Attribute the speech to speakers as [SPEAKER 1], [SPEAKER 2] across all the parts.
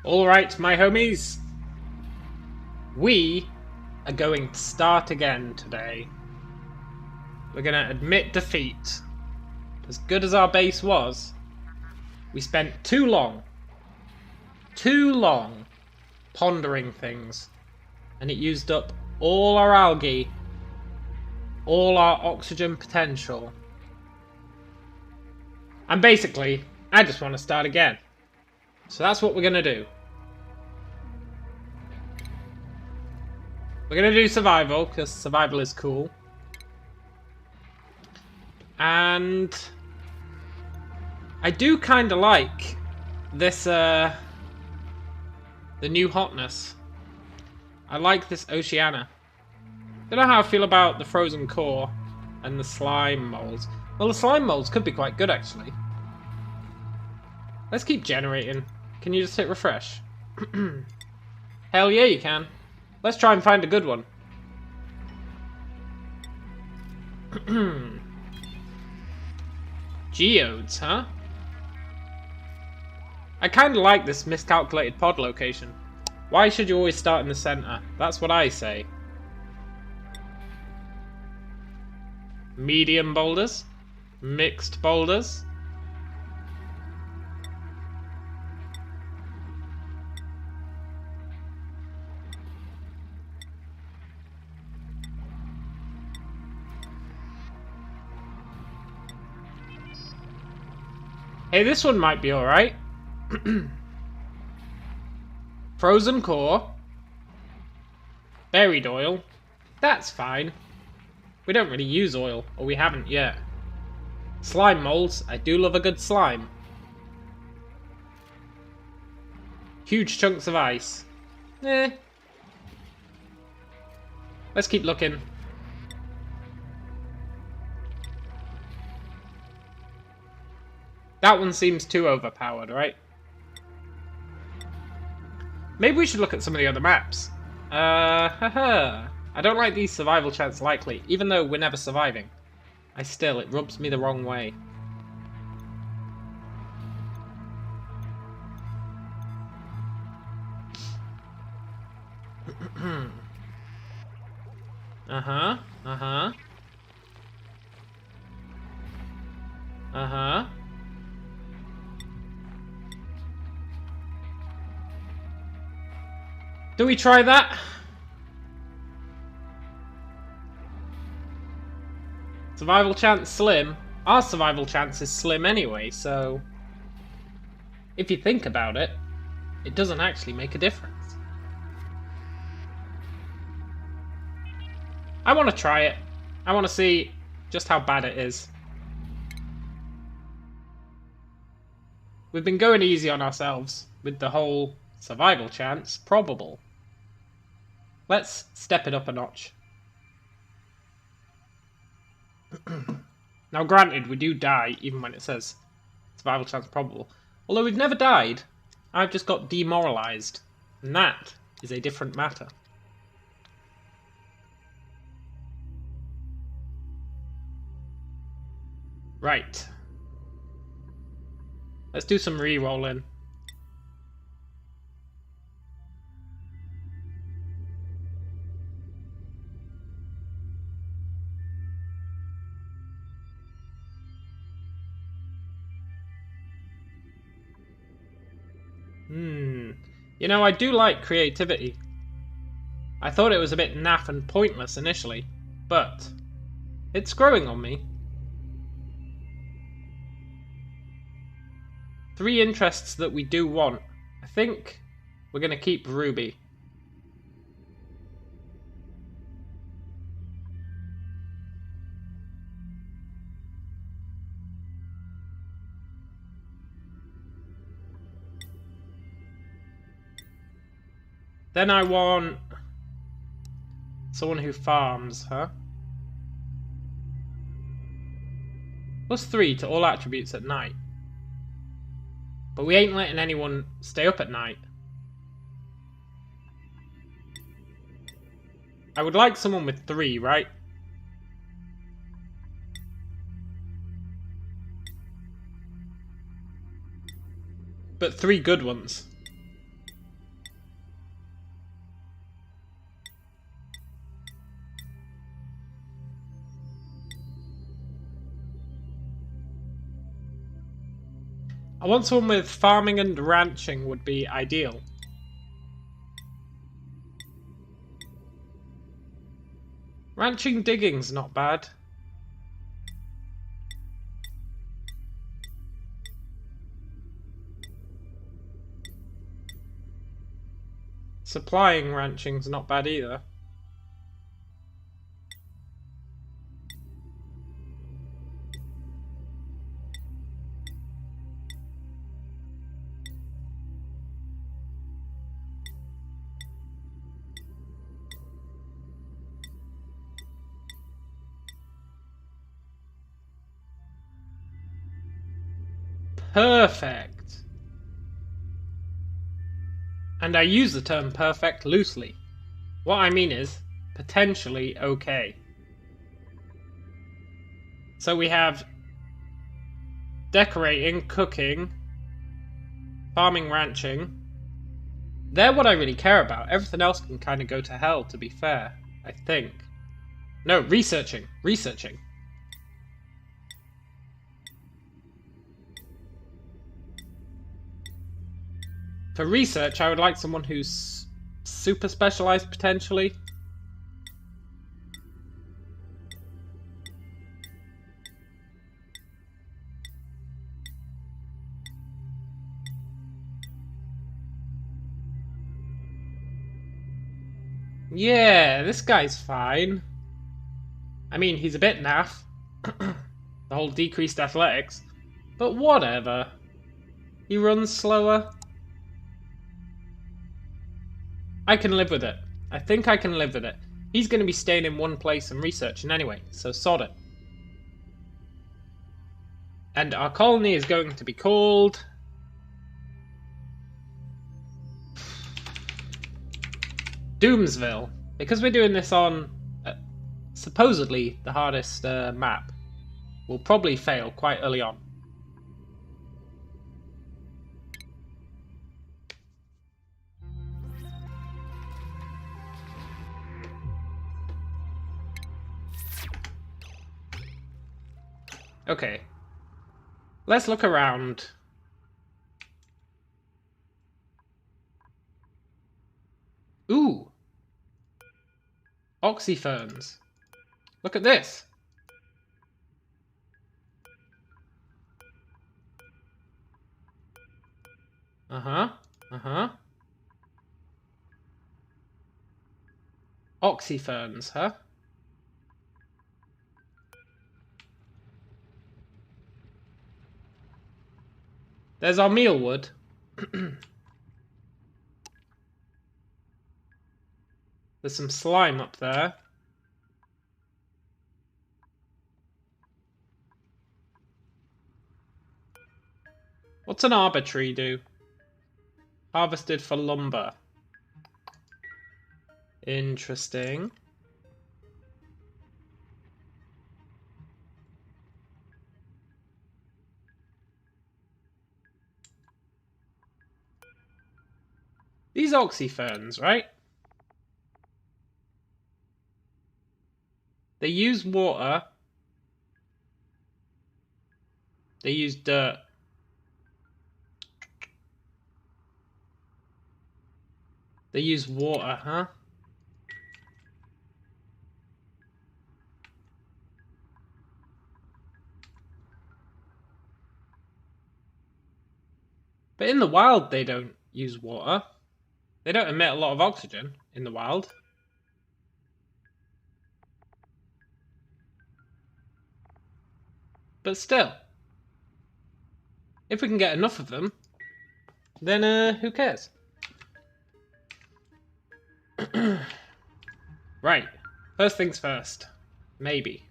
[SPEAKER 1] Alright, my homies. We are going to start again today. We're going to admit defeat. As good as our base was, we spent too long pondering things. And it used up all our algae, all our oxygen potential. And basically, I just want to start again. So that's what we're going to do. We're going to do survival, because survival is cool. And I do kind of like this, the new hotness. I like this Oceania. Don't know how I feel about the frozen core and the slime molds. Well, the slime molds could be quite good, actually. Let's keep generating. Can you just hit refresh? Hell yeah, you can. Let's try and find a good one. Geodes, huh? I kind of like this miscalculated pod location. Why should you always start in the center? That's what I say. Medium boulders. Mixed boulders. Hey, this one might be alright. Frozen core. Buried oil. That's fine. We don't really use oil, or we haven't yet. Slime molds. I do love a good slime. Huge chunks of ice. Eh. Let's keep looking. That one seems too overpowered, right? Maybe we should look at some of the other maps. I don't like these survival chance likely, even though we're never surviving. It rubs me the wrong way. Uh-huh. Do we try that? Survival chance slim. Our survival chance is slim anyway, so if you think about it, it doesn't actually make a difference. I want to try it. I want to see just how bad it is. We've been going easy on ourselves with the whole survival chance probable. Let's step it up a notch. Now granted, we do die even when it says survival chance probable. Although we've never died, I've just got demoralized. And that is a different matter. Right. Let's do some re-rolling. You know, I do like creativity. I thought it was a bit naff and pointless initially, but it's growing on me. 3 interests that we do want. I think we're going to keep Ruby. Then I want someone who farms, huh? +3 to all attributes at night. But we ain't letting anyone stay up at night. I would like someone with 3, right? But 3 good ones. I want someone with farming and ranching would be ideal. Ranching digging's not bad. Supplying ranching's not bad either. Perfect. And I use the term perfect loosely. What I mean is, potentially okay. So we have decorating, cooking, farming, ranching. They're what I really care about. Everything else can kind of go to hell, to be fair, I think. No, researching. Researching. For research, I would like someone who's super specialized, potentially. Yeah, this guy's fine. I mean, he's a bit naff. The whole decreased athletics. But whatever. He runs slower. I can live with it. I think I can live with it. He's going to be staying in one place and researching anyway, so sod it. And our colony is going to be called... Doomsville. Because we're doing this on supposedly the hardest map, we'll probably fail quite early on. Okay. Let's look around. Ooh! Oxyferns. Look at this. Uh-huh. Uh-huh. Oxyferns, huh? There's our mealwood. There's some slime up there. What's an arbor tree do? Harvested for lumber. Interesting. These oxyferns, right? They use water. They use dirt. They use water, huh? But in the wild, they don't use water. They don't emit a lot of oxygen in the wild. But still, if we can get enough of them, then who cares? Right, first things first. Maybe.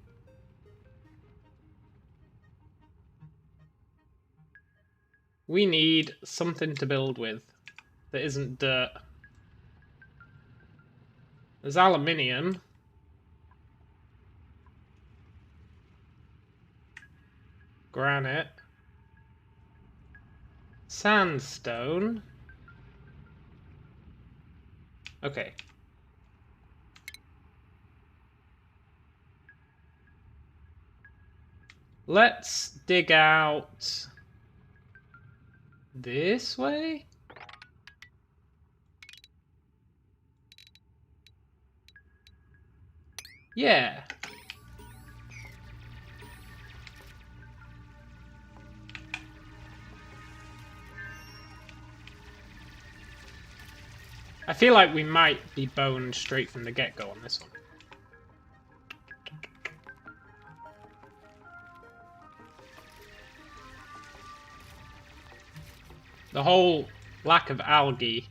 [SPEAKER 1] We need something to build with that isn't dirt. There's aluminium. Granite. Sandstone. Okay. Let's dig out This way? Yeah. I feel like we might be boned straight from the get-go on this one. The whole lack of algae.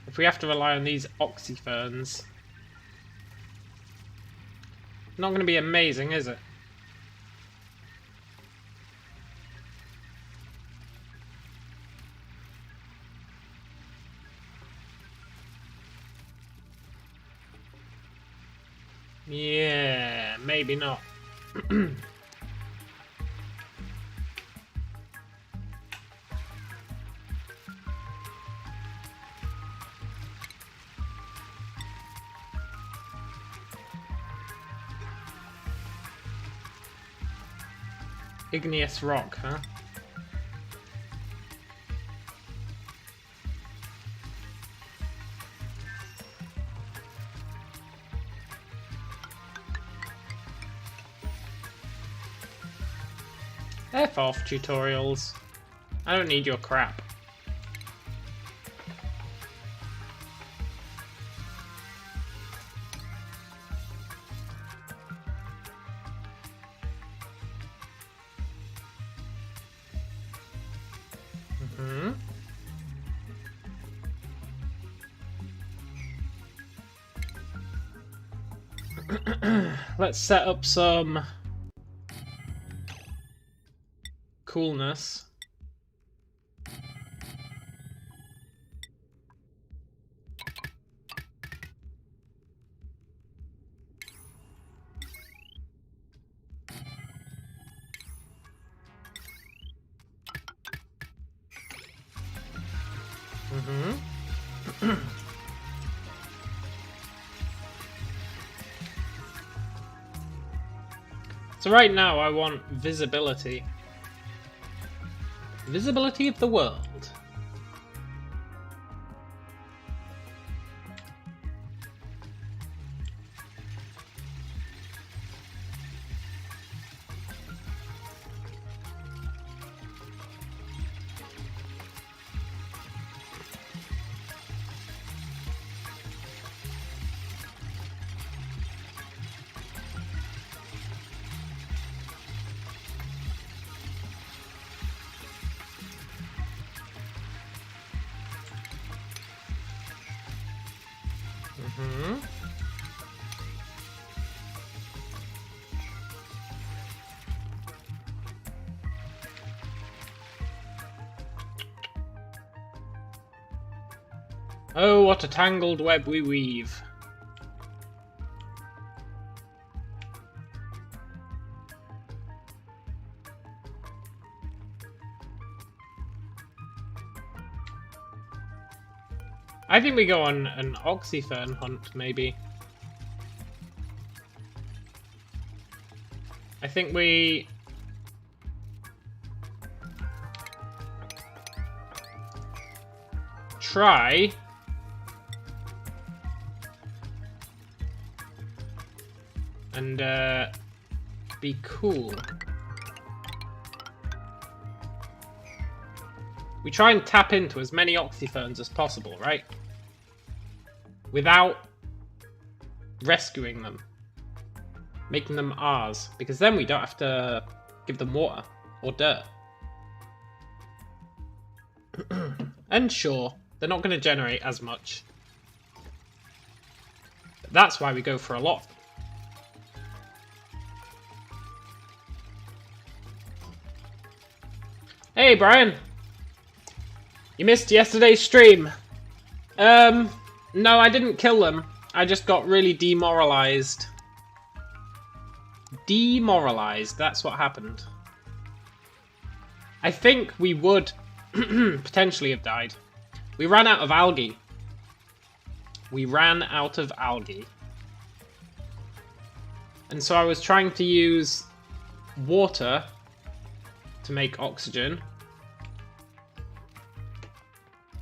[SPEAKER 1] If we have to rely on these oxyferns, not going to be amazing, is it? Yeah, maybe not. Igneous rock, huh? F off, tutorials. I don't need your crap. Let's set up some coolness. So right now I want visibility. Visibility of the world. Oh, what a tangled web we weave. I think we go on an oxyfern hunt, maybe. I think we... try... and, be cool. We try and tap into as many oxyferns as possible, right? Without rescuing them. Making them ours. Because then we don't have to give them water or dirt. And sure, they're not going to generate as much. But that's why we go for a lot of them. Hey, Brian. You missed yesterday's stream. No, I didn't kill them. I just got really demoralized. Demoralized, that's what happened. I think we would potentially have died. We ran out of algae. We ran out of algae. And so I was trying to use water to make oxygen.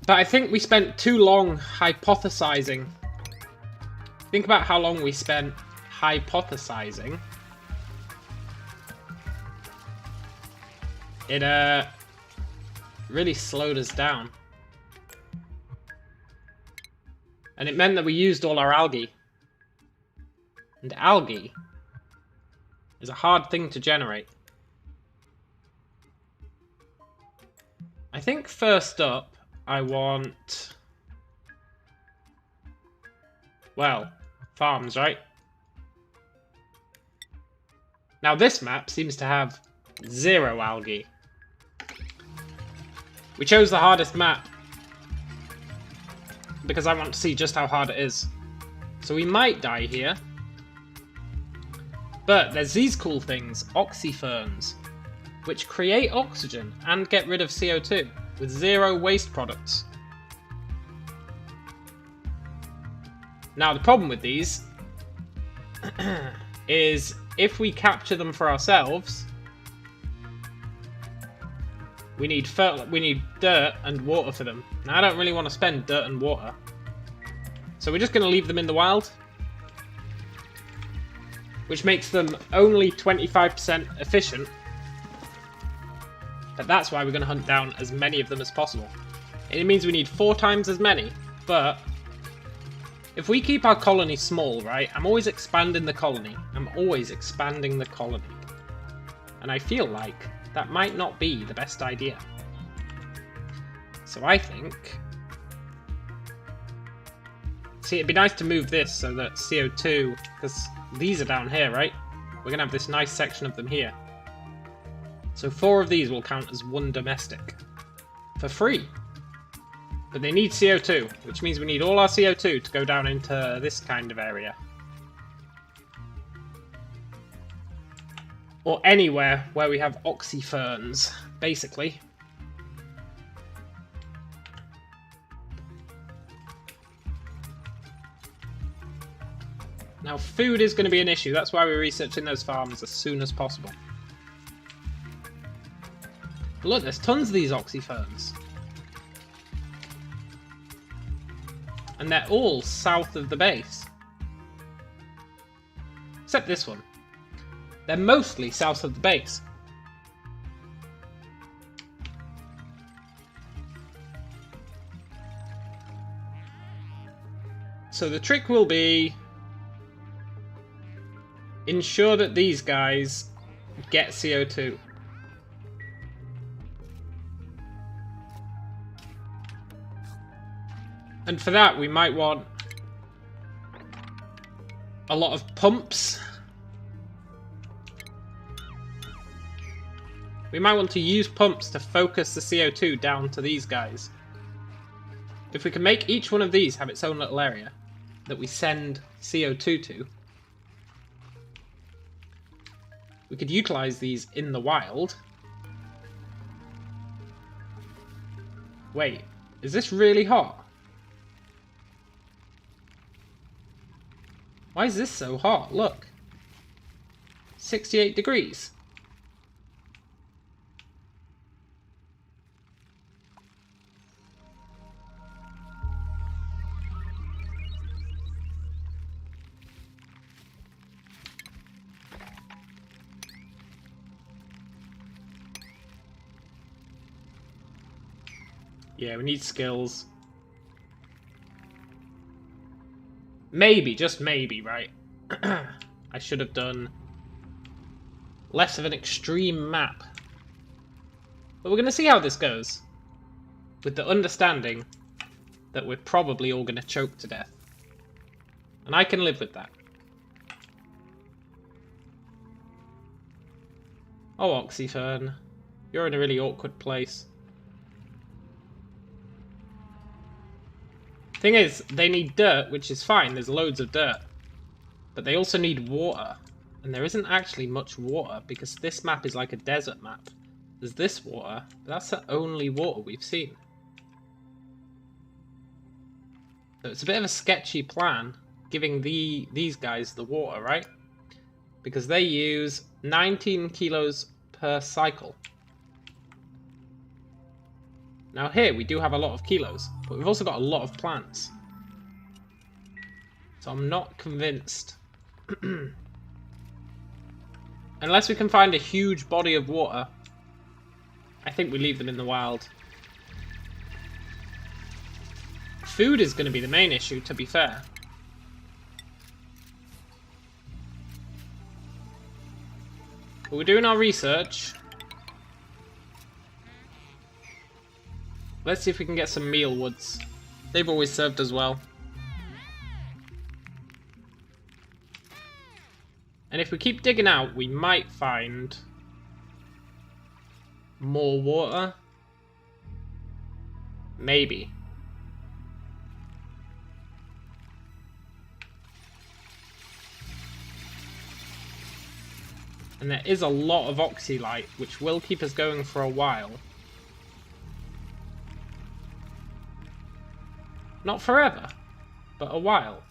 [SPEAKER 1] But I think we spent too long hypothesizing. Think about how long we spent hypothesizing. It really slowed us down. And it meant that we used all our algae. And algae is a hard thing to generate. I think first up, I want... well, farms, right? Now this map seems to have 0 algae. We chose the hardest map because I want to see just how hard it is. So we might die here. But there's these cool things, oxyferns, which create oxygen and get rid of CO2 with 0 waste products. Now the problem with these is if we capture them for ourselves, we need dirt and water for them. Now I don't really want to spend dirt and water. So we're just going to leave them in the wild. Which makes them only 25% efficient. But that's why we're going to hunt down as many of them as possible. It means we need 4 times as many, but if we keep our colony small, right, I'm always expanding the colony. I'm always expanding the colony. And I feel like that might not be the best idea. So I think... see, it'd be nice to move this so that CO2, because these are down here, right? We're going to have this nice section of them here. So 4 of these will count as 1 domestic. For free. But they need CO2, which means we need all our CO2 to go down into this kind of area. Or anywhere where we have oxyferns, basically. Now, food is going to be an issue. That's why we're researching those farms as soon as possible. Look, there's tons of these oxyferns. And they're all south of the base. Except this one. They're mostly south of the base. So the trick will be... ensure that these guys get CO2. And for that, we might want a lot of pumps. We might want to use pumps to focus the CO2 down to these guys. If we can make each one of these have its own little area that we send CO2 to, we could utilize these in the wild. Wait, is this really hot? Why is this so hot? Look. 68 degrees. Yeah, we need skills. Maybe, just maybe, right? I should have done less of an extreme map. But we're going to see how this goes. With the understanding that we're probably all going to choke to death. And I can live with that. Oh, Oxyfern. You're in a really awkward place. Thing is, they need dirt, which is fine. There's loads of dirt. But they also need water. And there isn't actually much water, because this map is like a desert map. There's this water, but that's the only water we've seen. So it's a bit of a sketchy plan, giving these guys the water, right? Because they use 19 kilos per cycle. Now here we do have a lot of kilos, but we've also got a lot of plants. So I'm not convinced. Unless we can find a huge body of water, I think we leave them in the wild. Food is going to be the main issue, to be fair. But we're doing our research. Let's see if we can get some mealwoods. They've always served us well. And if we keep digging out, we might find more water. Maybe. And there is a lot of oxylite, which will keep us going for a while. Not forever, but a while.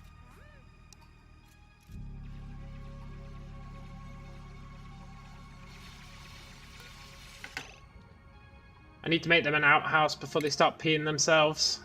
[SPEAKER 1] I need to make them an outhouse before they start peeing themselves.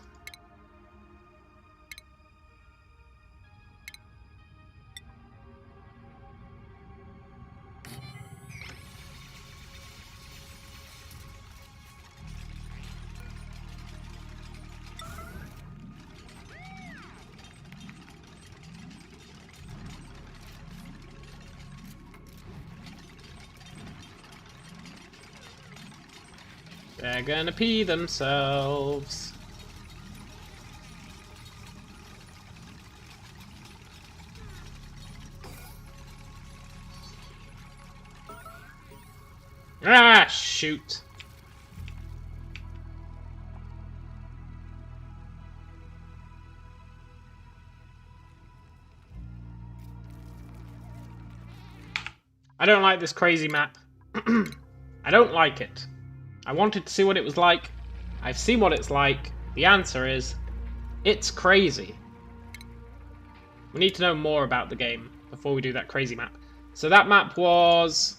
[SPEAKER 1] They're gonna pee themselves. Ah, shoot. I don't like this crazy map. I don't like it. I wanted to see what it was like. I've seen what it's like. The answer is, it's crazy. We need to know more about the game before we do that crazy map. So that map was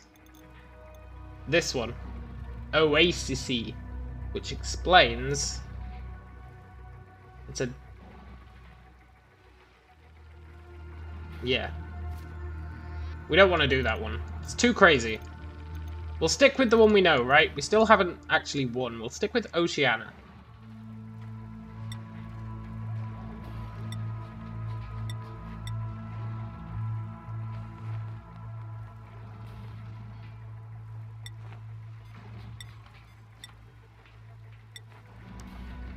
[SPEAKER 1] this one, Oasis, which explains it's a we don't want to do that one. It's too crazy. We'll stick with the one we know, right? We still haven't actually won. We'll stick with Oceania.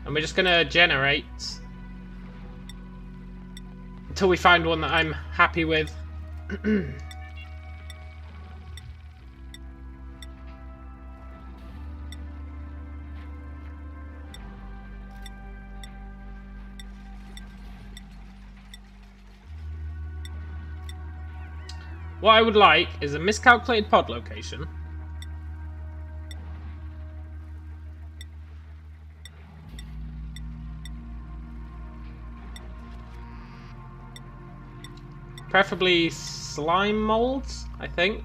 [SPEAKER 1] And we're just gonna generate until we find one that I'm happy with. What I would like is a miscalculated pod location. Preferably slime molds, I think.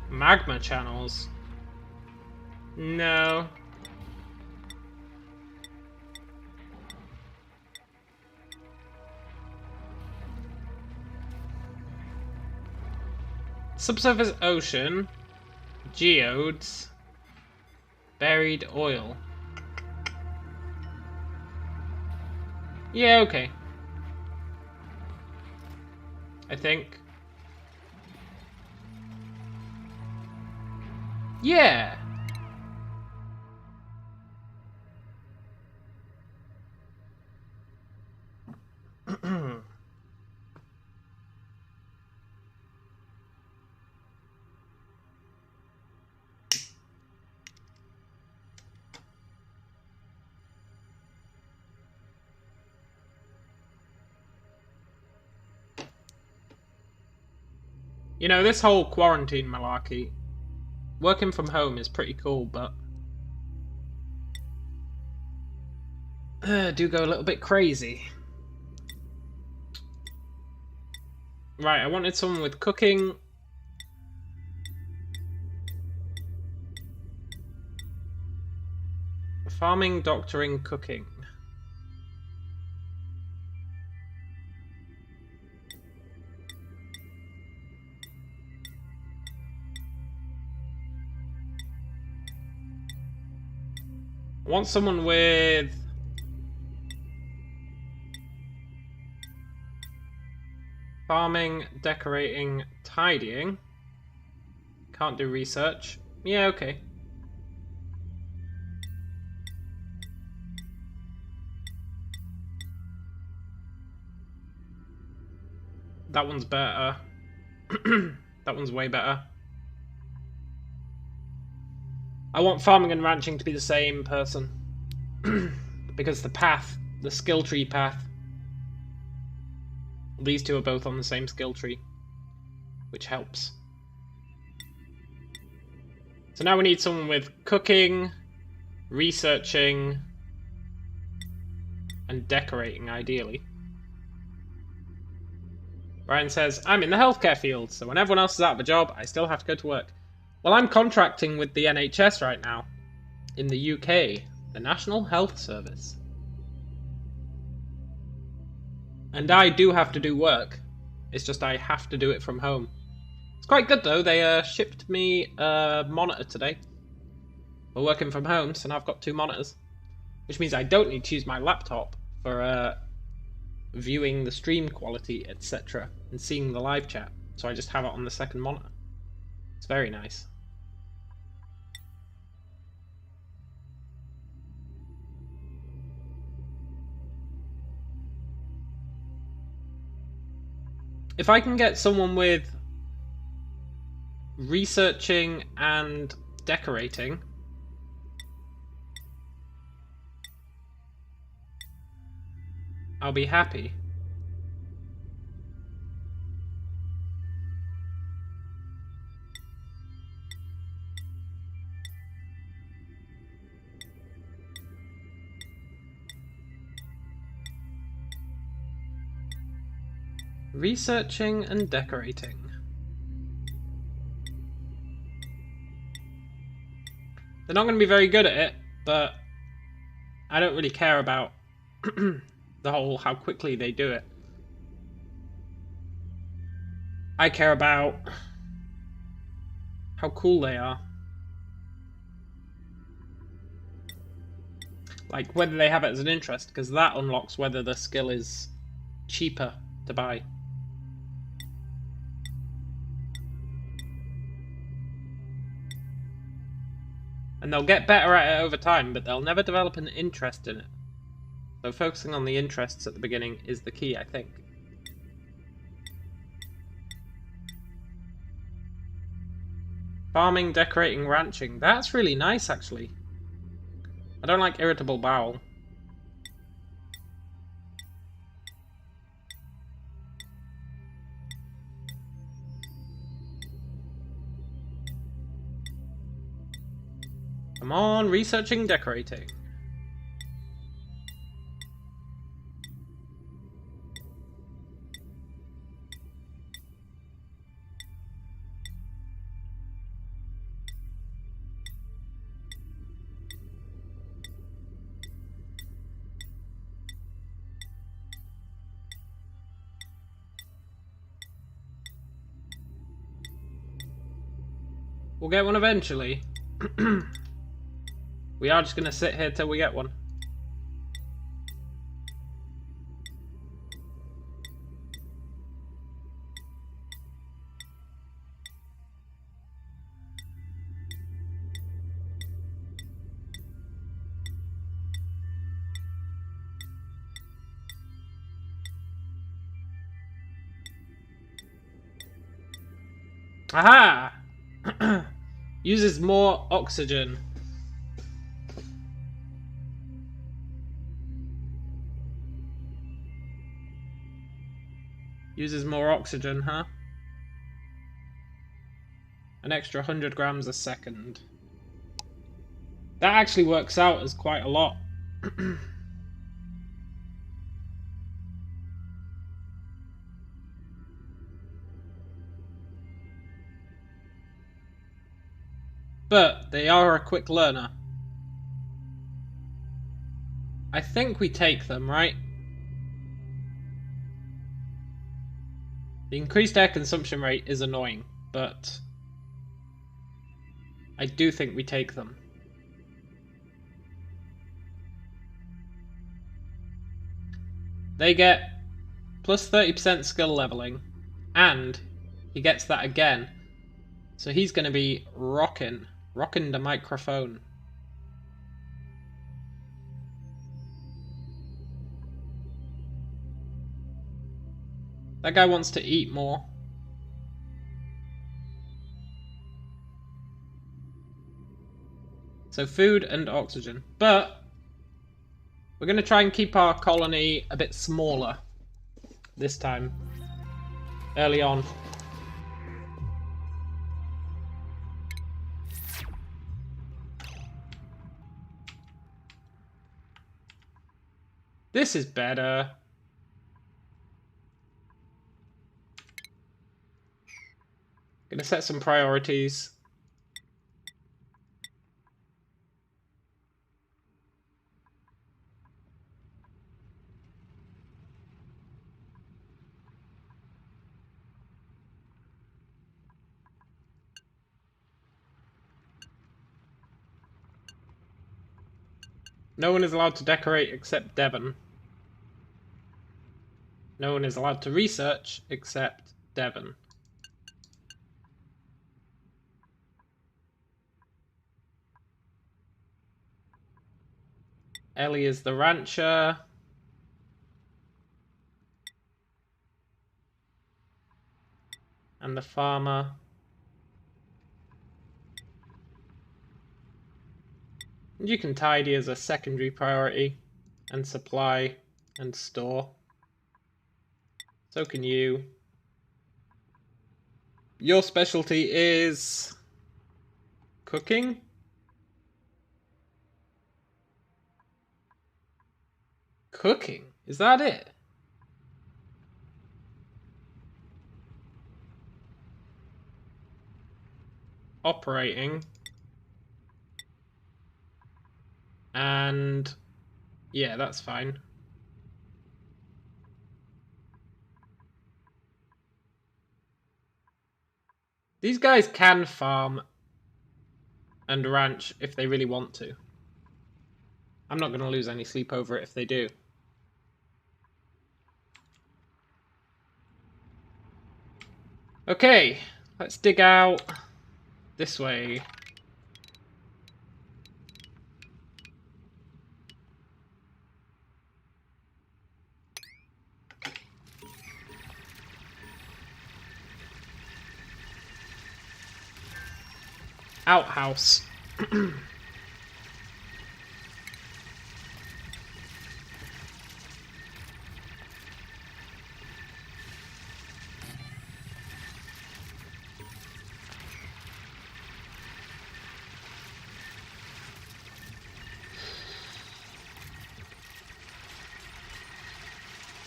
[SPEAKER 1] Magma channels. No. Subsurface ocean. Geodes. Buried oil. Yeah, okay. I think. Yeah. You know, this whole quarantine malarkey, working from home is pretty cool, but do go a little bit crazy. Right, I wanted someone with cooking. Farming, doctoring, cooking. I want someone with farming, decorating, tidying. Can't do research. Yeah, okay. That one's better. That one's way better. I want farming and ranching to be the same person. Because the path, the skill tree path, these two are both on the same skill tree, which helps. So now we need someone with cooking, researching, and decorating, ideally. Brian says, I'm in the healthcare field, so when everyone else is out of a job, I still have to go to work. Well, I'm contracting with the NHS right now, in the UK, the National Health Service. And I do have to do work. It's just I have to do it from home. It's quite good though, they shipped me a monitor today. We're working from home, so now I've got 2 monitors. Which means I don't need to use my laptop for viewing the stream quality, etc. and seeing the live chat. So I just have it on the second monitor. It's very nice. If I can get someone with researching and decorating, I'll be happy. Researching and decorating. They're not going to be very good at it, but I don't really care about the whole how quickly they do it. I care about how cool they are. Like whether they have it as an interest, because that unlocks whether the skill is cheaper to buy. And they'll get better at it over time, but they'll never develop an interest in it. So focusing on the interests at the beginning is the key, I think. Farming, decorating, ranching. That's really nice, actually. I don't like irritable bowel. Come on, researching, decorating. We'll get one eventually. We are just going to sit here till we get one. Aha! Uses more oxygen. Uses more oxygen, huh? An extra 100 grams a second. That actually works out as quite a lot. but they are a quick learner. I think we take them, right? The increased air consumption rate is annoying, but I do think we take them. They get plus 30% skill leveling, and he gets that again. So he's going to be rocking the microphone. That guy wants to eat more. So food and oxygen. But we're going to try and keep our colony a bit smaller this time. Early on. This is better. Gonna set some priorities. No one is allowed to decorate except Devon. No one is allowed to research except Devon. Ellie is the rancher. And the farmer. And you can tidy as a secondary priority. And supply and store. So can you. Your specialty is cooking? Cooking? Is that it? Operating. And yeah, that's fine. These guys can farm and ranch if they really want to. I'm not going to lose any sleep over it if they do. Okay, let's dig out this way. Outhouse.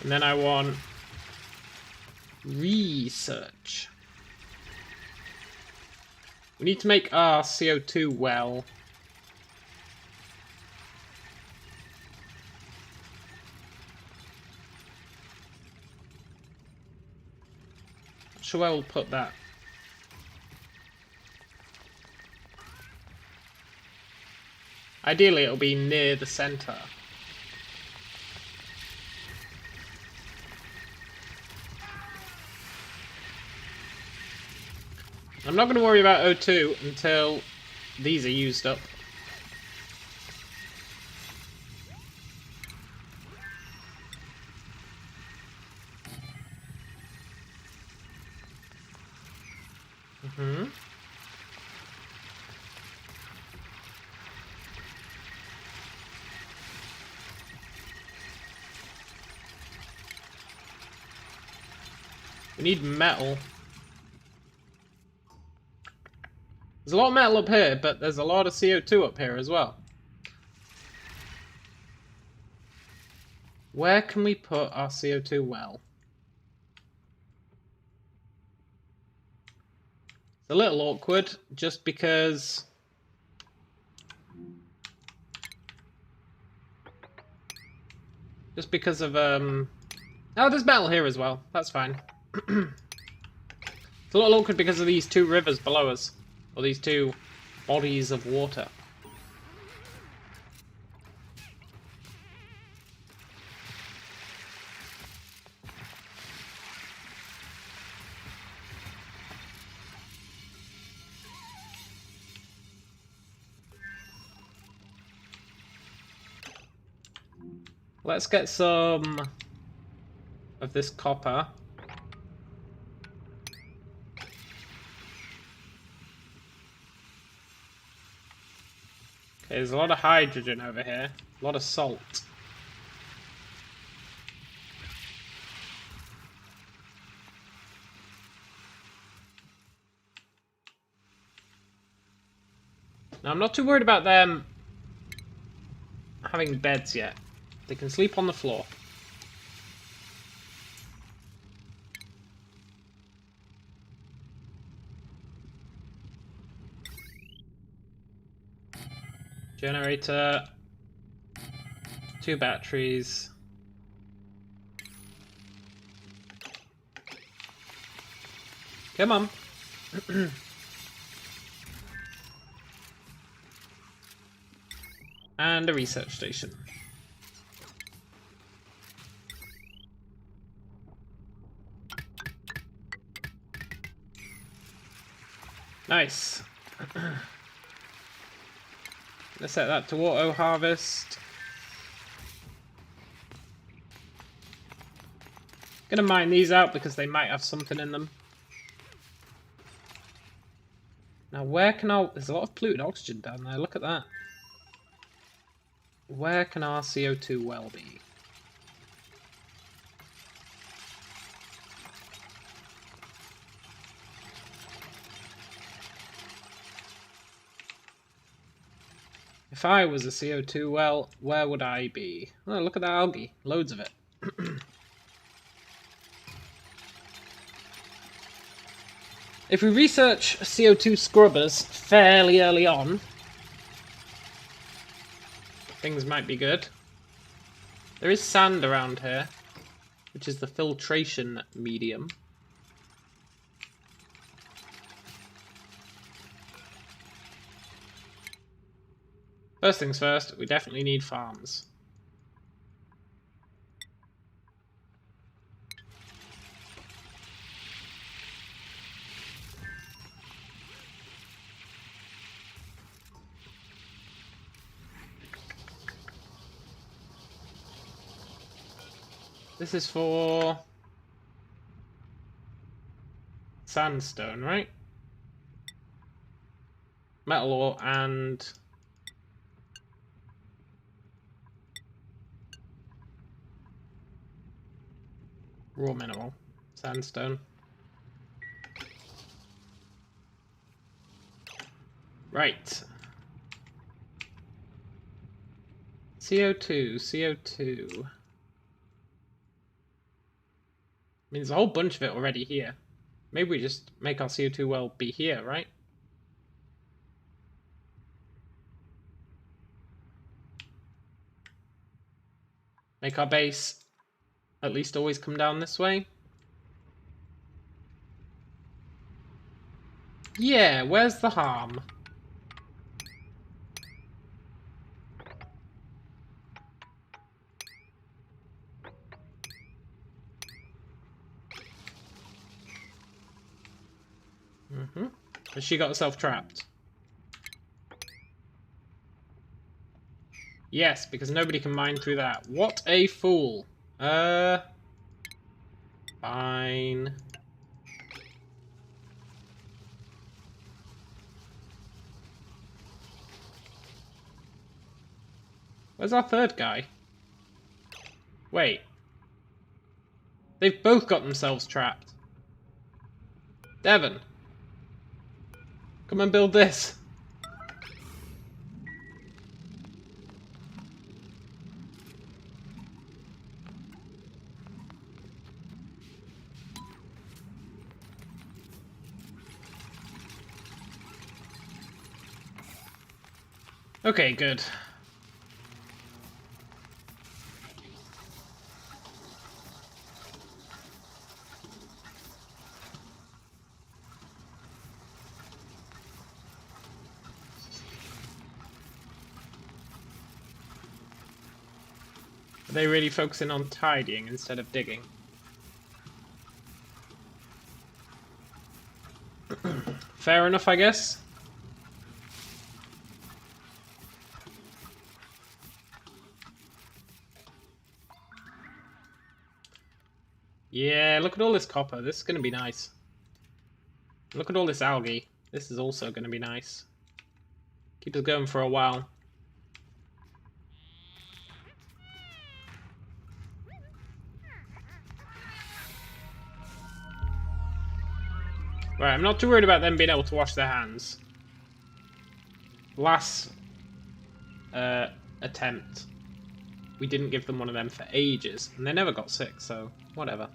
[SPEAKER 1] And then I want research. We need to make our CO2 well. Not sure where we'll put that. Ideally, it'll be near the center. I'm not going to worry about O2 until these are used up. We need metal. There's a lot of metal up here, but there's a lot of CO2 up here as well. Where can we put our CO2 well? It's a little awkward, just because Just because of, Oh, there's metal here as well. That's fine. It's a little awkward because of these two rivers below us. Or these two bodies of water. Let's get some of this copper. Okay, there's a lot of hydrogen over here. A lot of salt. Now, I'm not too worried about them having beds yet. They can sleep on the floor. Generator. 2 batteries. Come on. And a research station. Nice. Let's set that to auto harvest. Gonna mine these out because they might have something in them. Now where can our... There's a lot of polluted oxygen down there, look at that. Where can our CO2 well be? If I was a CO2 well, where would I be? Oh, look at that algae. Loads of it. If we research CO2 scrubbers fairly early on, things might be good. There is sand around here, which is the filtration medium. First things first, we definitely need farms. This is for sandstone, right? Metal ore and raw mineral, sandstone. Right. CO2. I mean, there's a whole bunch of it already here. Maybe we just make our CO2 well be here, right? Make our base at least always come down this way. Yeah, where's the harm? Has she got herself trapped? Yes, because nobody can mine through that. What a fool. Fine. Where's our third guy? Wait. They've both got themselves trapped. Devon. Come and build this. Okay, good. they really focusing on tidying instead of digging? Fair enough, I guess. Yeah, look at all this copper. This is going to be nice. Look at all this algae. This is also going to be nice. Keep us going for a while. Right, I'm not too worried about them being able to wash their hands. Last attempt, we didn't give them one of them for ages, and they never got sick, so whatever.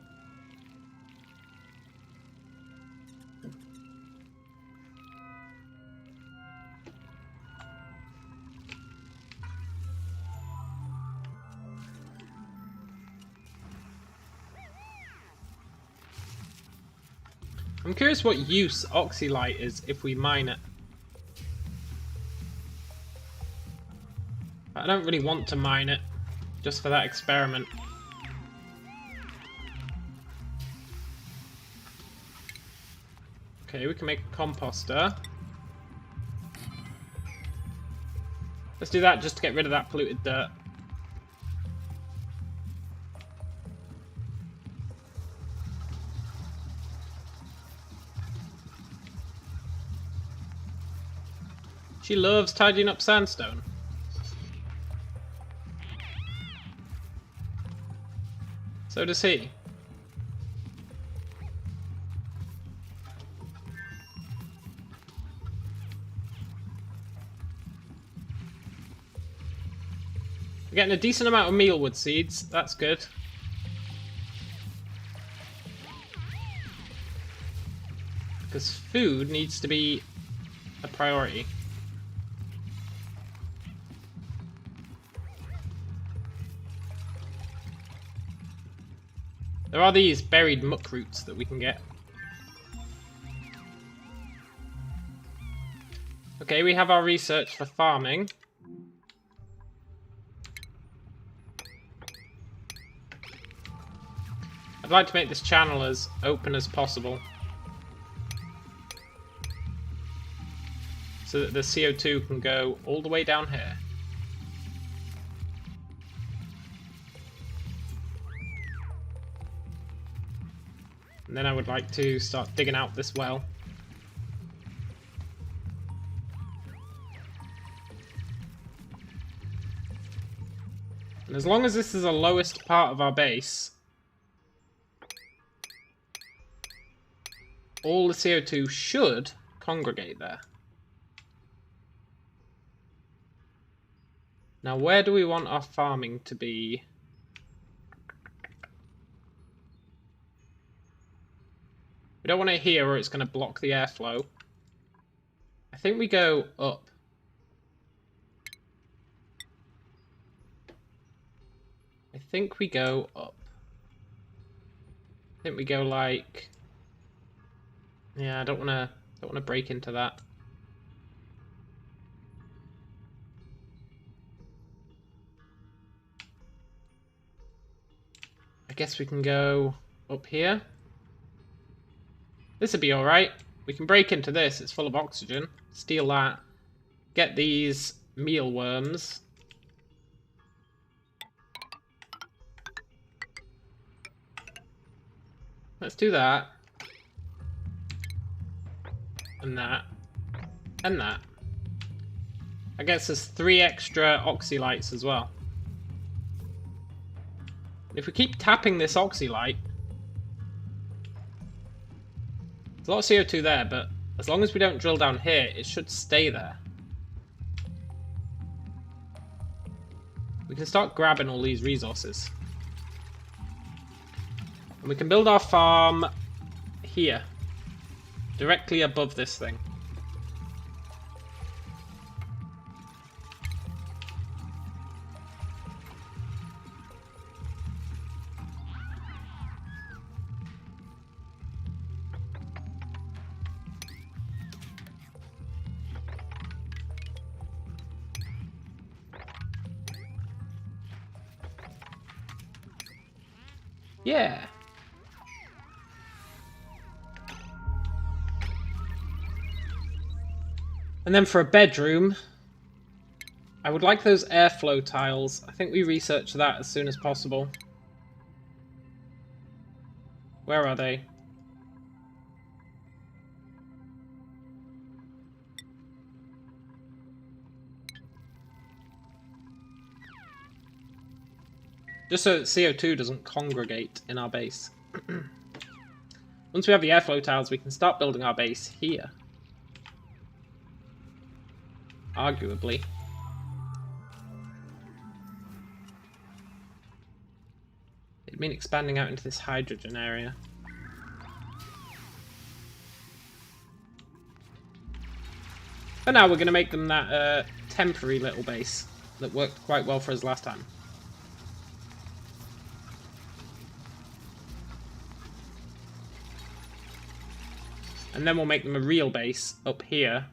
[SPEAKER 1] I'm curious what use Oxylite is if we mine it. I don't really want to mine it, just for that experiment. Okay, we can make a composter. Let's do that just to get rid of that polluted dirt. She loves tidying up sandstone. So does he. We're getting a decent amount of mealwood seeds. That's good. Because food needs to be a priority. There are these buried muck roots that we can get. Okay, we have our research for farming. I'd like to make this channel as open as possible, so that the CO2 can go all the way down here. And then I would like to start digging out this well. And as long as this is the lowest part of our base, all the CO2 should congregate there. Now, where do we want our farming to be? We don't want it here or it's going to block the airflow. I think we go up. I think we go up. I think we go like... Yeah, I don't want to break into that. I guess we can go up here. This would be alright. We can break into this. It's full of oxygen. Steal that. Get these mealworms. Let's do that. And that. And that. I guess there's 3 extra oxylites as well. If we keep tapping this oxylite, there's a lot of CO2 there, but as long as we don't drill down here, it should stay there. We can start grabbing all these resources. And we can build our farm here, directly above this thing. Yeah. And then for a bedroom, I would like those airflow tiles. I think we research that as soon as possible. Where are they? Just so that CO2 doesn't congregate in our base. Once we have the airflow tiles, we can start building our base here. Arguably. It'd mean expanding out into this hydrogen area. But now we're going to make them that temporary little base that worked quite well for us last time. And then we'll make them a real base up here.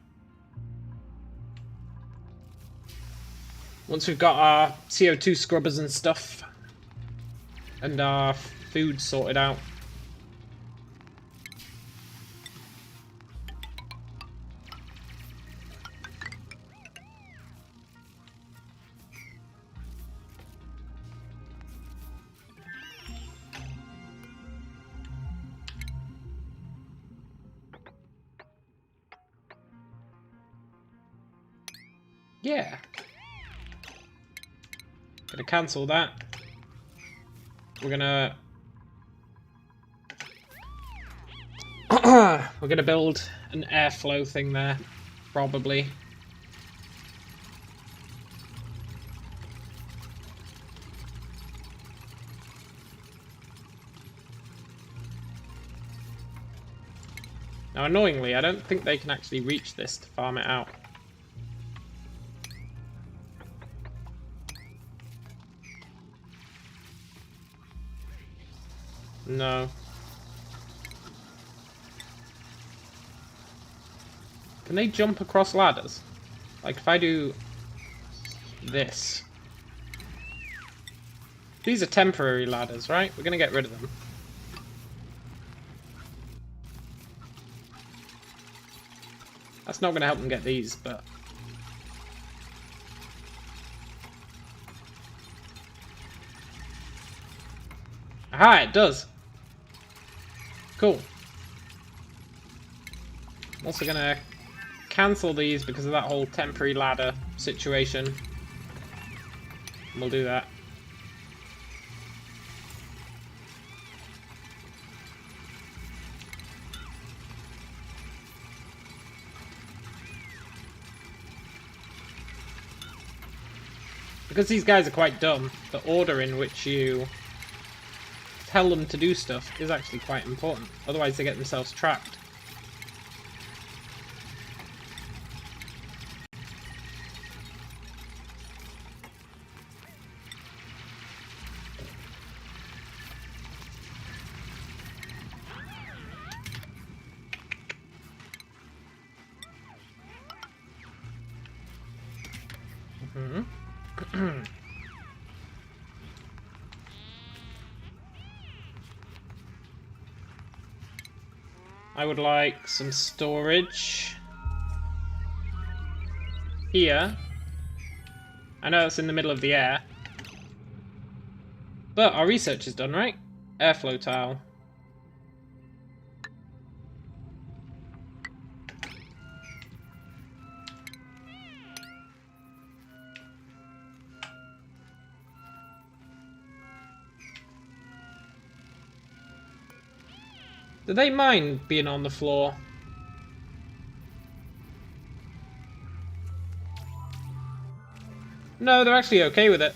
[SPEAKER 1] Once we've got our CO2 scrubbers and stuff. And our food sorted out. Yeah. Gonna cancel that. We're gonna we're gonna build an airflow thing there, probably. Now, annoyingly, I don't think they can actually reach this to farm it out. No. Can they jump across ladders? Like, if I do this. These are temporary ladders, right? We're gonna get rid of them. That's not gonna help them get these, but... Aha, it does! Cool. I'm also gonna cancel these because of that whole temporary ladder situation. We'll do that. Because these guys are quite dumb, the order in which you tell them to do stuff is actually quite important. Otherwise they get themselves trapped. I would like some storage here. I know it's in the middle of the air, but our research is done, right? Airflow tile. Do they mind being on the floor? No, they're actually okay with it.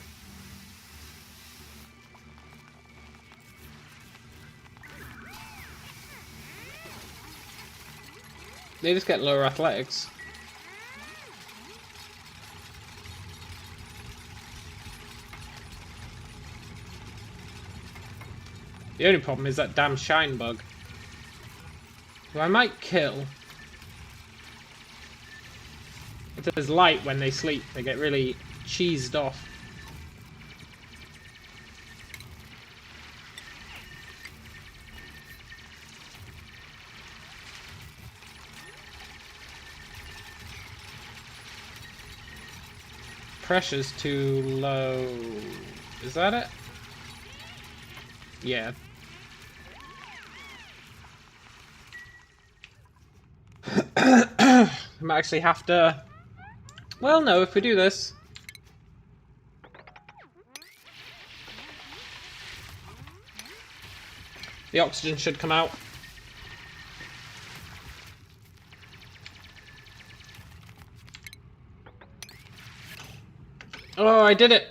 [SPEAKER 1] They just get lower athletics. The only problem is that damn shine bug, who I might kill. If there's light when they sleep, they get really cheesed off. pressure's too low. Is that it? Yeah. I might actually have to... Well, no, if we do this... The oxygen should come out. Oh, I did it!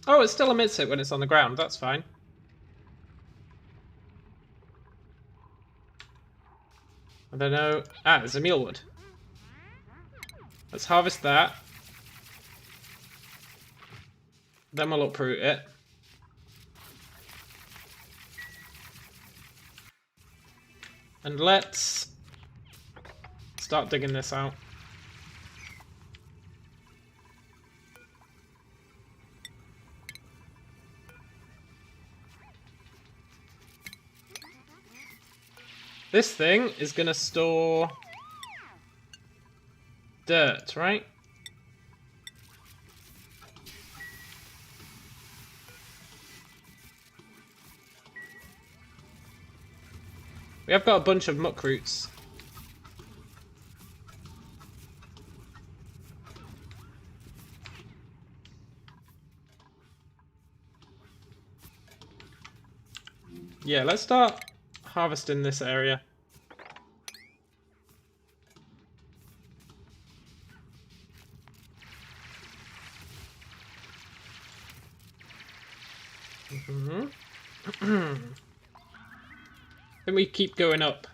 [SPEAKER 1] Oh, it still emits it when it's on the ground. That's fine. I don't know. Ah, there's a mealwood. Let's harvest that. Then we'll uproot it. And let's start digging this out. This thing is going to store dirt, right? We have got a bunch of muck roots. Yeah, let's start harvesting this area. Then we keep going up.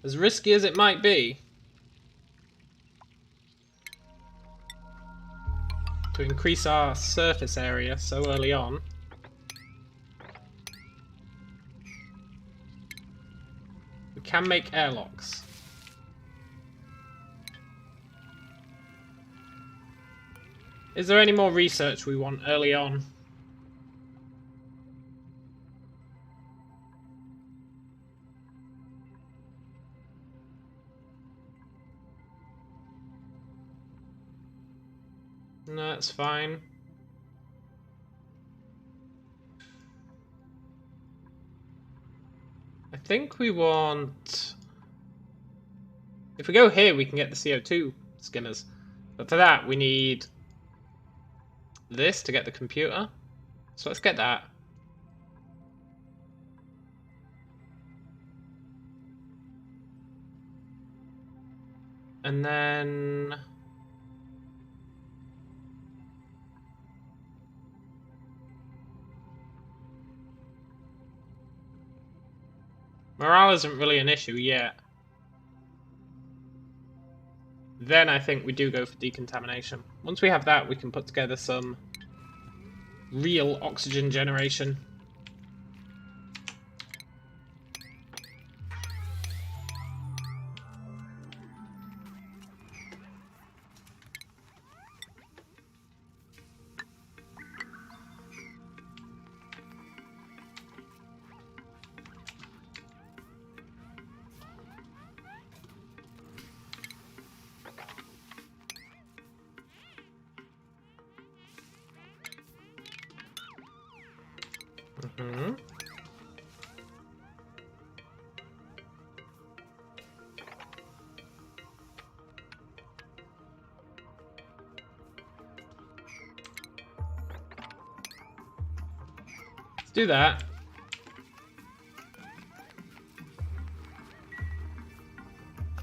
[SPEAKER 1] As risky as it might be to increase our surface area so early on, we can make airlocks. Is there any more research we want early on? No, that's fine. I think we want... If we go here, we can get the CO2 skimmers. But for that, we need this to get the computer. So let's get that. And then... Morale isn't really an issue yet. Then I think we do go for decontamination. Once we have that, we can put together some real oxygen generation. Mm-hmm. Let's do that.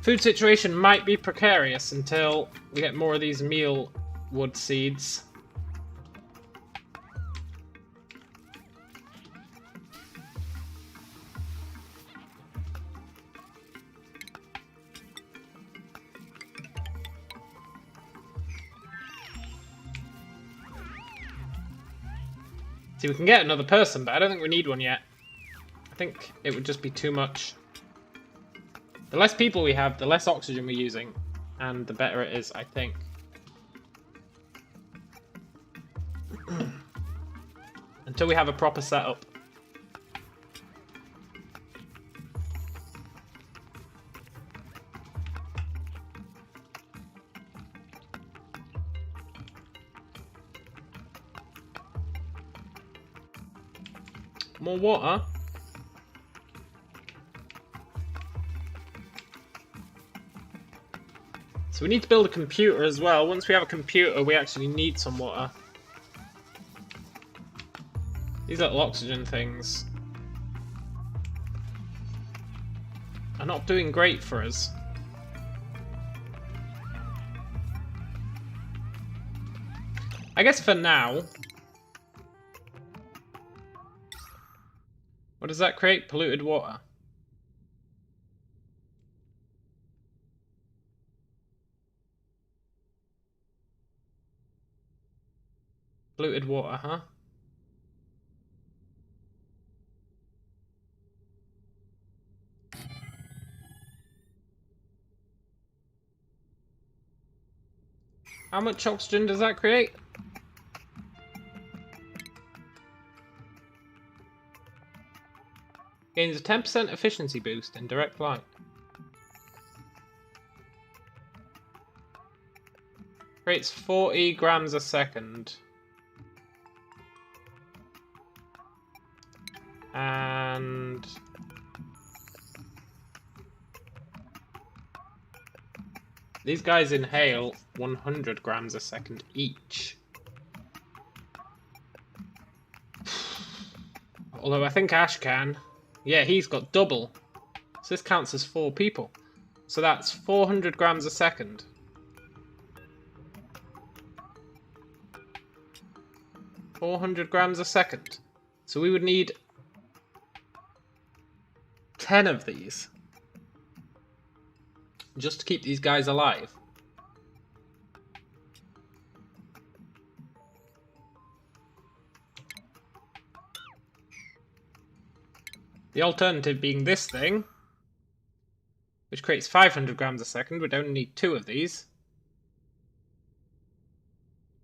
[SPEAKER 1] Food situation might be precarious until we get more of these meal wood seeds. See, we can get another person, but I don't think we need one yet. I think it would just be too much. The less people we have, the less oxygen we're using, and the better it is, I think. Until we have a proper setup. More water. So we need to build a computer as well. Once we have a computer, we actually need some water. These little oxygen things are not doing great for us. I guess for now... What does that create? Polluted water. Polluted water, huh? How much oxygen does that create? Gains a 10% efficiency boost in direct light. Creates 40 grams a second. And... these guys inhale 100 grams a second each. Although I think Ash can. Yeah, he's got double. So this counts as 4 people. So that's 400 grams a second. $400 a second. So we would need 10 of these. Just to keep these guys alive. The alternative being this thing, which creates 500 grams a second. We'd only need 2 of these.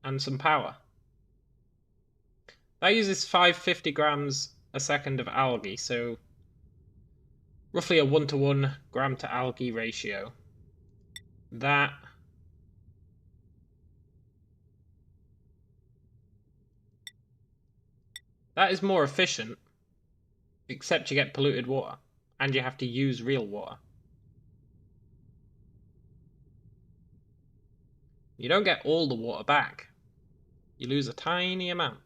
[SPEAKER 1] And some power. That uses 550 grams a second of algae, so roughly a 1-to-1 gram to algae ratio. That is more efficient, except you get polluted water, and you have to use real water. You don't get all the water back. You lose a tiny amount.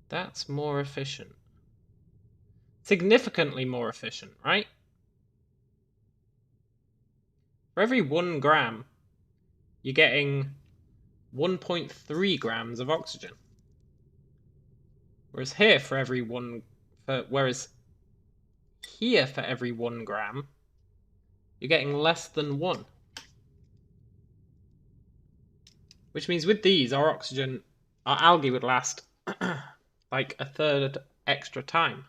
[SPEAKER 1] That's more efficient. Significantly more efficient, right? For every 1 gram, you're getting 1.3 grams of oxygen. Whereas here, for every 1 gram, you're getting less than 1. Which means with these, our algae would last like a third extra time.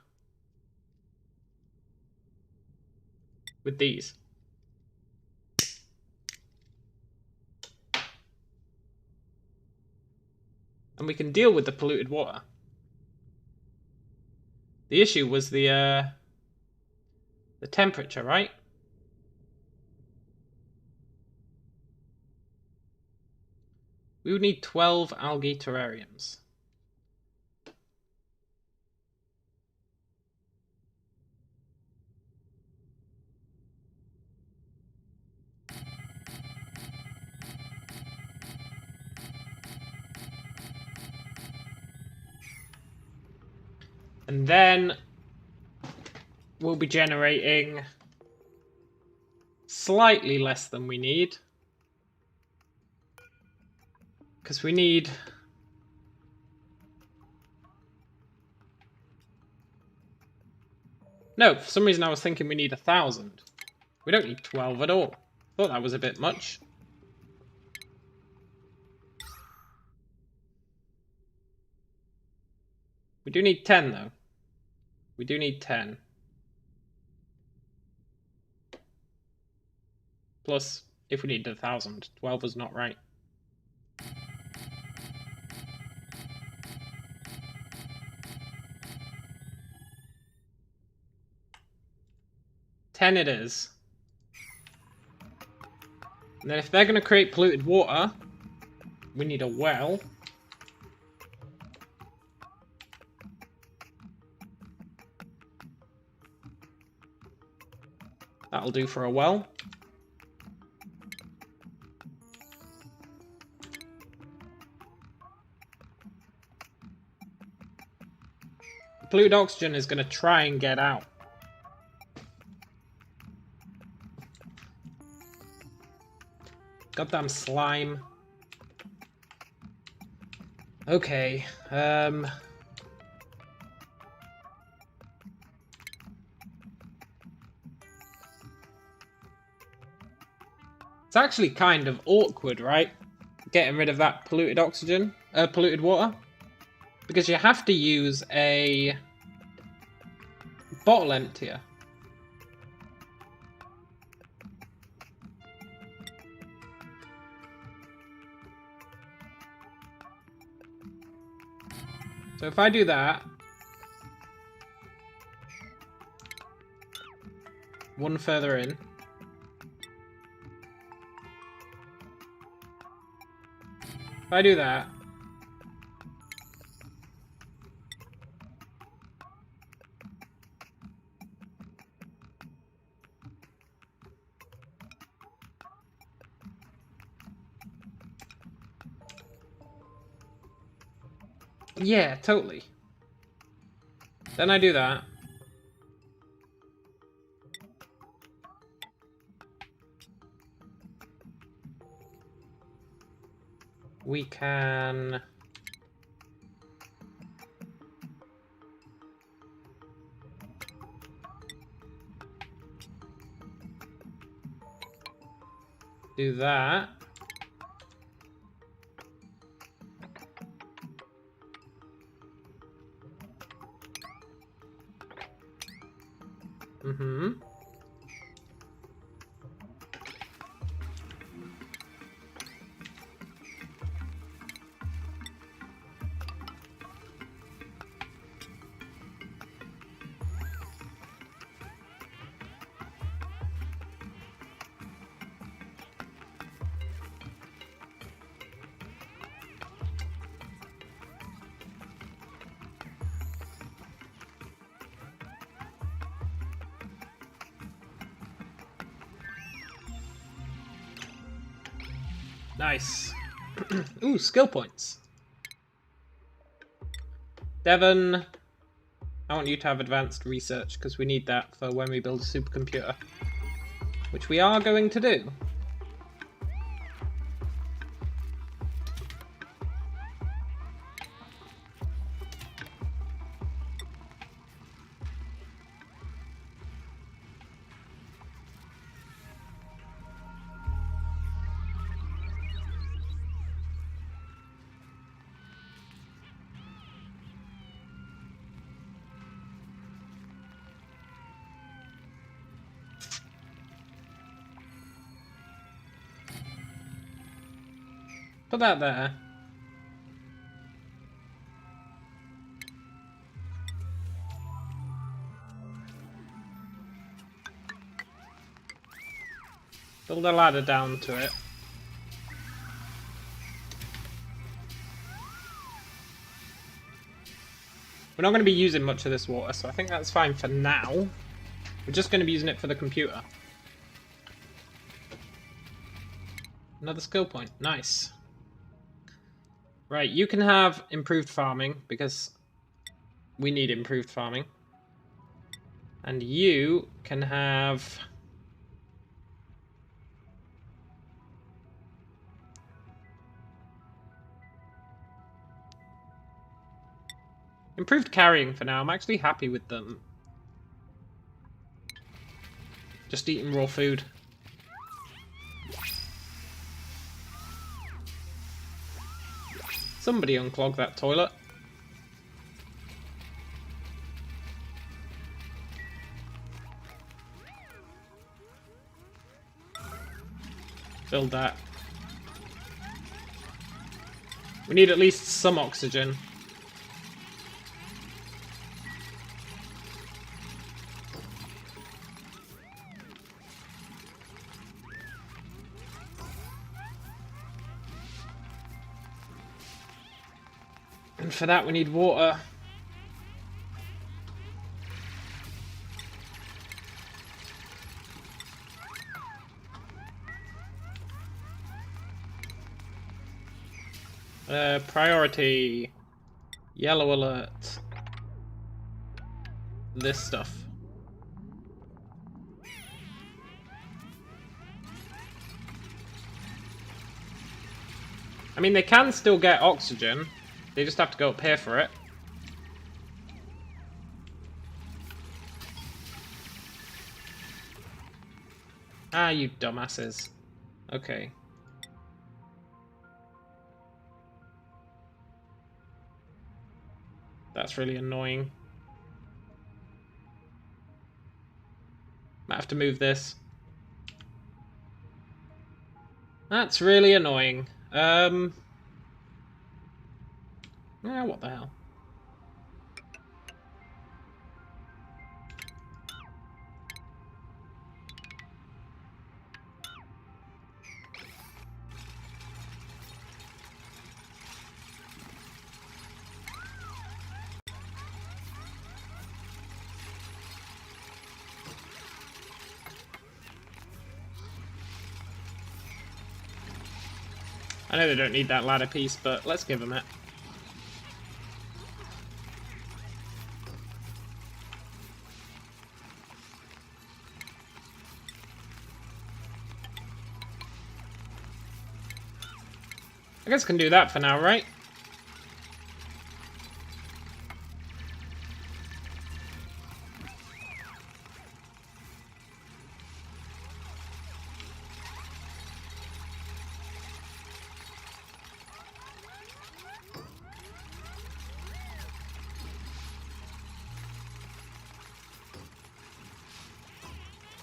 [SPEAKER 1] With these. And we can deal with the polluted water. The issue was the temperature, right? We would need 12 algae terrariums. And then we'll be generating slightly less than we need. Because we need... no, for some reason I was thinking we need 1,000. We don't need 12 at all. Thought that was a bit much. We do need 10 though. We do need 10. Plus, if we need 1,000, 12 is not right. $10 it is. And then if they're going to create polluted water, we need a well. That'll do for a well. Polluted oxygen is going to try and get out. Goddamn slime. Okay, it's actually kind of awkward, right? Getting rid of that polluted oxygen, polluted water. Because you have to use a bottle emptier. So if I do that, one further in, if I do that, yeah, totally. Then I do that. We can... do that. Mm-hmm. Nice. Ooh, skill points. Devon, I want you to have advanced research because we need that for when we build a supercomputer. Which we are going to do. Put that there. Build a ladder down to it. We're not going to be using much of this water, so I think that's fine for now. We're just going to be using it for the computer. Another skill point. Nice. Right, you can have improved farming, because we need improved farming. And you can have... improved carrying for now. I'm actually happy with them. Just eating raw food. Somebody unclog that toilet. Build that. We need at least some oxygen. And for that we need water. Priority. Yellow alert. This stuff. I mean, they can still get oxygen. They just have to go up here for it. Ah, you dumbasses. Okay. That's really annoying. Might have to move this. That's really annoying. What the hell? I know they don't need that ladder piece, but let's give them it. I guess I can do that for now, right?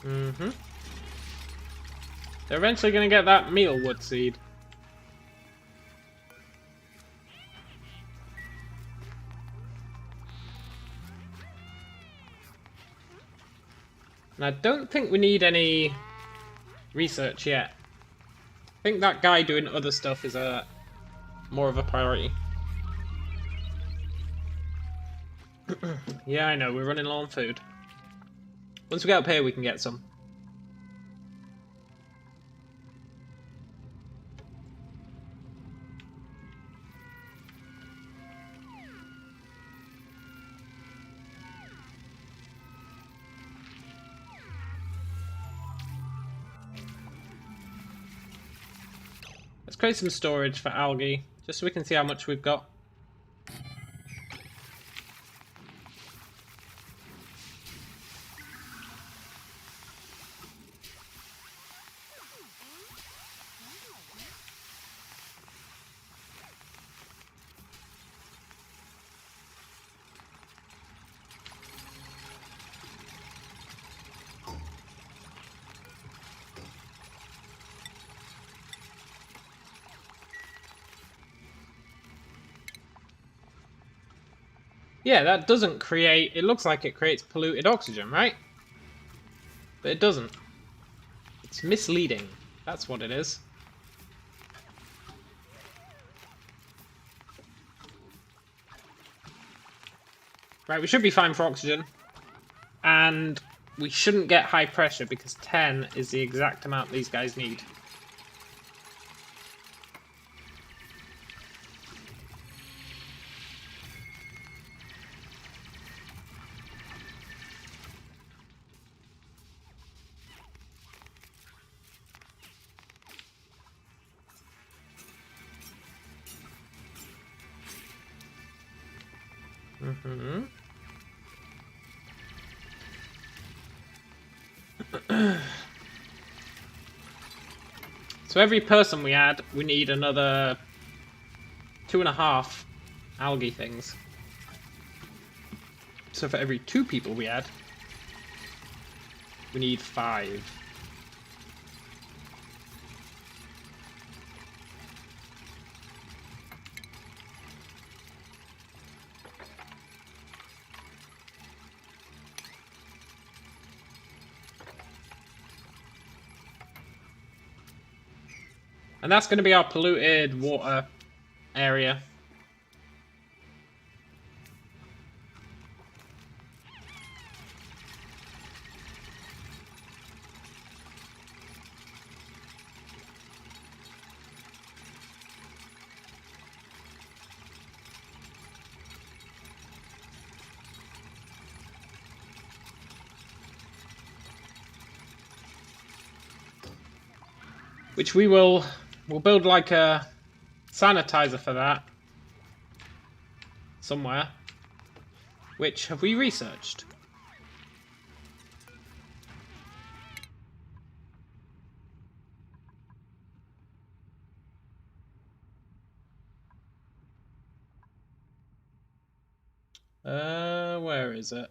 [SPEAKER 1] Mm-hmm. They're eventually going to get that mealwood seed. And I don't think we need any research yet. I think that guy doing other stuff is more of a priority. Yeah, I know, we're running low on food. Once we get up here, we can get some. Let's create some storage for algae, just so we can see how much we've got. Yeah, that doesn't create... It looks like it creates polluted oxygen, right? But it doesn't. It's misleading. That's what it is. Right, we should be fine for oxygen. And we shouldn't get high pressure because 10 is the exact amount these guys need. Mm-hmm. So every person we add, we need another 2.5 algae things. So for every 2 people we add, we need 5. And that's going to be our polluted water area. Which we'll build like a sanitizer for that somewhere. Which have we researched? Where is it?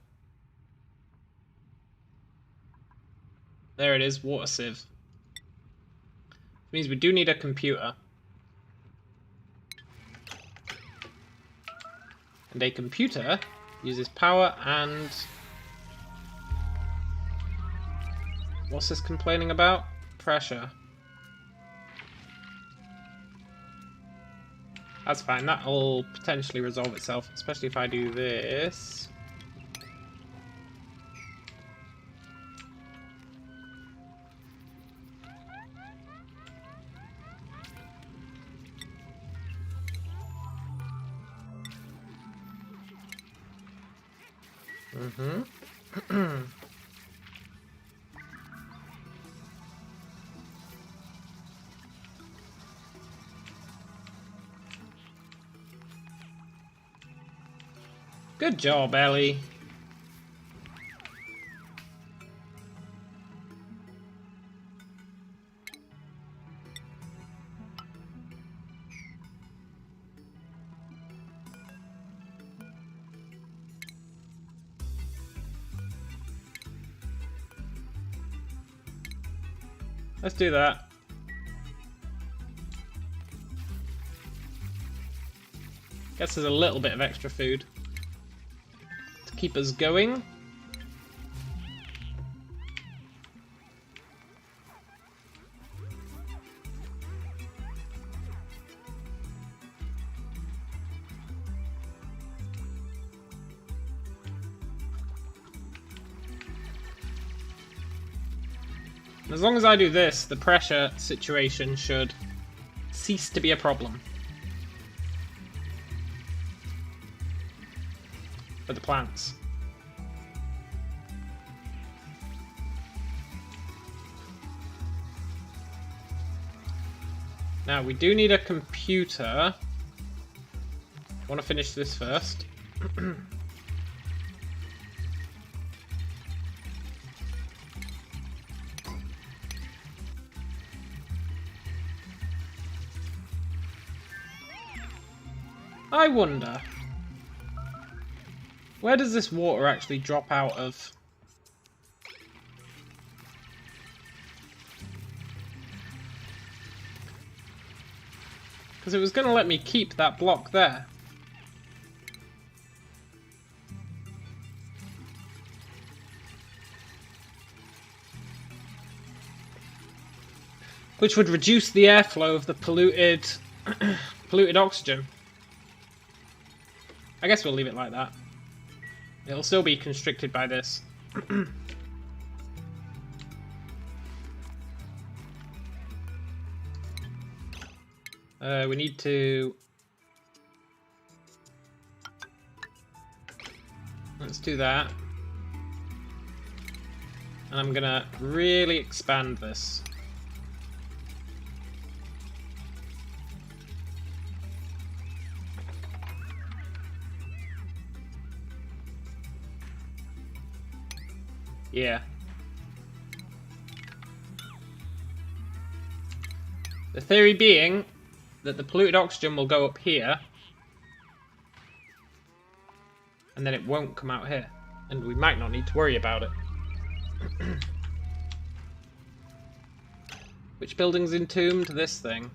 [SPEAKER 1] There it is, water sieve. Which means we do need a computer. And a computer uses power and... What's this complaining about? Pressure. That's fine, that'll potentially resolve itself, especially if I do this. Good job, Ellie. Let's do that. Guess there's a little bit of extra food to keep us going. As long as I do this, the pressure situation should cease to be a problem for the plants. Now, we do need a computer. I want to finish this first. I wonder, where does this water actually drop out of? Because it was going to let me keep that block there. Which would reduce the airflow of the polluted oxygen. I guess we'll leave it like that. It'll still be constricted by this. We need to... Let's do that. And I'm gonna really expand this. Yeah. The theory being that the polluted oxygen will go up here and then it won't come out here. And we might not need to worry about it. Which building's entombed? This thing.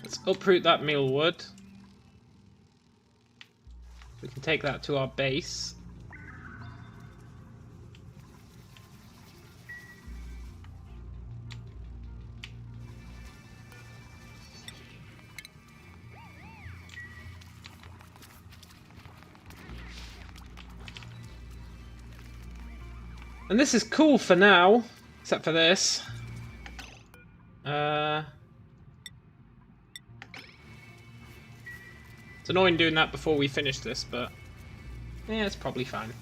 [SPEAKER 1] Let's uproot that mealwood. We can take that to our base. And this is cool for now, except for this. It's annoying doing that before we finish this, but yeah, it's probably fine.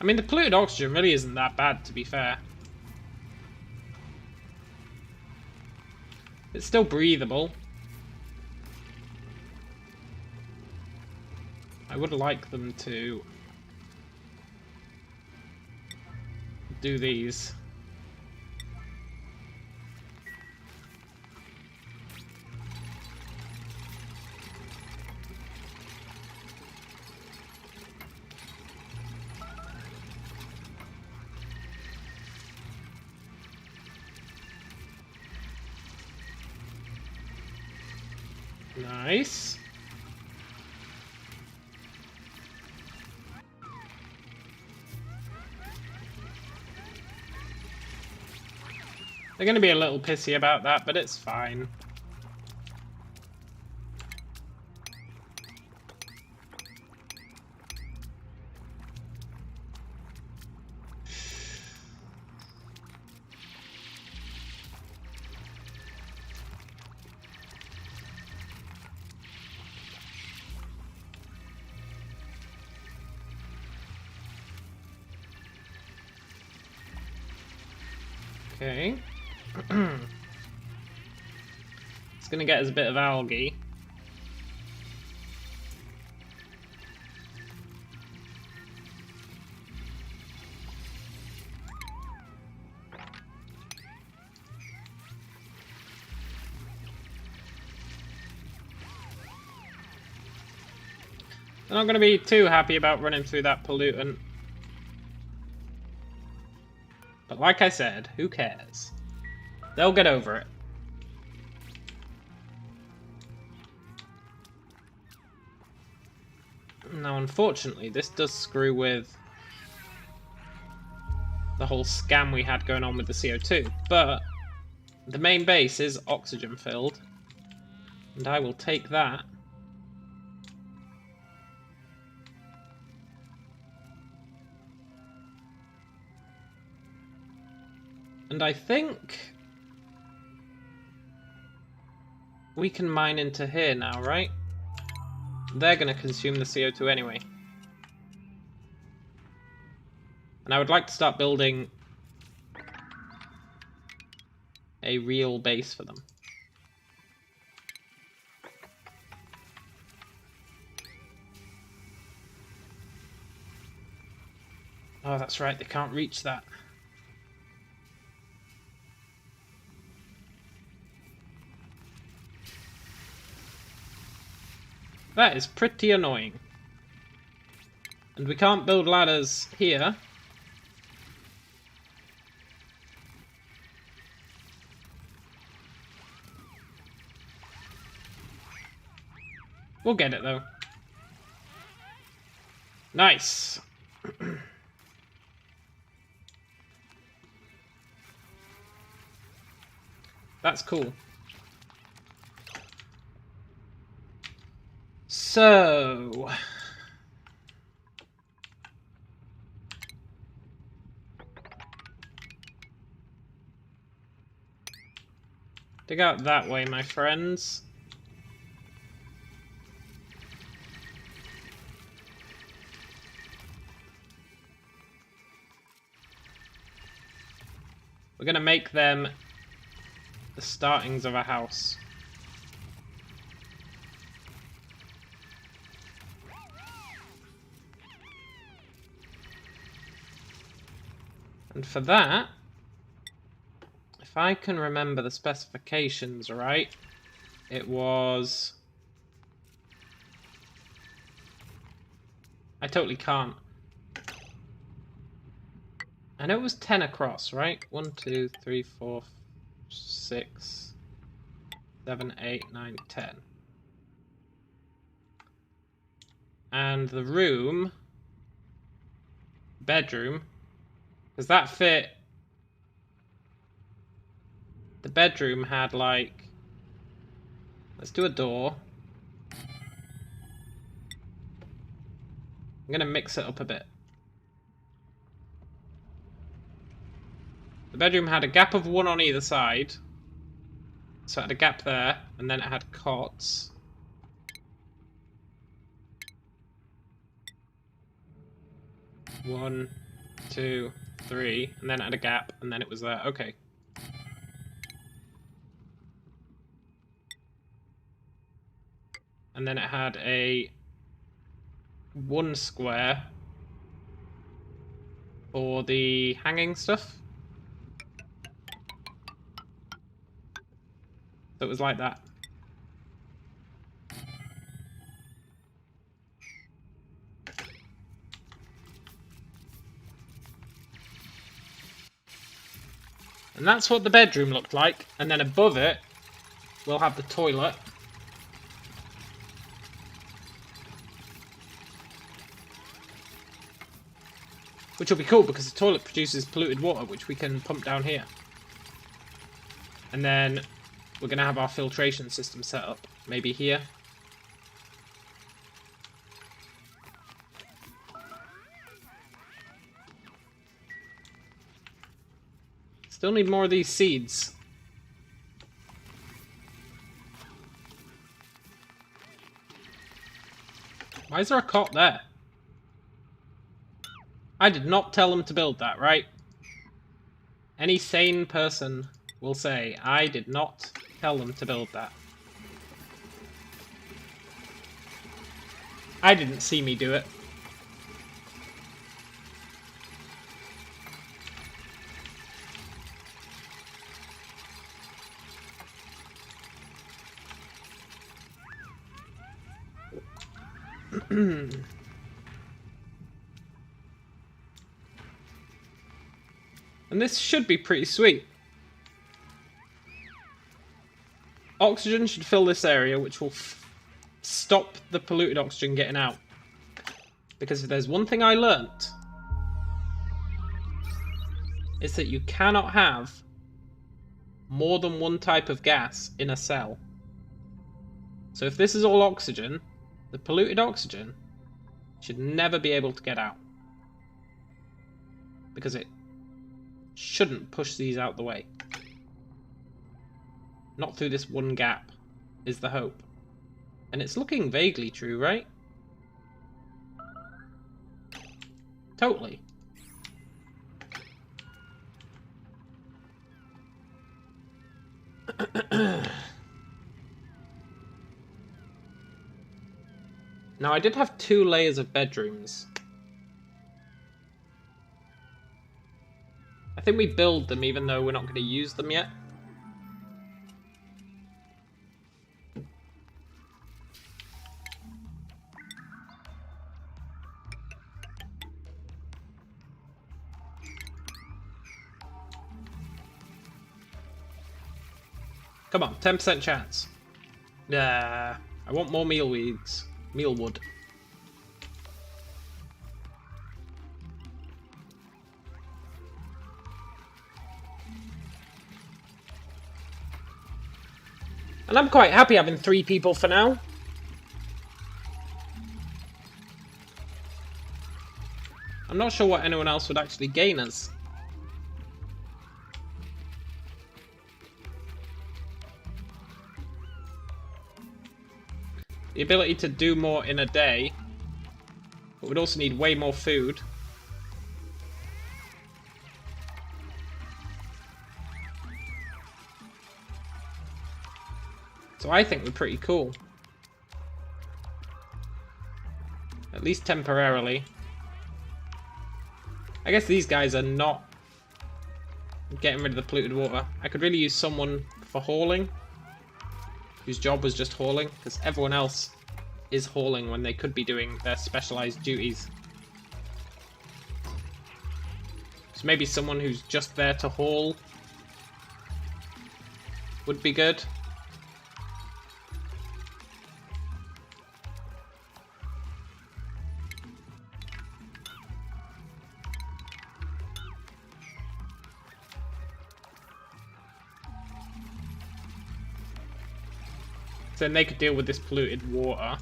[SPEAKER 1] I mean, the polluted oxygen really isn't that bad, to be fair. It's still breathable. I would like them to do these. Nice. They're going to be a little pissy about that, but it's fine. Okay. It's gonna get us a bit of algae. I'm not gonna be too happy about running through that pollutant. But like I said, who cares? They'll get over it. Now, unfortunately, this does screw with the whole scam we had going on with the CO2, but the main base is oxygen filled, and I will take that. And I think we can mine into here now, right? They're going to consume the CO2 anyway. And I would like to start building a real base for them. Oh, that's right, they can't reach that. That is pretty annoying. And we can't build ladders here. We'll get it though. Nice. That's cool. So... dig out that way, my friends. We're gonna make them the startings of a house. And for that, if I can remember the specifications right, it was... I totally can't. I know it was 10 across, right? 1, 2, 3, 4, 6, 7, 8, 9, 10. And the room, bedroom, because that fit. The bedroom had like, let's do a door. I'm gonna mix it up a bit. The bedroom had a gap of 1 on either side. So it had a gap there, and then it had cots. One, 2, 3, and then it had a gap, and then it was there. Okay. And then it had a 1 square for the hanging stuff. So it was like that. And that's what the bedroom looked like. And then above it, we'll have the toilet. Which will be cool because the toilet produces polluted water, which we can pump down here. And then we're going to have our filtration system set up. Maybe here. Still need more of these seeds. Why is there a cot there? I did not tell them to build that, right? Any sane person will say, I did not tell them to build that. I didn't see me do it. And this should be pretty sweet. Oxygen should fill this area, which will stop the polluted oxygen getting out. Because if there's one thing I learnt, it's that you cannot have more than one type of gas in a cell. So if this is all oxygen, the polluted oxygen should never be able to get out. Because it shouldn't push these out the way. Not through this one gap, is the hope. And it's looking vaguely true, right? Totally. Now, I did have 2 layers of bedrooms. I think we build them even though we're not going to use them yet. Come on, 10% chance. I want more mealweeds. Mealwood. And I'm quite happy having 3 people for now. I'm not sure what anyone else would actually gain us. The ability to do more in a day, but we'd also need way more food. So I think we're pretty cool. At least temporarily. I guess these guys are not Getting rid of the polluted water. I could really use someone for hauling, whose job was just hauling, because everyone else is hauling when they could be doing their specialized duties. So maybe someone who's just there to haul would be good. Then they could deal with this polluted water.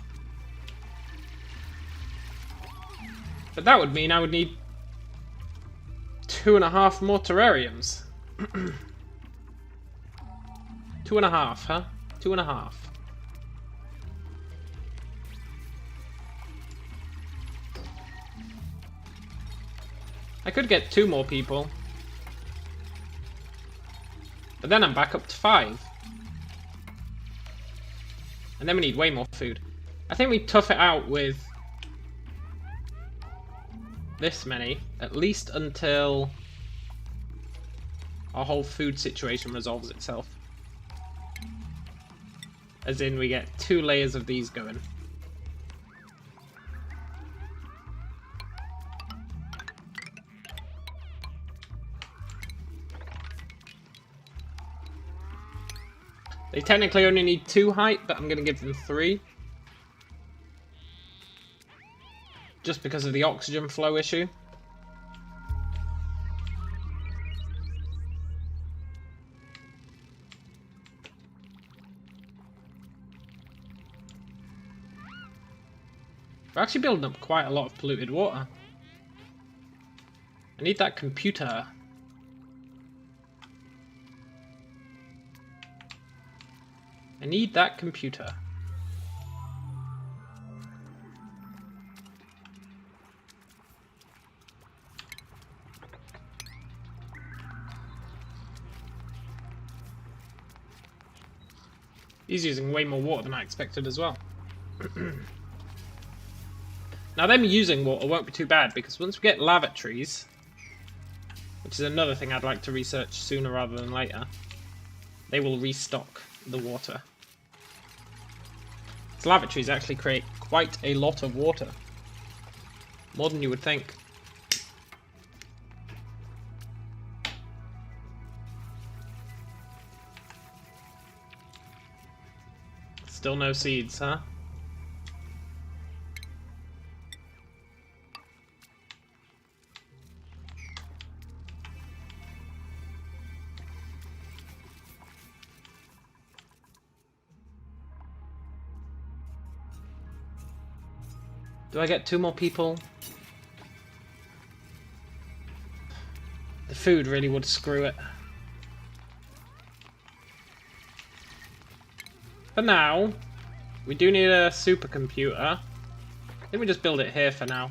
[SPEAKER 1] But that would mean I would need 2.5 more terrariums. 2.5, huh? 2.5. I could get 2 more people. But then I'm back up to 5. And then we need way more food. I think we tough it out with this many, at least until our whole food situation resolves itself. As in, we get 2 layers of these going. They technically only need 2 height, but I'm going to give them 3. Just because of the oxygen flow issue. We're actually building up quite a lot of polluted water. I need that computer. I need that computer. He's using way more water than I expected as well. Now them using water won't be too bad, because once we get lavatories, which is another thing I'd like to research sooner rather than later, they will restock the water. So lavatories actually create quite a lot of water. More than you would think. Still no seeds, huh? Do I get 2 more people? The food really would screw it. For now, we do need a supercomputer. I think we just build it here for now.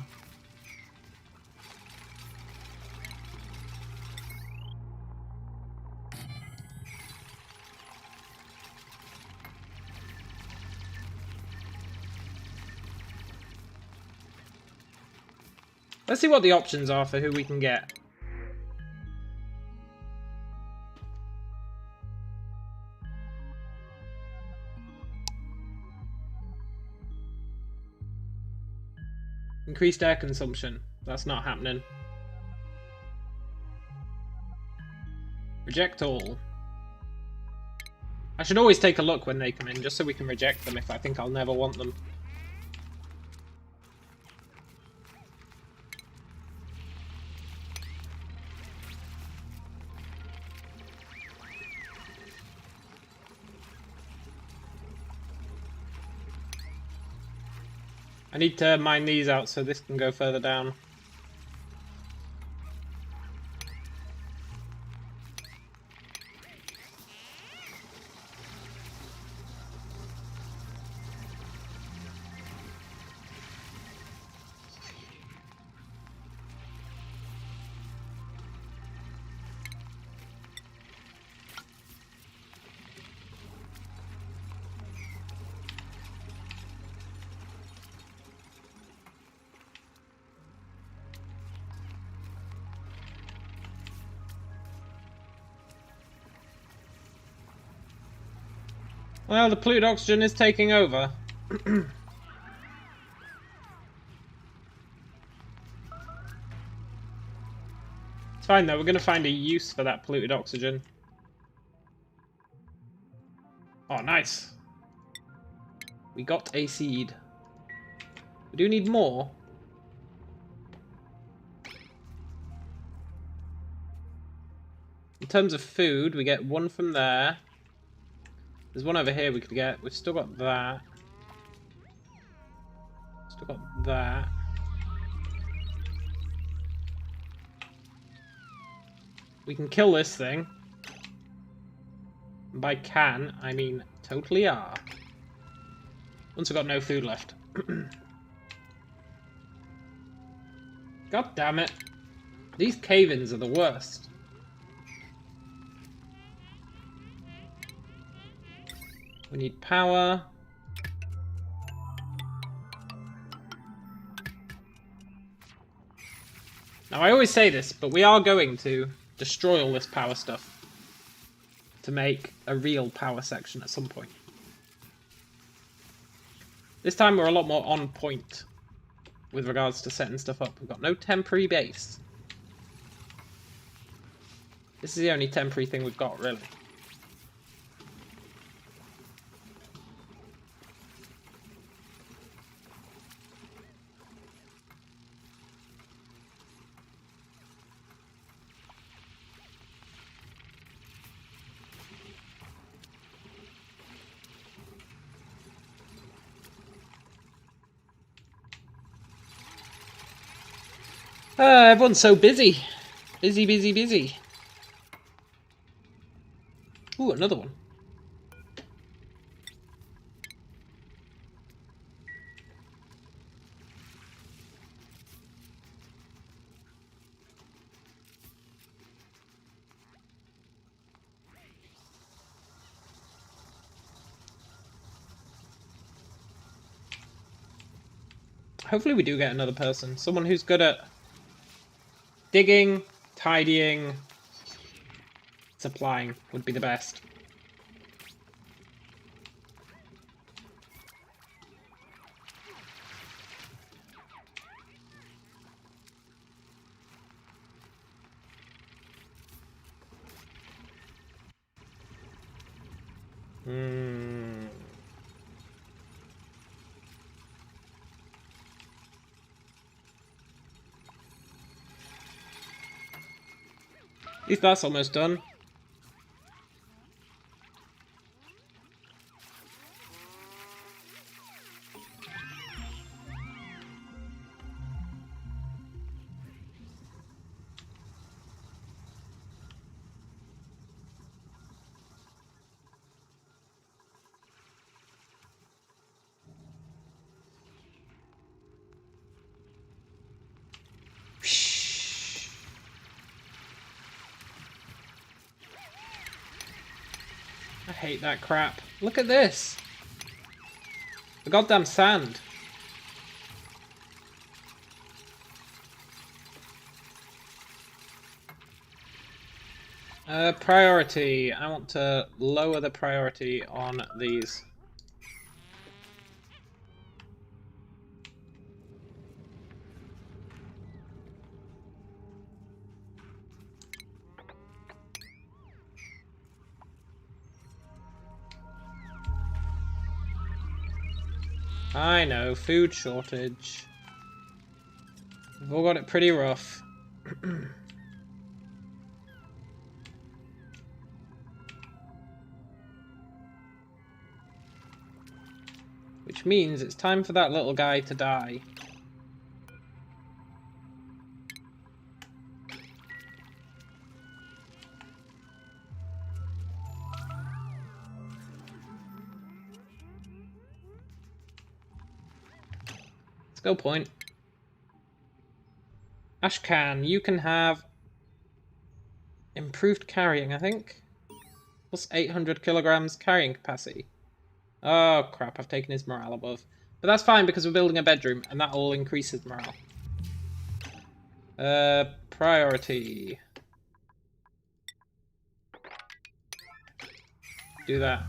[SPEAKER 1] Let's see what the options are for who we can get. Increased air consumption. That's not happening. Reject all. I should always take a look when they come in, just so we can reject them if I think I'll never want them. I need to mine these out so this can go further down. Well, the polluted oxygen is taking over. It's fine though, we're going to find a use for that polluted oxygen. Oh, nice. We got a seed. We do need more. In terms of food, we get one from there. There's one over here we could get. We've still got that. Still got that. We can kill this thing. And by can, I mean totally are. Once I've got no food left. God damn it. These cave-ins are the worst. We need power. Now, I always say this, but we are going to destroy all this power stuff to make a real power section at some point. This time we're a lot more on point with regards to setting stuff up. We've got no temporary base. This is the only temporary thing we've got, really. Everyone's so busy. Busy, busy, busy. Ooh, another one. Hopefully we do get another person. Someone who's good at digging, tidying, supplying would be the best. At least that's almost done. I hate that crap. Look at this. The goddamn sand. Priority. I want to lower the priority on these. I know, food shortage. We've all got it pretty rough. Which means it's time for that little guy to die. Let's go point. Ashcan, you can have improved carrying, I think. Plus 800 kilograms carrying capacity. Oh crap, I've taken his morale above. But that's fine because we're building a bedroom and that will increase his morale. Priority. Do that.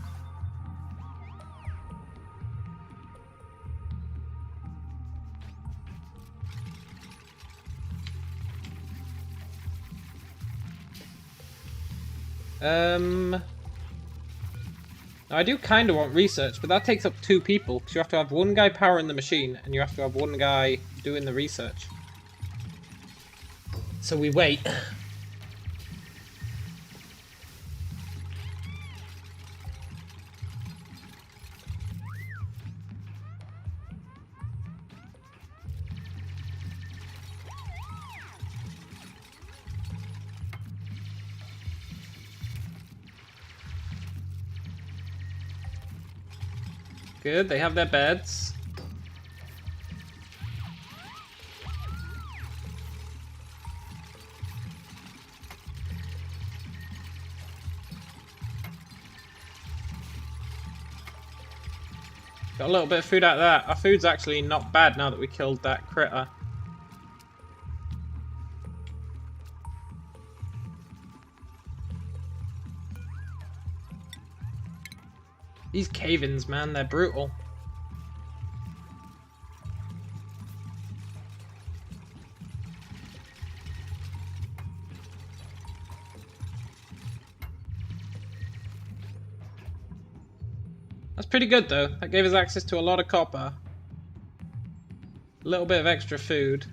[SPEAKER 1] I do kind of want research, but that takes up 2 people, because you have to have one guy powering the machine, and you have to have one guy doing the research. So we wait. Good, they have their beds. Got a little bit of food out of that. Our food's actually not bad now that we killed that critter. These cave-ins, man, they're brutal. That's pretty good, though. That gave us access to a lot of copper. A little bit of extra food.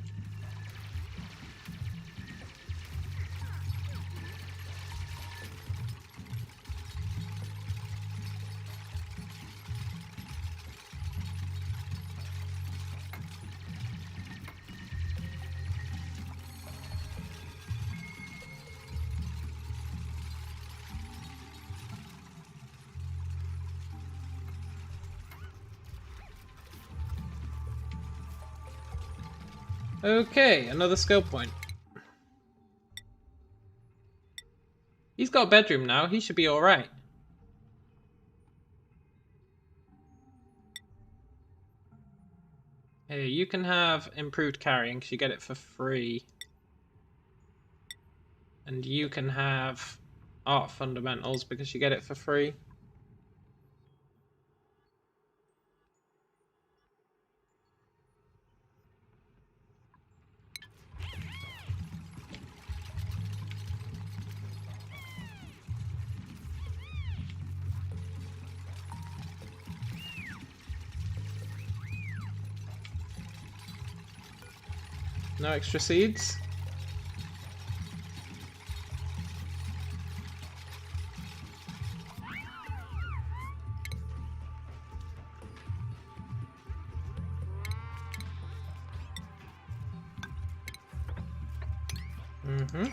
[SPEAKER 1] Okay, another skill point. He's got a bedroom now, he should be alright. Hey, you can have improved carrying because you get it for free. And you can have art fundamentals because you get it for free. No extra seeds. Mm-hmm.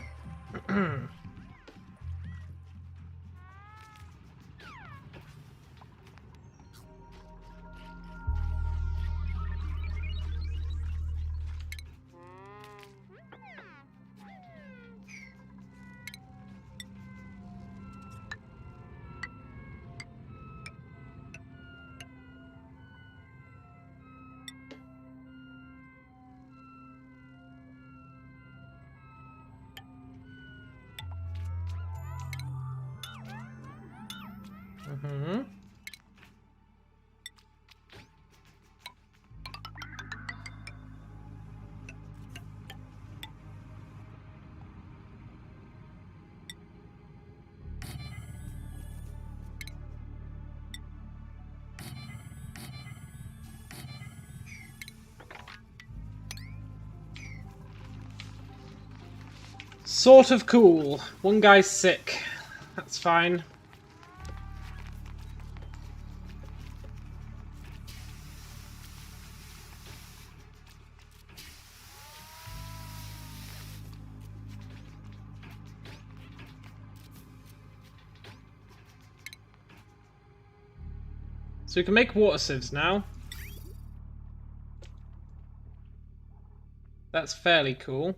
[SPEAKER 1] Mm-hmm. Sort of cool. One guy's sick. That's fine. So we can make water sieves now. That's fairly cool.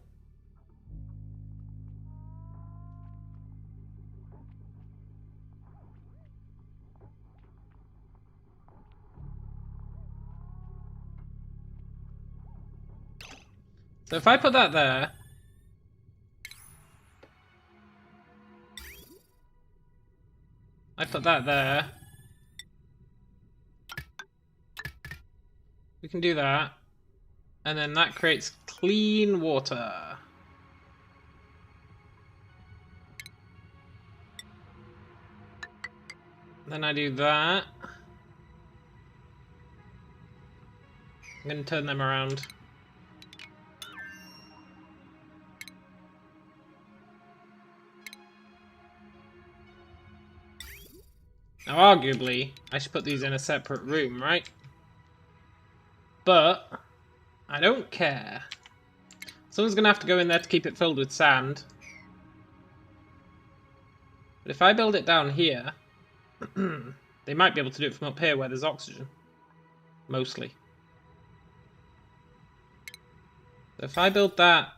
[SPEAKER 1] So if I put that there... I put that there. We can do that. And then that creates clean water. Then I do that. I'm going to turn them around. Now, arguably, I should put these in a separate room, right? But I don't care. Someone's going to have to go in there to keep it filled with sand. But if I build it down here, they might be able to do it from up here where there's oxygen. Mostly. So if I build that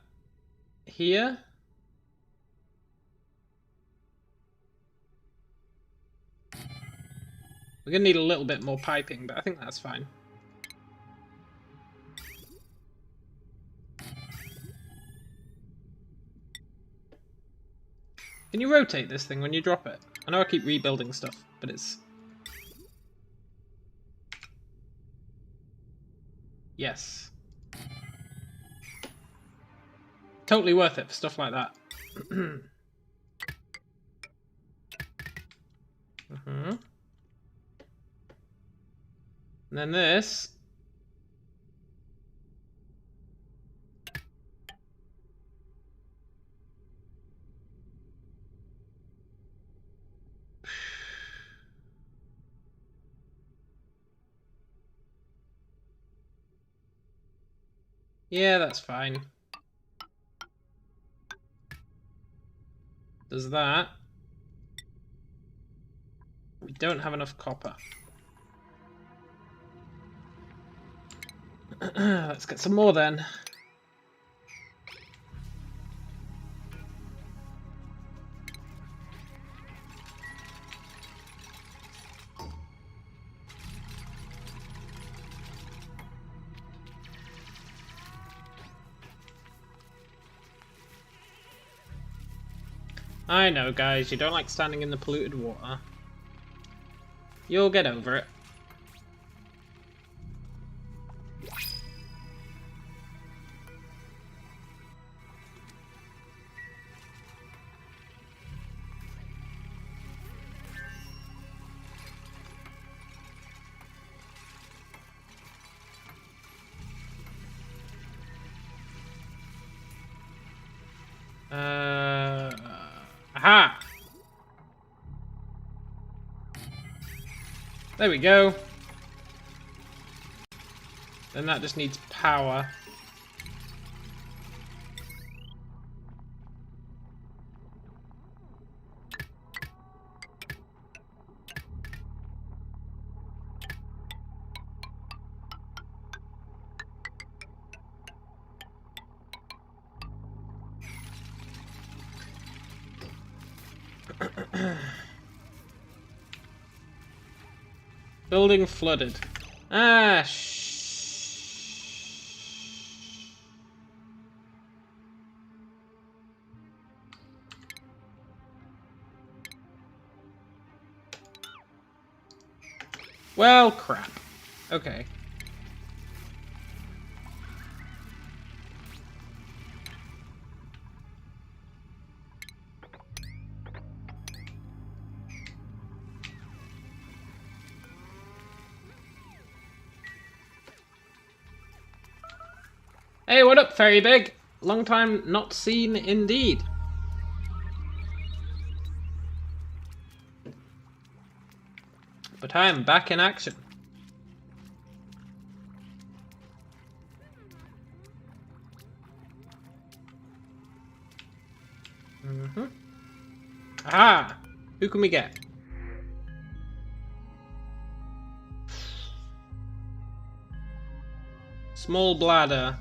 [SPEAKER 1] here... We're going to need a little bit more piping, but I think that's fine. Can you rotate this thing when you drop it? I know I keep rebuilding stuff, but it's... Yes. Totally worth it for stuff like that. And then this... Yeah, that's fine. Does that. We don't have enough copper. Let's get some more then. I know, guys, you don't like standing in the polluted water. You'll get over it. Aha! There we go. Then that just needs power. Building flooded. Ah, well, crap. Okay. Hey, what up, Fairy Big? Long time not seen indeed. But I am back in action. Aha! Who can we get? Small bladder.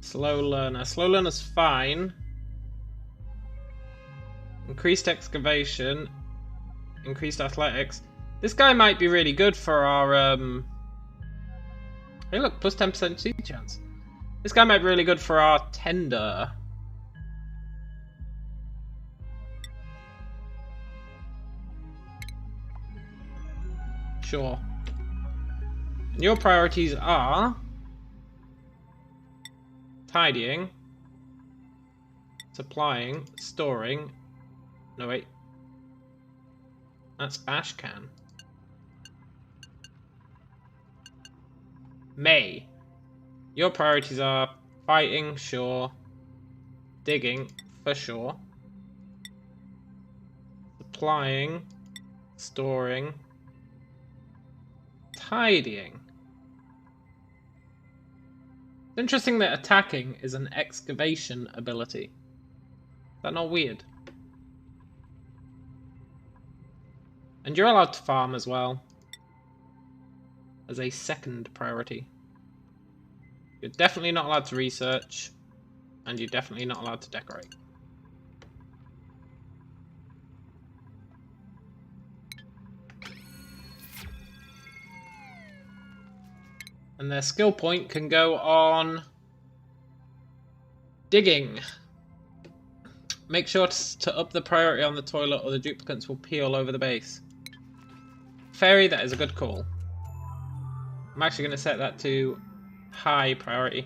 [SPEAKER 1] Slow learner. Slow learner's fine. Increased excavation. Increased athletics. This guy might be really good for our, Hey look, plus 10% seed chance. This guy might be really good for our tender. Sure. And your priorities are... tidying, supplying, storing... No, wait. That's Ashcan. May. Your priorities are fighting, sure. Digging, for sure. Supplying. Storing. Tidying. It's interesting that attacking is an excavation ability. Is that not weird? And you're allowed to farm as well. As a second priority. You're definitely not allowed to research. And you're definitely not allowed to decorate. And their skill point can go on digging. Make sure to up the priority on the toilet or the duplicates will pee all over the base. Fairy, that is a good call. I'm actually going to set that to high priority.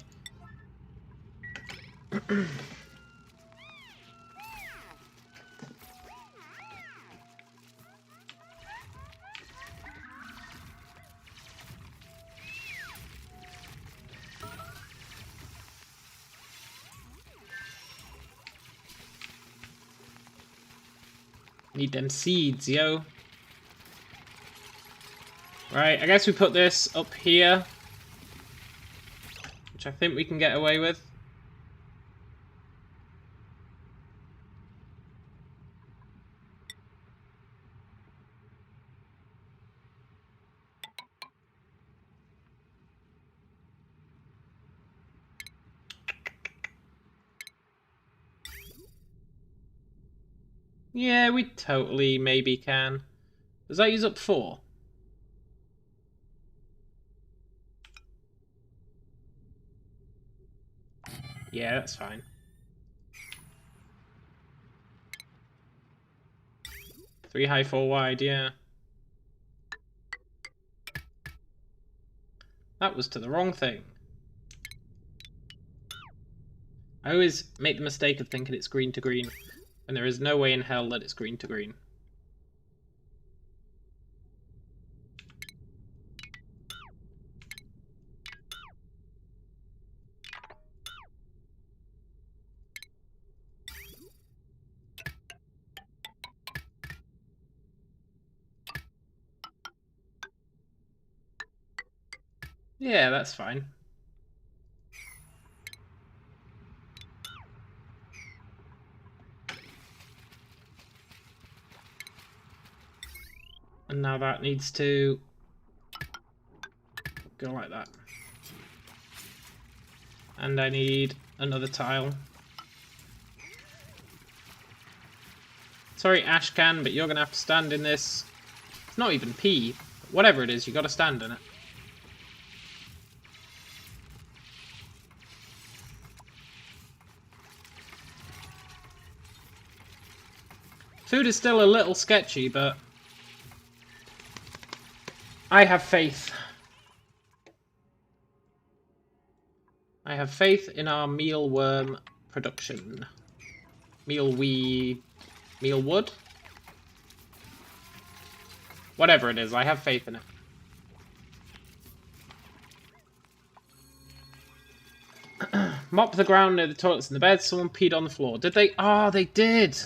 [SPEAKER 1] Need them seeds, yo. Right, I guess we put this up here. Which I think we can get away with. Yeah, we totally maybe can. Does that use up 4? Yeah, that's fine. 3 high, 4 wide, yeah. That was to the wrong thing. I always make the mistake of thinking it's green to green, and there is no way in hell that it's green to green. Yeah, that's fine. And now that needs to go like that. And I need another tile. Sorry, Ashcan, but you're going to have to stand in this. It's not even pee. Whatever it is, you got to stand in it. Food is still a little sketchy, but I have faith. I have faith in our mealworm production. Mealwood? Whatever it is, I have faith in it. Mop the ground near the toilets and the bed. Someone peed on the floor. Did they? Oh, they did!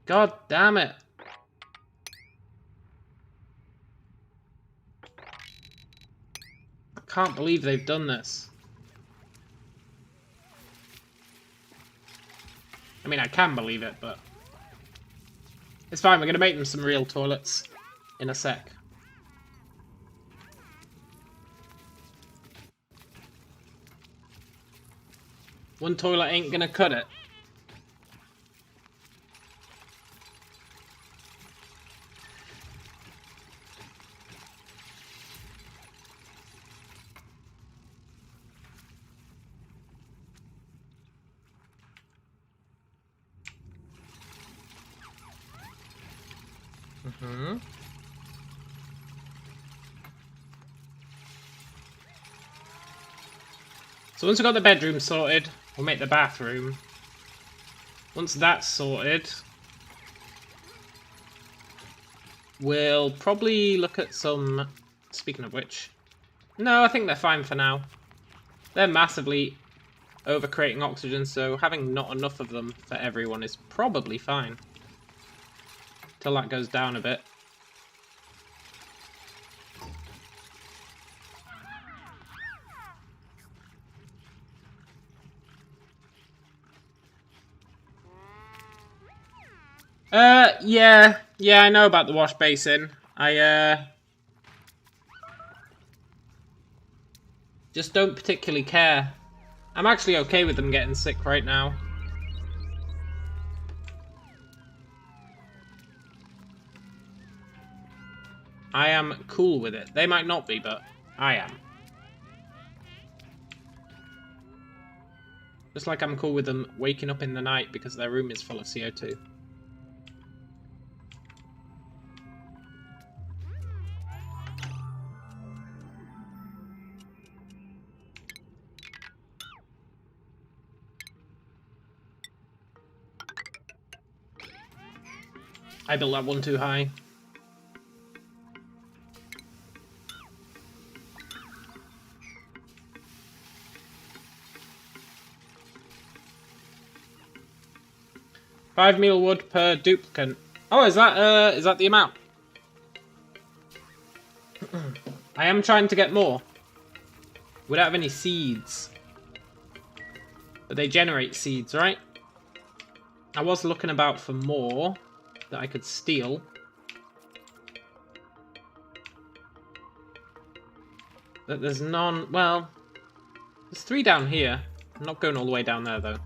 [SPEAKER 1] God damn it. I can't believe they've done this. I mean, I can believe it, but it's fine. We're going to make them some real toilets in a sec. One toilet ain't going to cut it. So once we've got the bedroom sorted, we'll make the bathroom. Once that's sorted, we'll probably look at some... Speaking of which... No, I think they're fine for now. They're massively over-creating oxygen, so having not enough of them for everyone is probably fine. Till that goes down a bit. Yeah, I know about the wash basin. I just don't particularly care. I'm actually okay with them getting sick right now. I am cool with it. They might not be, but I am. Just like I'm cool with them waking up in the night because their room is full of CO2. I built that one too high. $5 meal wood per duplicate. Oh, is that the amount? I am trying to get more. We don't have any seeds. But they generate seeds, right? I was looking about for more that I could steal. But there's none... Well, there's 3 down here. I'm not going all the way down there, though.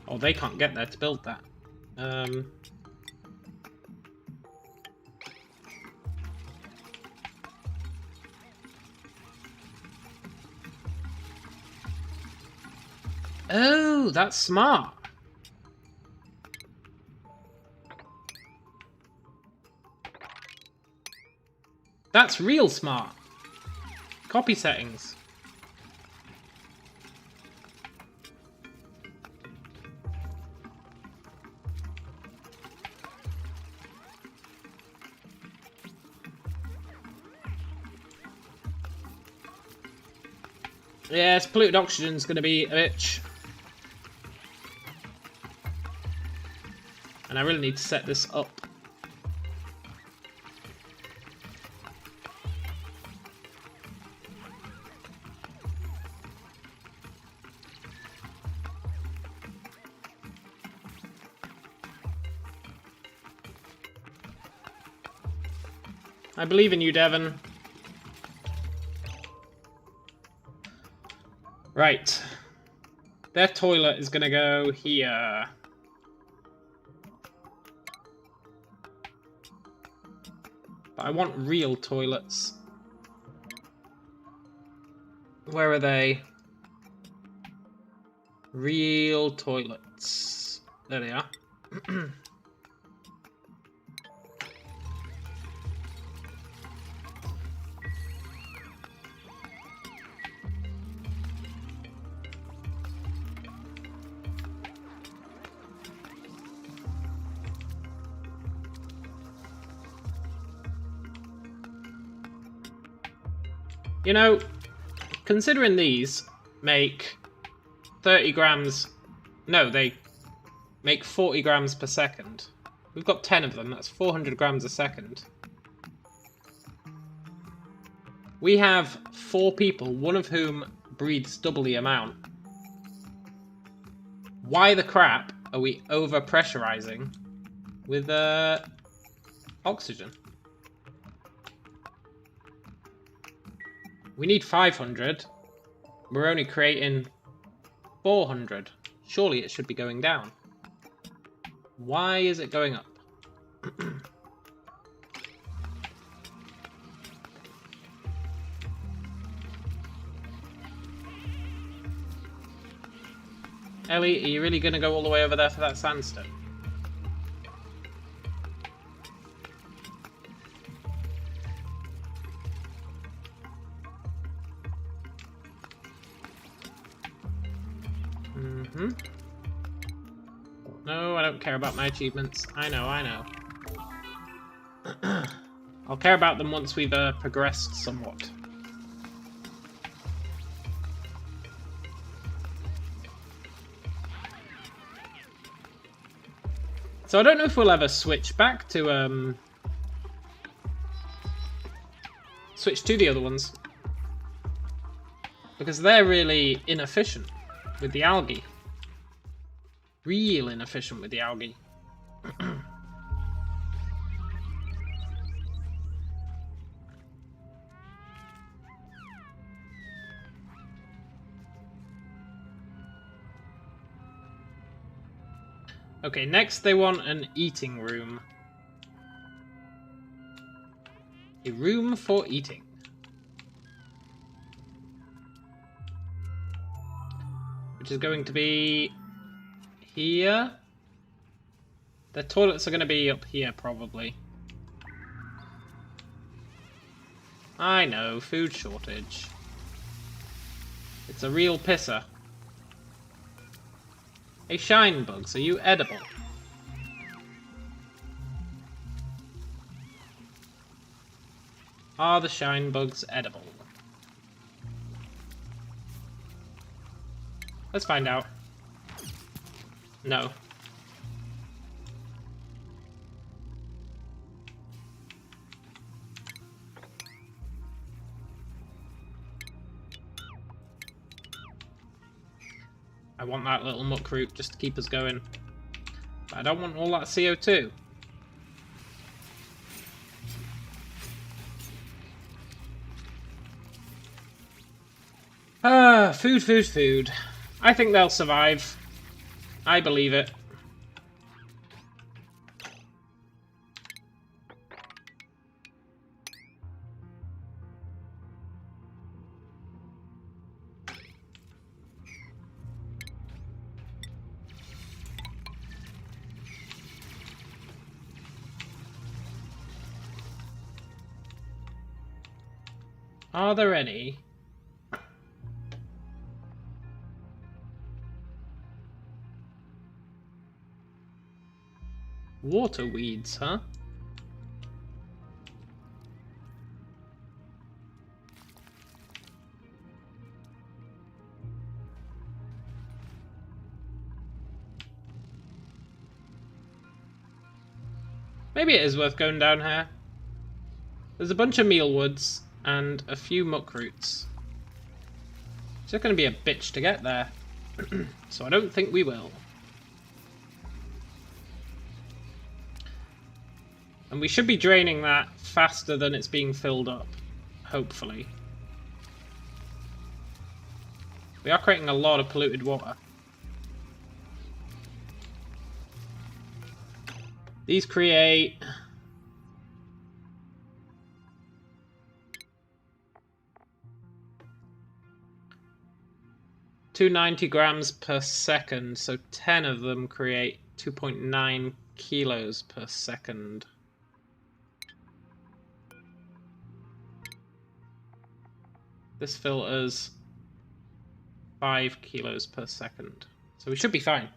[SPEAKER 1] Oh, they can't get there to build that. Oh, that's smart. That's real smart. Copy settings. Yes, polluted oxygen's gonna be a bitch. And I really need to set this up. I believe in you, Devon. Right. Their toilet is gonna go here. But I want real toilets. Where are they? Real toilets. There they are. You know, considering these make 30 grams... No, they make 40 grams per second. We've got 10 of them, that's 400 grams a second. We have 4 people, one of whom breathes double the amount. Why the crap are we over-pressurizing with oxygen? We need 500. We're only creating 400. Surely it should be going down. Why is it going up? Ellie, are you really going to go all the way over there for that sandstone? one. No, I don't care about my achievements. I know, I know. I'll care about them once we've progressed somewhat. So I don't know if we'll ever switch back to switch to the other ones, because they're really inefficient with the algae. Real inefficient with the algae. Okay, next they want an eating room. A room for eating. Which is going to be here. The toilets are going to be up here, probably. I know, food shortage. It's a real pisser. Hey, shine bugs, are you edible? Are the shine bugs edible? Let's find out. No. I want that little muck root just to keep us going. But I don't want all that CO2. Food, food, food. I think they'll survive. I believe it. Are there any? Water weeds, huh? Maybe it is worth going down here. There's a bunch of mealwoods and a few muck roots. It's just going to be a bitch to get there. So I don't think we will. And we should be draining that faster than it's being filled up, hopefully. We are creating a lot of polluted water. These create... $290 grams per second, so 10 of them create 2.9 kilos per second. This filters 5 kilos per second. So we should be fine.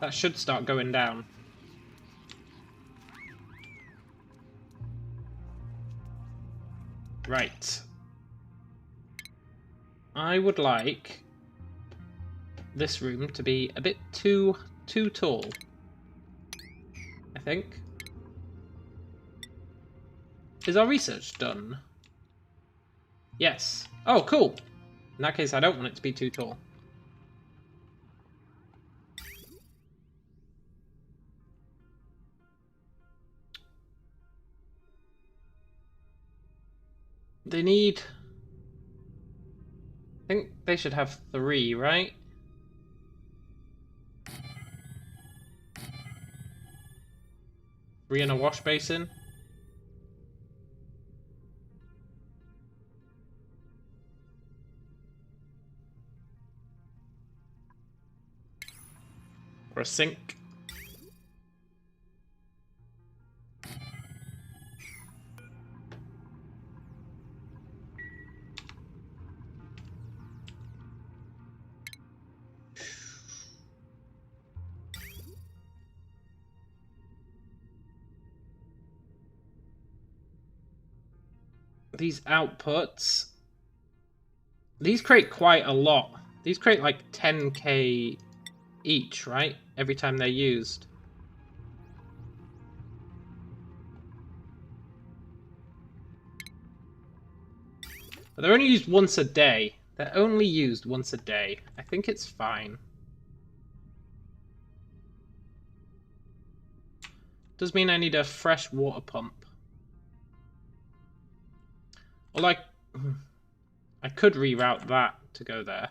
[SPEAKER 1] That should start going down. Right. I would like this room to be a bit too tall, I think. Is our research done? Yes. Oh, cool. In that case, I don't want it to be too tall. They need... I think they should have 3, right? Three in a wash basin. Or a sink. these outputs. These create quite a lot. These create like 10k each, right? Every time they're used. But they're only used once a day. They're only used once a day. I think it's fine. Does mean I need a fresh water pump. Or like, I could reroute that to go there.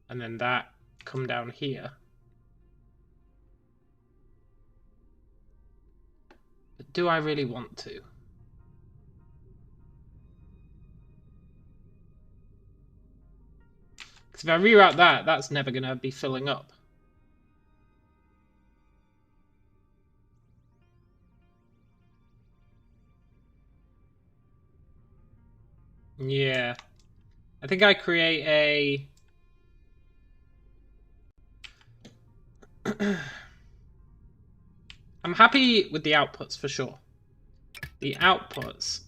[SPEAKER 1] And then that come down here. But do I really want to? Because if I reroute that, that's never going to be filling up. Yeah. I think I create a... I'm happy with the outputs for sure. The outputs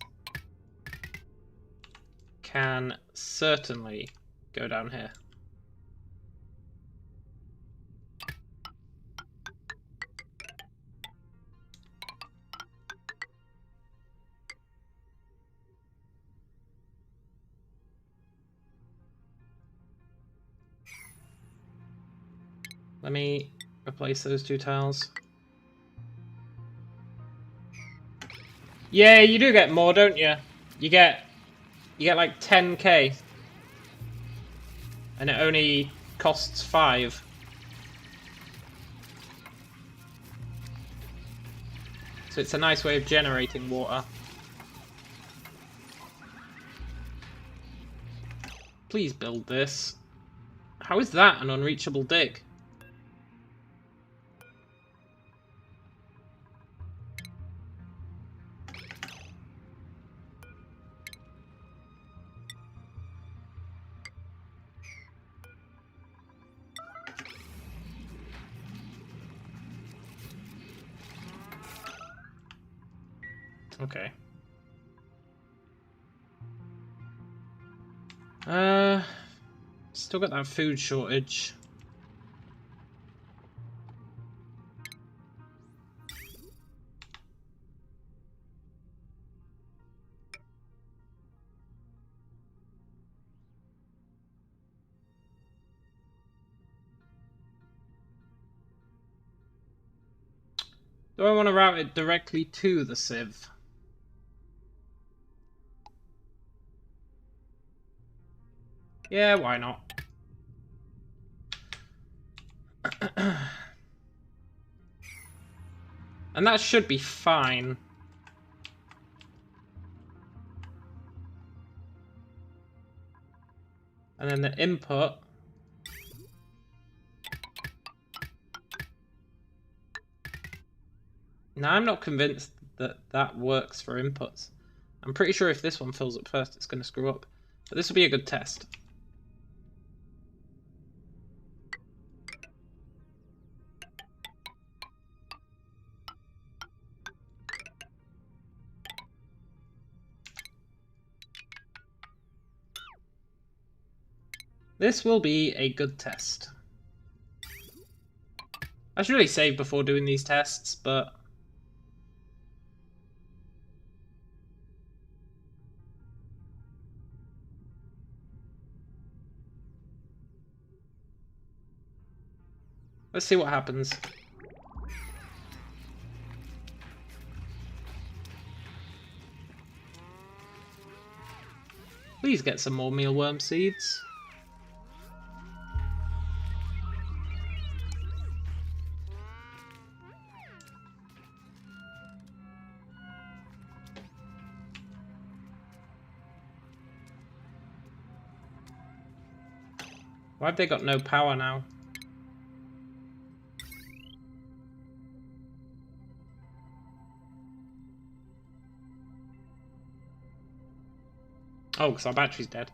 [SPEAKER 1] can certainly go down here. Let me replace those two tiles. Yeah, you do get more, don't you? You get like 10k. And it only costs 5. So it's a nice way of generating water. Please build this. How is that an unreachable dig? Okay. Still got that food shortage. Do I want to route it directly to the sieve? Yeah, why not? And that should be fine. And then the input. Now, I'm not convinced that that works for inputs. I'm pretty sure if this one fills up first, it's going to screw up. But this will be a good test. This will be a good test. I should really save before doing these tests, but... let's see what happens. Please get some more mealworm seeds. Why have they got no power now? Oh, because our battery's dead.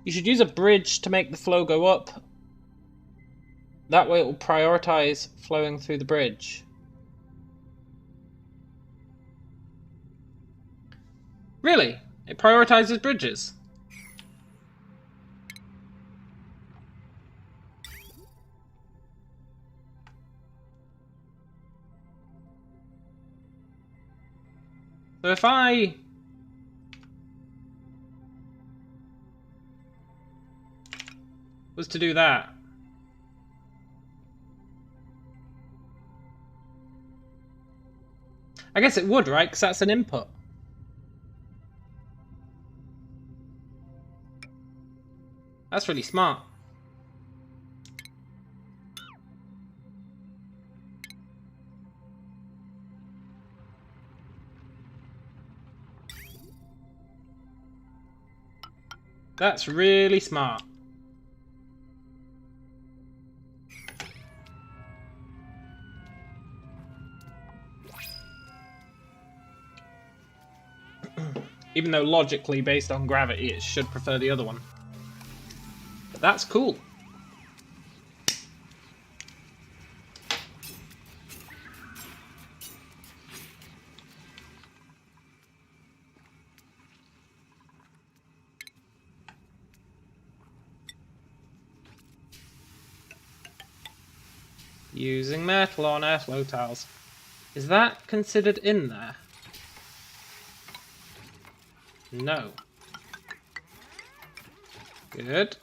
[SPEAKER 1] You should use a bridge to make the flow go up. That way it will prioritize flowing through the bridge. Really? It prioritizes bridges? So if I... was to do that... I guess it would, right? Because that's an input. That's really smart. That's really smart. Even though logically, based on gravity, it should prefer the other one. But that's cool. Using metal on airflow tiles. Is that considered in there? No. Good.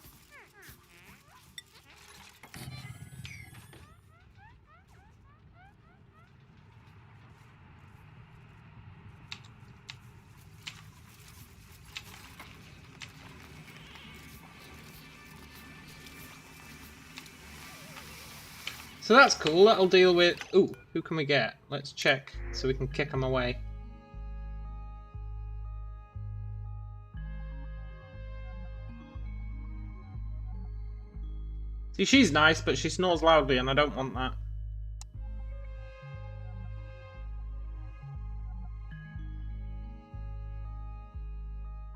[SPEAKER 1] So that's cool, that'll deal with... Ooh, who can we get? Let's check so we can kick them away. See, she's nice, but she snores loudly and I don't want that.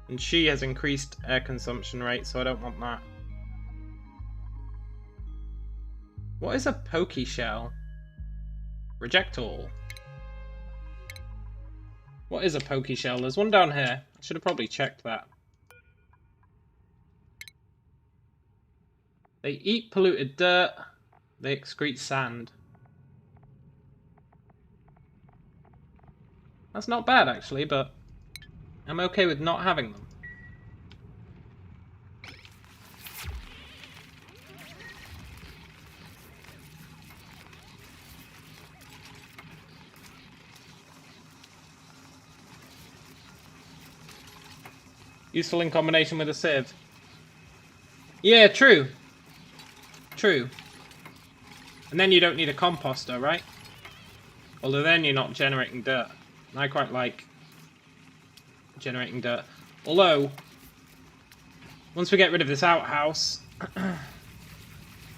[SPEAKER 1] And she has increased air consumption rate, so I don't want that. What is a pokey shell? Reject all. What is a pokey shell? There's one down here. I should have probably checked that. They eat polluted dirt. They excrete sand. That's not bad, actually, but I'm okay with not having them. Useful in combination with a sieve. Yeah, true. True. And then you don't need a composter, right? Although then you're not generating dirt. And I quite like generating dirt. Although, once we get rid of this outhouse,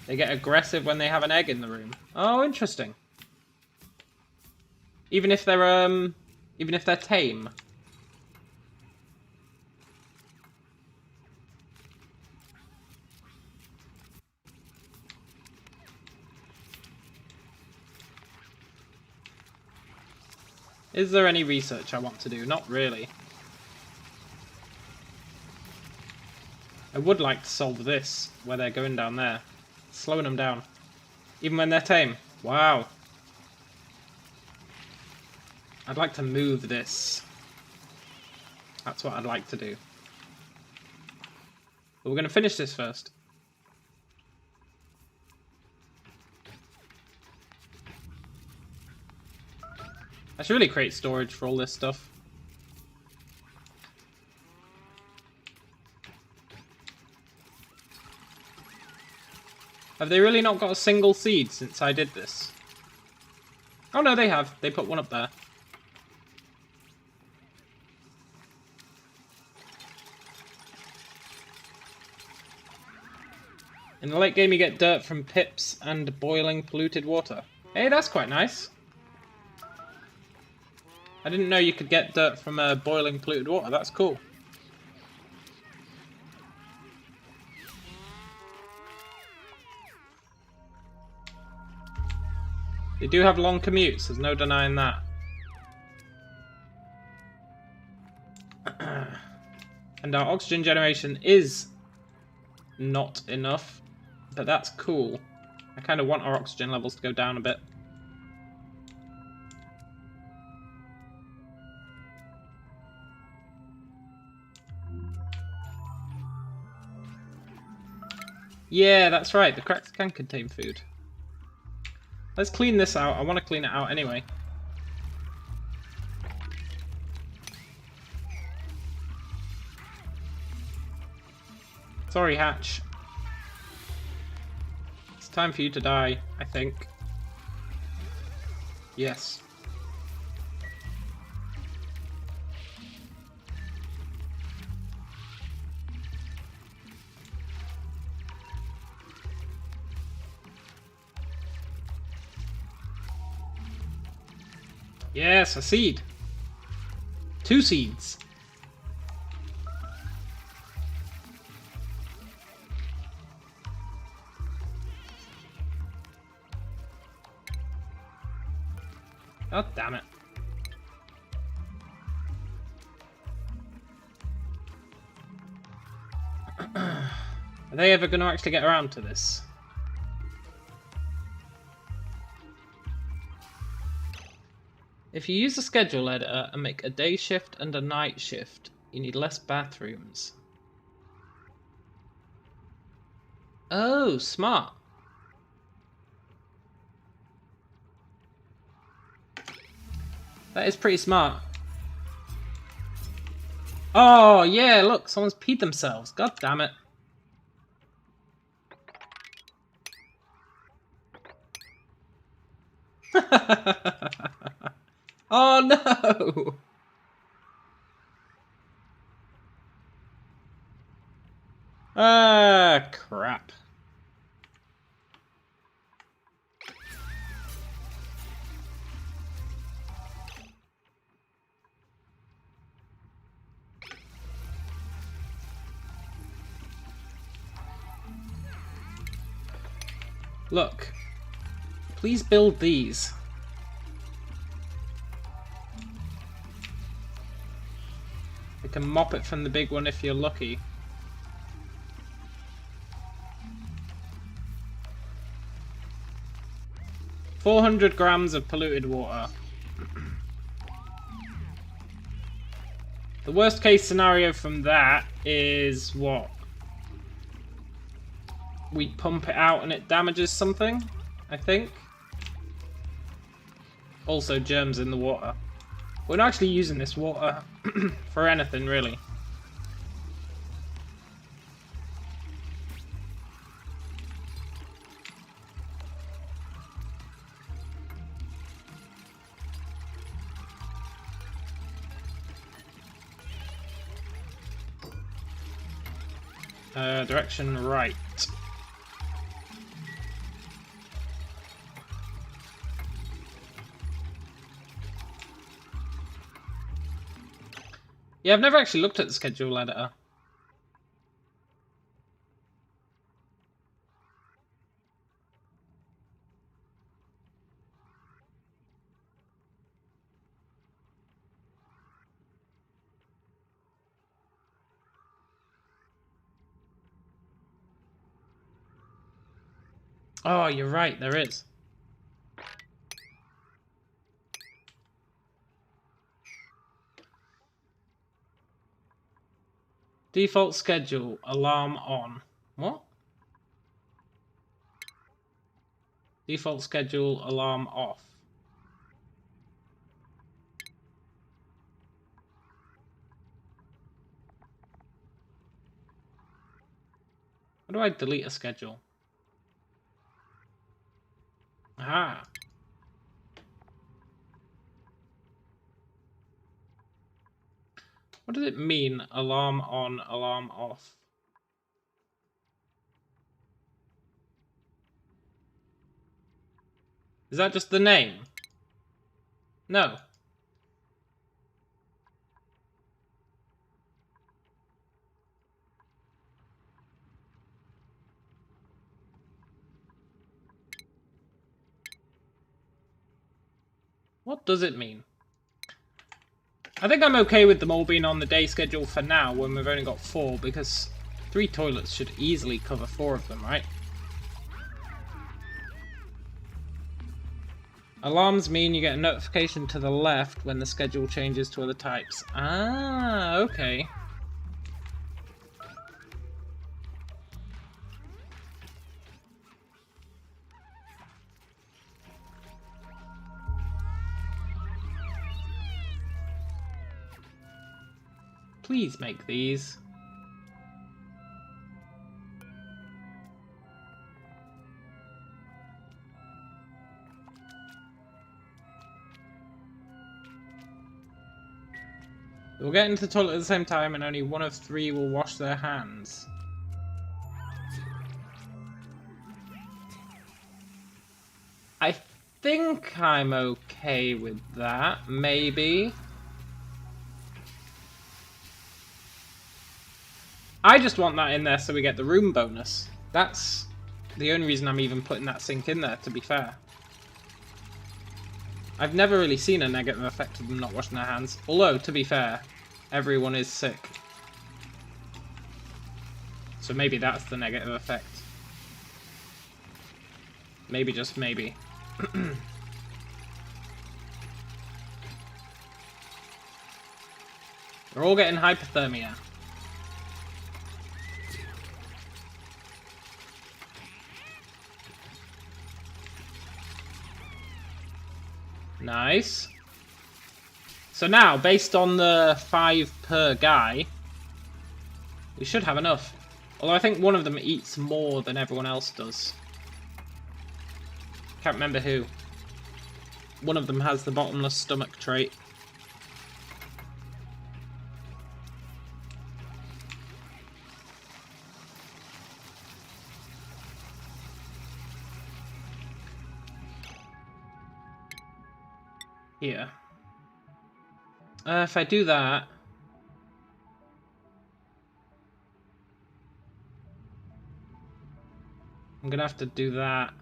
[SPEAKER 1] they get aggressive when they have an egg in the room. Oh, interesting. Even if they're tame. Is there any research I want to do? Not really. I would like to solve this, where they're going down there. Slowing them down. Even when they're tame. Wow. I'd like to move this. That's what I'd like to do. But we're going to finish this first. I should really create storage for all this stuff. Have they really not got a single seed since I did this? Oh no, they have. They put one up there. In the late game you get dirt from pips and boiling polluted water. Hey, that's quite nice. I didn't know you could get dirt from boiling polluted water. That's cool. They do have long commutes, there's no denying that. And our oxygen generation is not enough, but that's cool. I kind of want our oxygen levels to go down a bit. Yeah, that's right. The cracks can contain food. Let's clean this out. I want to clean it out anyway. Sorry, Hatch. It's time for you to die, I think. Yes. Yes, a seed. 2 seeds. Oh, damn it. Are they ever going to actually get around to this? If you use the schedule editor and make a day shift and a night shift, you need less bathrooms. Oh, smart. That is pretty smart. Oh, yeah, look, someone's peed themselves. God damn it. Oh, no! Ah, crap. Look. Please build these. You can mop it from the big one if you're lucky. $400 grams of polluted water. The worst case scenario from that is what? We pump it out and it damages something, I think. Also germs in the water. We're not actually using this water for anything, really. Direction right. Yeah, I've never actually looked at the schedule editor. Oh, you're right, there is. Default schedule, alarm on. What? Default schedule, alarm off. How do I delete a schedule? Aha. What does it mean, alarm on, alarm off? Is that just the name? No. What does it mean? I think I'm okay with them all being on the day schedule for now when we've only got 4, because 3 toilets should easily cover 4 of them, right? Alarms mean you get a notification to the left when the schedule changes to other types. Ah, okay. Please make these. We'll get into the toilet at the same time and only 1 of 3 will wash their hands. I think I'm okay with that, maybe. I just want that in there so we get the room bonus. That's the only reason I'm even putting that sink in there, to be fair. I've never really seen a negative effect of them not washing their hands. Although, to be fair, everyone is sick. So maybe that's the negative effect. Maybe, just maybe. We're all getting hypothermia. Nice. So now, based on the 5 per guy, we should have enough. Although I think one of them eats more than everyone else does. Can't remember who. One of them has the bottomless stomach trait. Here. If I do that... I'm gonna have to do that.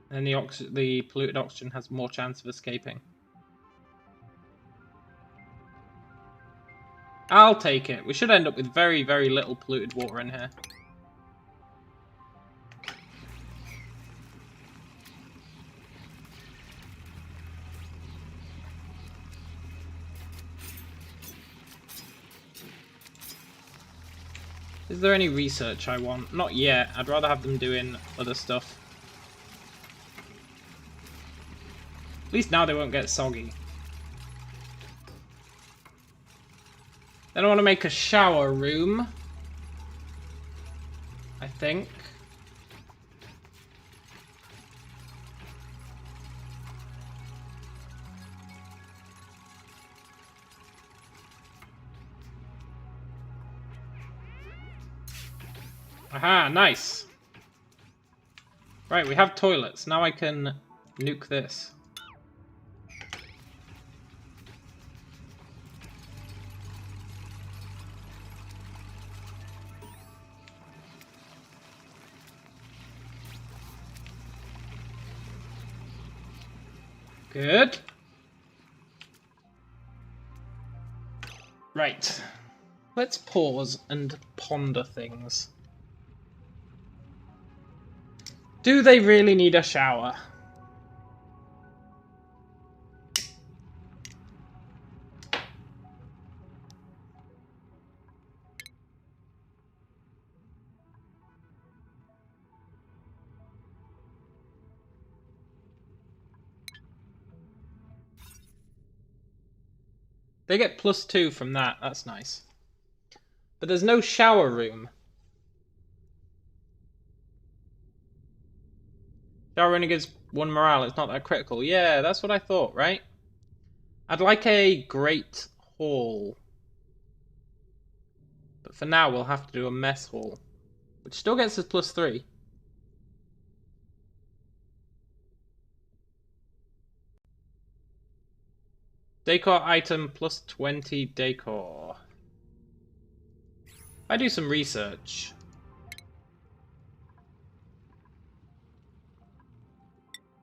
[SPEAKER 1] And the polluted oxygen has more chance of escaping. I'll take it. We should end up with very, very little polluted water in here. Is there any research I want? Not yet. I'd rather have them doing other stuff. At least now they won't get soggy. Then I want to make a shower room. I think. Aha, nice. Right, we have toilets. Now I can nuke this. Good. Right. Let's pause and ponder things. Do they really need a shower? They get +2 from that. That's nice. But there's no shower room. Shower only gives 1 morale. It's not that critical. Yeah, that's what I thought, right? I'd like a great hall. But for now, we'll have to do a mess hall. Which still gets us +3. Decor item +20 decor. I do some research.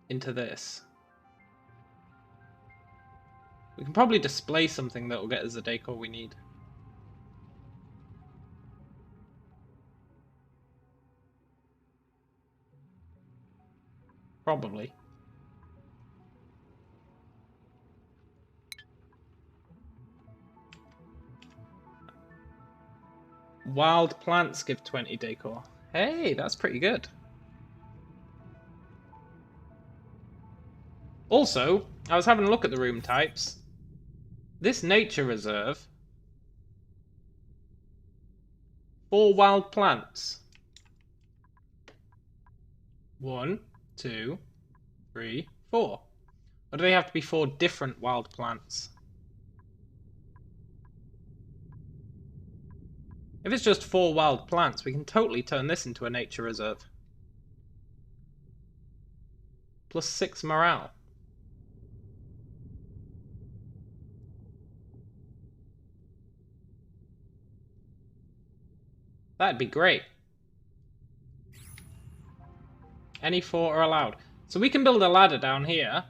[SPEAKER 1] Into this. We can probably display something that will get us the decor we need. Probably. Wild plants give 20 decor. Hey, that's pretty good. Also, I was having a look at the room types. This nature reserve, 4 wild plants. 1, 2, 3, 4. Or do they have to be 4 different wild plants? If it's just 4 wild plants, we can totally turn this into a nature reserve. Plus 6 morale. That'd be great. Any 4 are allowed. So we can build a ladder down here.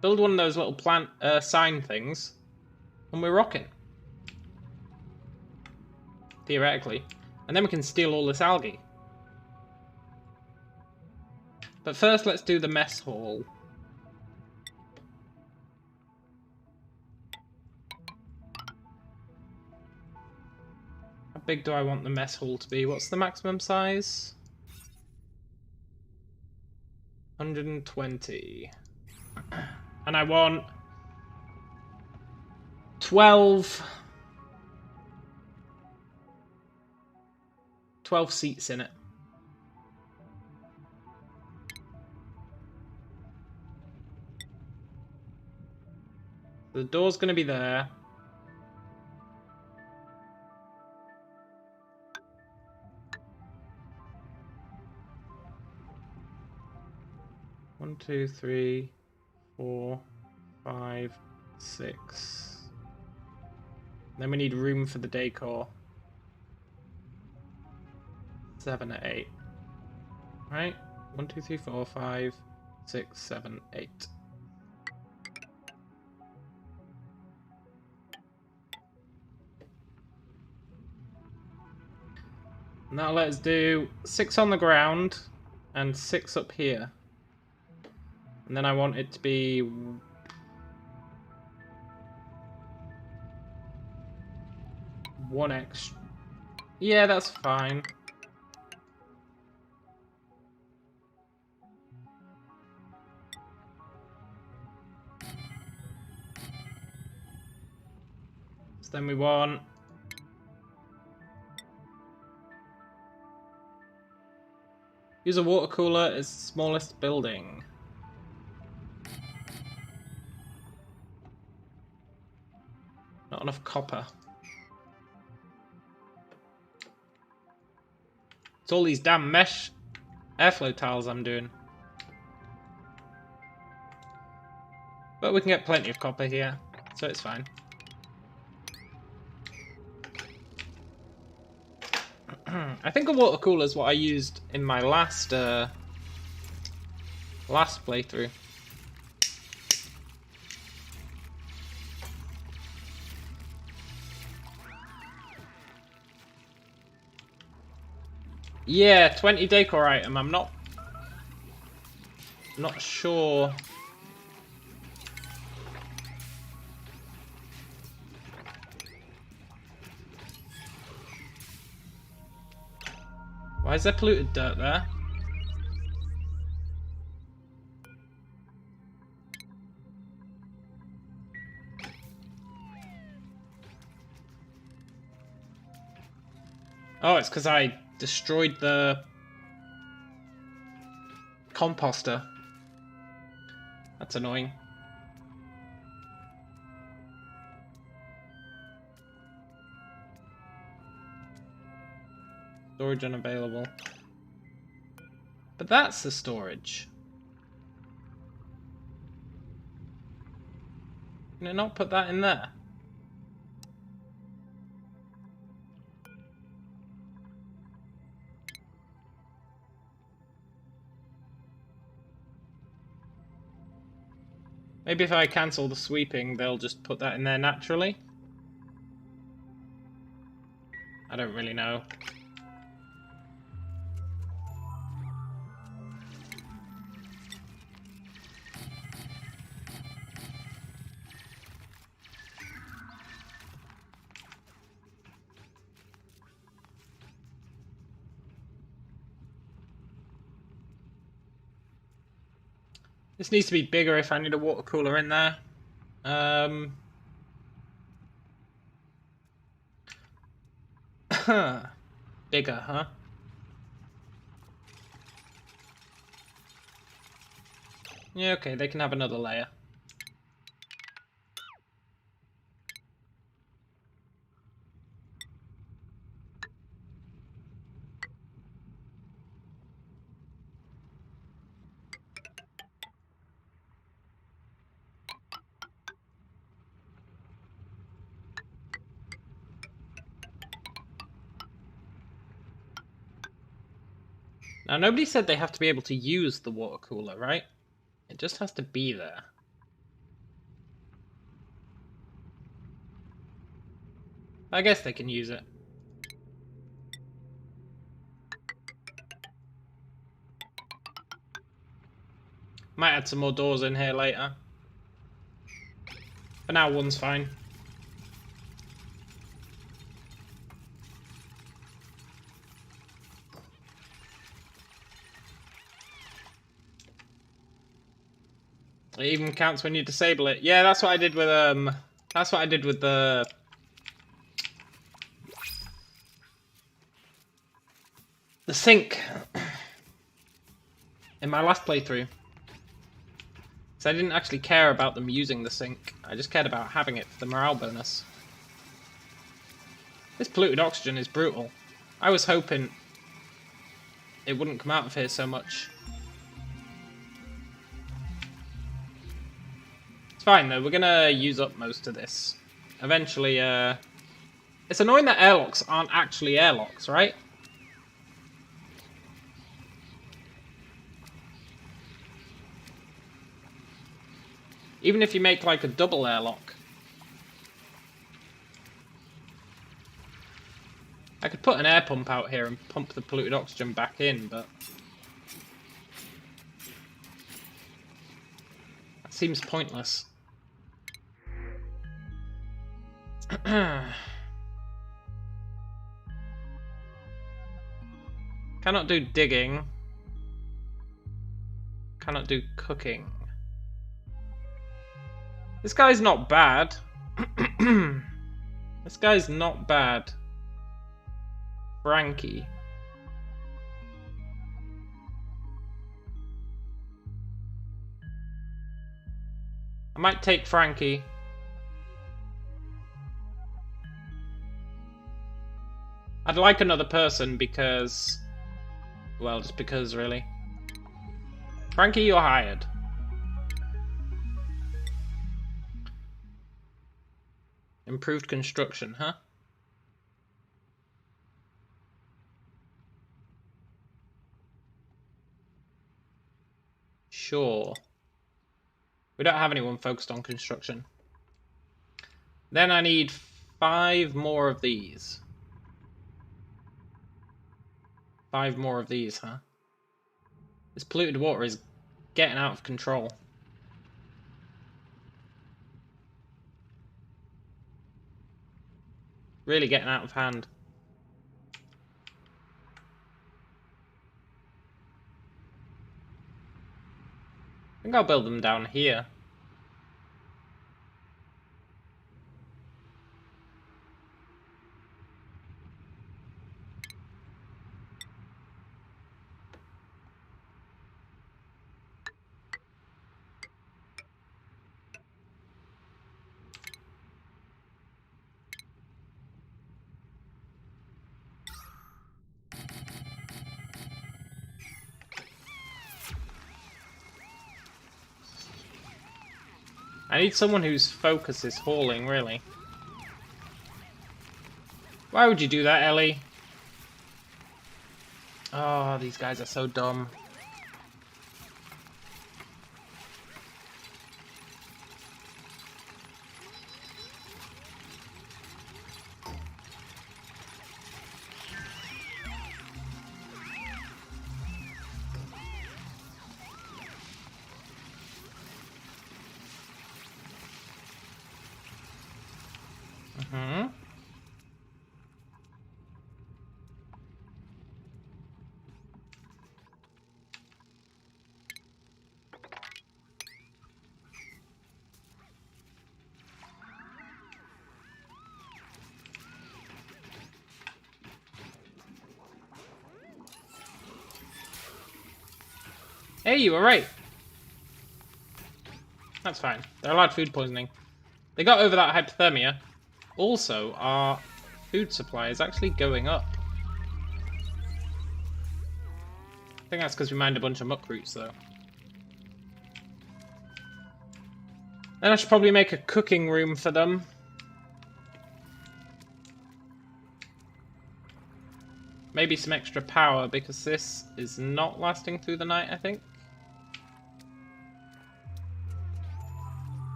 [SPEAKER 1] Build one of those little plant sign things. And we're rocking. Theoretically. And then we can steal all this algae. But first let's do the mess hall. How big do I want the mess hall to be? What's the maximum size? 120. And I want 12 seats in it. The door's going to be there. One, two, 3, 4, 5, 6. Then we need room for the decor. 7 and 8. Right? 1, 2, 3, 4, 5, 6, 7, 8. And that'll let us do 6 on the ground and 6 up here. And then I want it to be 1 extra. Yeah, that's fine. So then we want use a water cooler as smallest building. Not enough copper. It's all these damn mesh airflow tiles I'm doing. But we can get plenty of copper here, so it's fine. I think a water cooler is what I used in my last playthrough. Yeah, 20 decor item. I'm not sure. Why is there polluted dirt there? Oh, it's because I destroyed the composter. That's annoying. Storage unavailable. But that's the storage. Can I not put that in there? Maybe if I cancel the sweeping, they'll just put that in there naturally. I don't really know. This needs to be bigger if I need a water cooler in there. Bigger, huh? Yeah, okay, they can have another layer. Now, nobody said they have to be able to use the water cooler, right? It just has to be there. I guess they can use it. Might add some more doors in here later. For now, one's fine. It even counts when you disable it. Yeah, that's what I did with the sink in my last playthrough. So I didn't actually care about them using the sink. I just cared about having it for the morale bonus. This polluted oxygen is brutal. I was hoping it wouldn't come out of here so much. It's fine though, we're gonna use up most of this. Eventually, it's annoying that airlocks aren't actually airlocks, right? Even if you make like a double airlock. I could put an air pump out here and pump the polluted oxygen back in, but that seems pointless. Cannot do digging. Cannot do cooking. This guy's not bad. This guy's not bad. Frankie. I might take Frankie. I'd like another person because... well, just because, really. Frankie, you're hired. Improved construction, huh? Sure. We don't have anyone focused on construction. Then I need 5 more of these. 5 more of these, huh? This polluted water is getting out of control. Really getting out of hand. I think I'll build them down here. I need someone whose focus is hauling, really. Why would you do that, Ellie? Oh, these guys are so dumb. Hey, you were right. That's fine. They're allowed food poisoning. They got over that hypothermia. Also, our food supply is actually going up. I think that's because we mined a bunch of muck roots, though. Then I should probably make a cooking room for them. Maybe some extra power, because this is not lasting through the night, I think.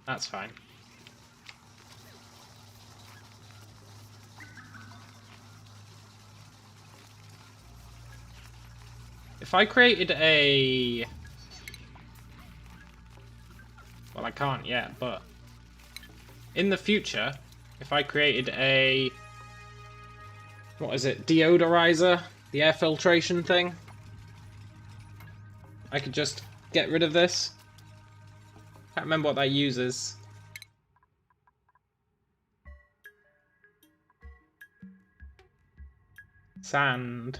[SPEAKER 1] That's fine. If I created a... Well, I can't yet, but... In the future, if I created a... What is it? Deodorizer? The air filtration thing? I could just get rid of this. Can't remember what that uses. Sand.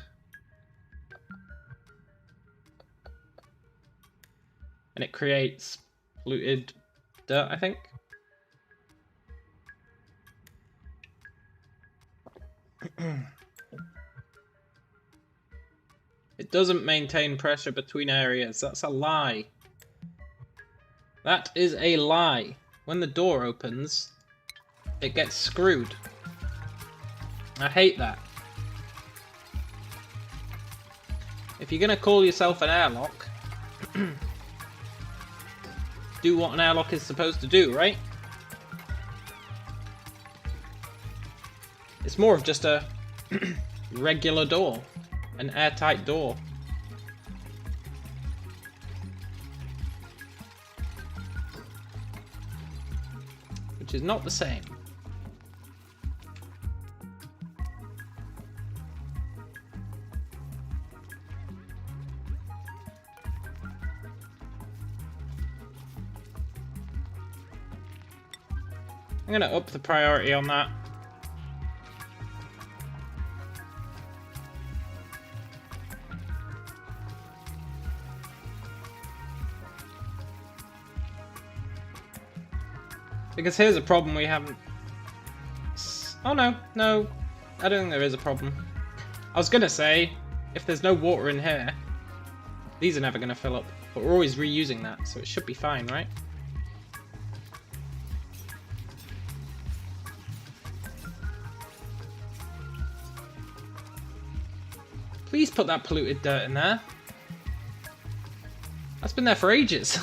[SPEAKER 1] And it creates polluted dirt, I think. It doesn't maintain pressure between areas. That's a lie. That is a lie. When the door opens, it gets screwed. I hate that. If you're gonna call yourself an airlock, do what an airlock is supposed to do, right? It's more of just a regular door. An airtight door. Which is not the same. I'm gonna up the priority on that. Because here's a problem we haven't... Oh no, no. I don't think there is a problem. I was gonna say, if there's no water in here, these are never gonna fill up. But we're always reusing that, so it should be fine, right? Please put that polluted dirt in there. That's been there for ages.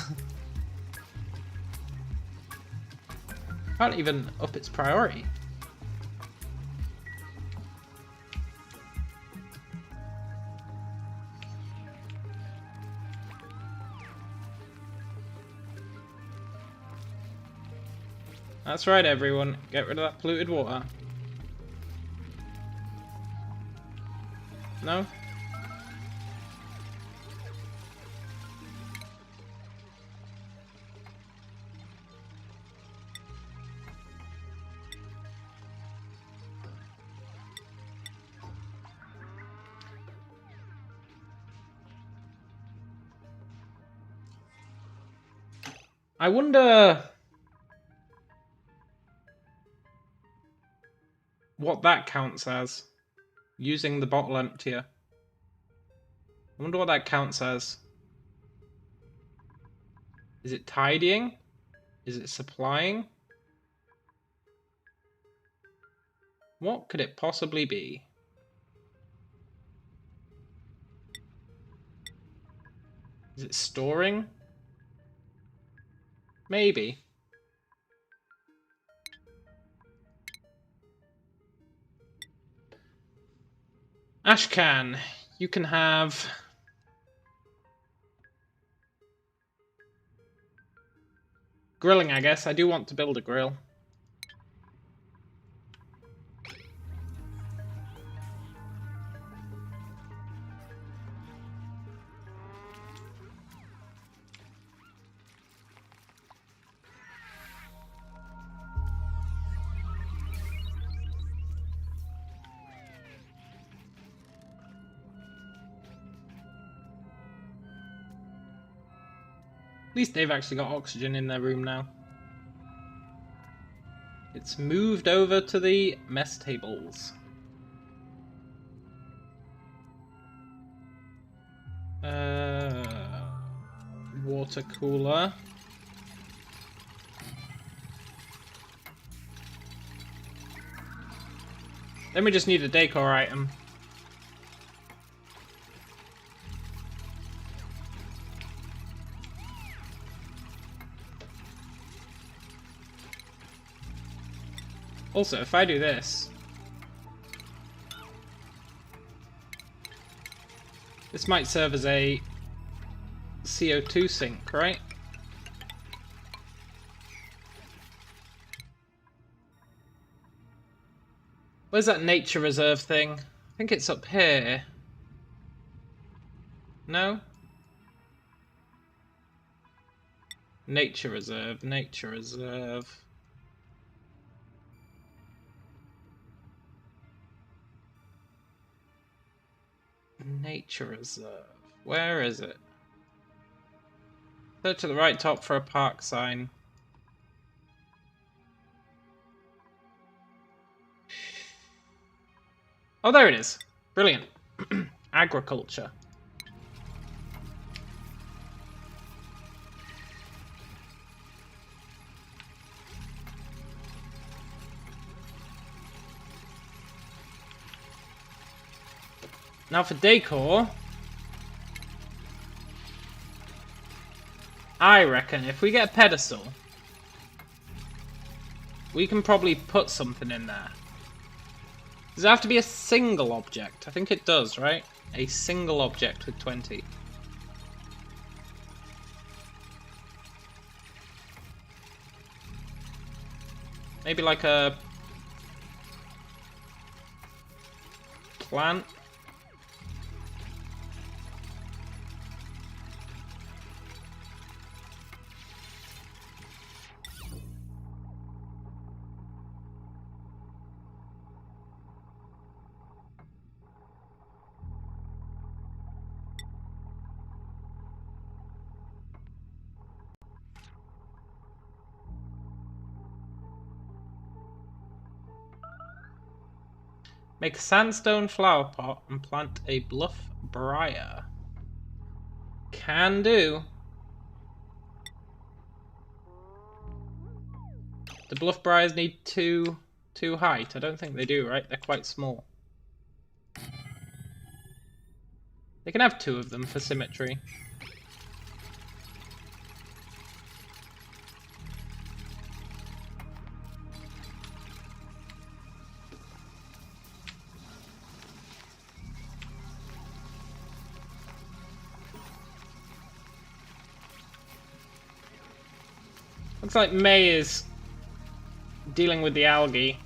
[SPEAKER 1] Can't even up its priority. That's right, everyone. Get rid of that polluted water. No? I wonder what that counts as. Using the bottle emptier. I wonder what that counts as. Is it tidying? Is it supplying? What could it possibly be? Is it storing? Maybe. Ashcan, you can have... Grilling, I guess. I do want to build a grill. At least they've actually got oxygen in their room now. It's moved over to the mess tables. Water cooler. Then we just need a decor item. Also, if I do this... This might serve as a CO2 sink, right? Where's that nature reserve thing? I think it's up here. No? Nature reserve, nature reserve. Nature reserve. Where is it? Search at the right top for a park sign. Oh, there it is. Brilliant. Agriculture. Now for decor, I reckon if we get a pedestal, we can probably put something in there. Does it have to be a single object? I think it does, right? A single object with 20. Maybe like a plant. Make a sandstone flower pot and plant a bluff briar. Can do. The bluff briars need two height. I don't think they do, right? They're quite small. They can have 2 of them for symmetry. Looks like May is dealing with the algae.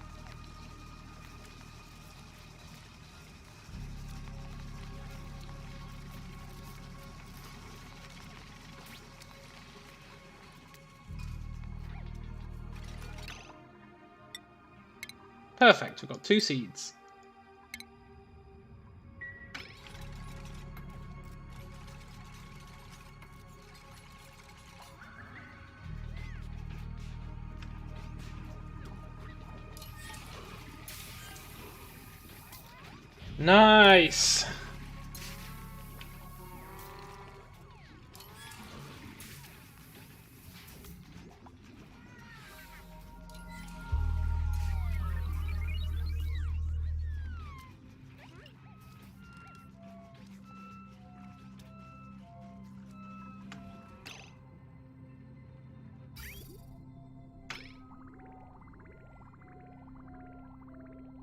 [SPEAKER 1] Perfect, we've got 2 seeds. Nice!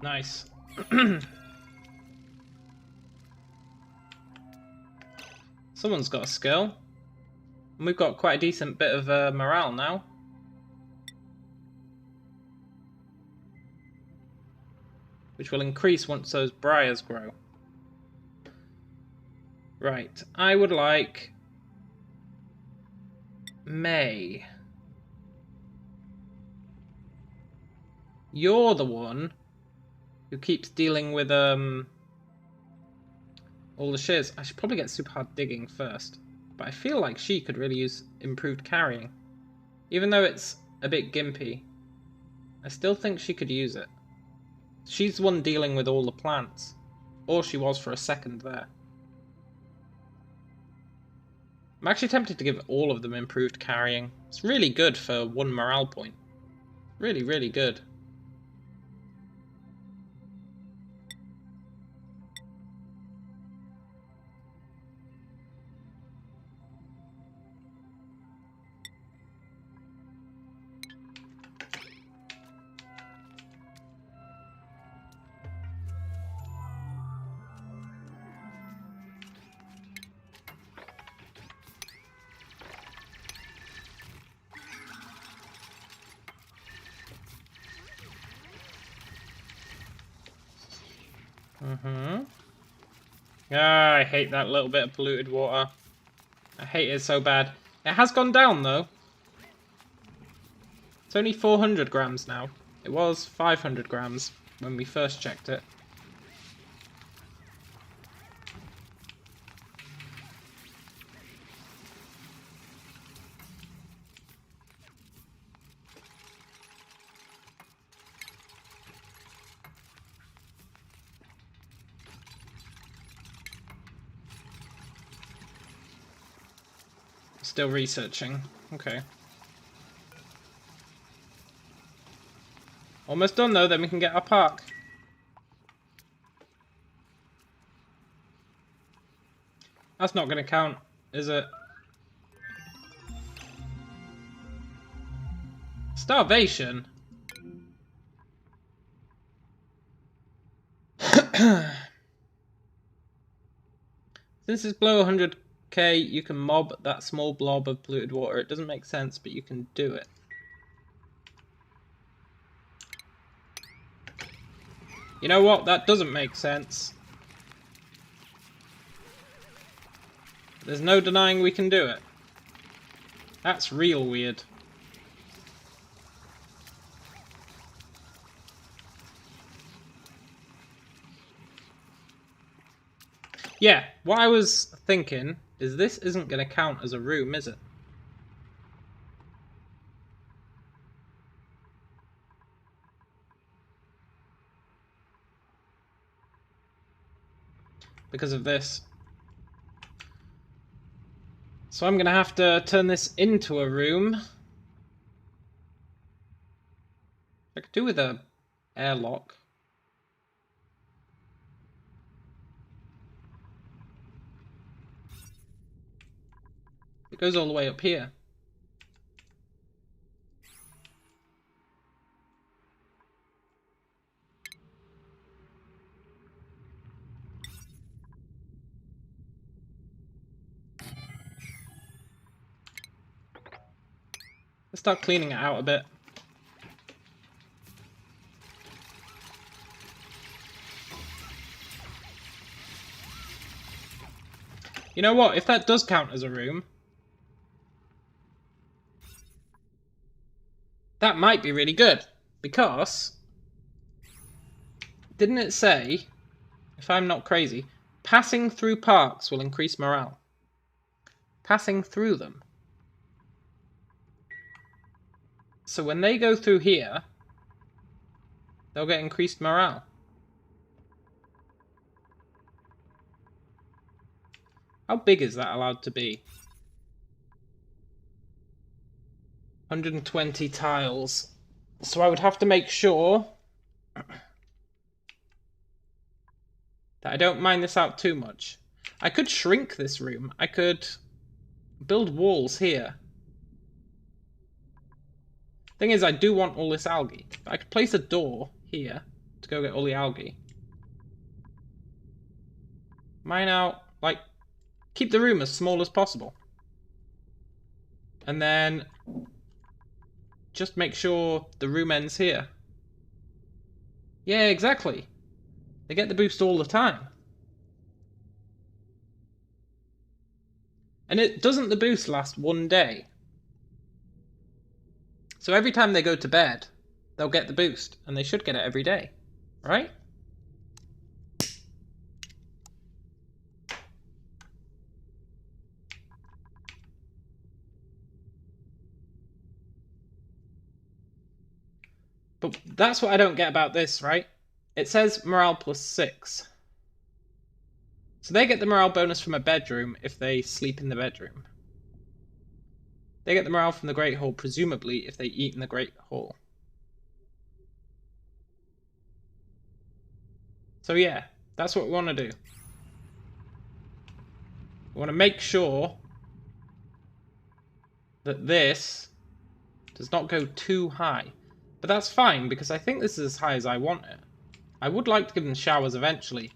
[SPEAKER 1] Nice. Someone's got a skill. And we've got quite a decent bit of morale now. Which will increase once those briars grow. Right, I would like May. You're the one who keeps dealing with all the shears. I should probably get super hard digging first. But I feel like she could really use improved carrying. Even though it's a bit gimpy, I still think she could use it. She's the one dealing with all the plants. Or she was for a second there. I'm actually tempted to give all of them improved carrying. It's really good for 1 morale point. Really, really good. Ah, I hate that little bit of polluted water. I hate it so bad. It has gone down though. It's only 400 grams now. It was 500 grams when we first checked it. Still researching. Okay. Almost done though, then we can get our park. That's not going to count, is it? Starvation? Since it's below 100k, you can mob that small blob of polluted water. It doesn't make sense, but you can do it. You know what? That doesn't make sense. There's no denying we can do it. That's real weird. Yeah, what I was thinking is this isn't going to count as a room, is it? Because of this. So I'm going to have to turn this into a room. I could do with a airlock. It goes all the way up here. Let's start cleaning it out a bit. You know what? If that does count as a room, that might be really good. Because, didn't it say, if I'm not crazy, passing through parks will increase morale? Passing through them. So when they go through here, they'll get increased morale. How big is that allowed to be? 120 tiles. So I would have to make sure that I don't mine this out too much. I could shrink this room. I could build walls here. Thing is, I do want all this algae. I could place a door here to go get all the algae. Mine out, like, keep the room as small as possible. And then just make sure the room ends here. Yeah, exactly. They get the boost all the time. And doesn't the boost last 1 day? So every time they go to bed, they'll get the boost. And they should get it every day. Right? But that's what I don't get about this, right? It says morale +6. So they get the morale bonus from a bedroom if they sleep in the bedroom. They get the morale from the Great Hall, presumably, if they eat in the Great Hall. So yeah, that's what we want to do. We want to make sure that this does not go too high. But that's fine, because I think this is as high as I want it. I would like to give them showers eventually,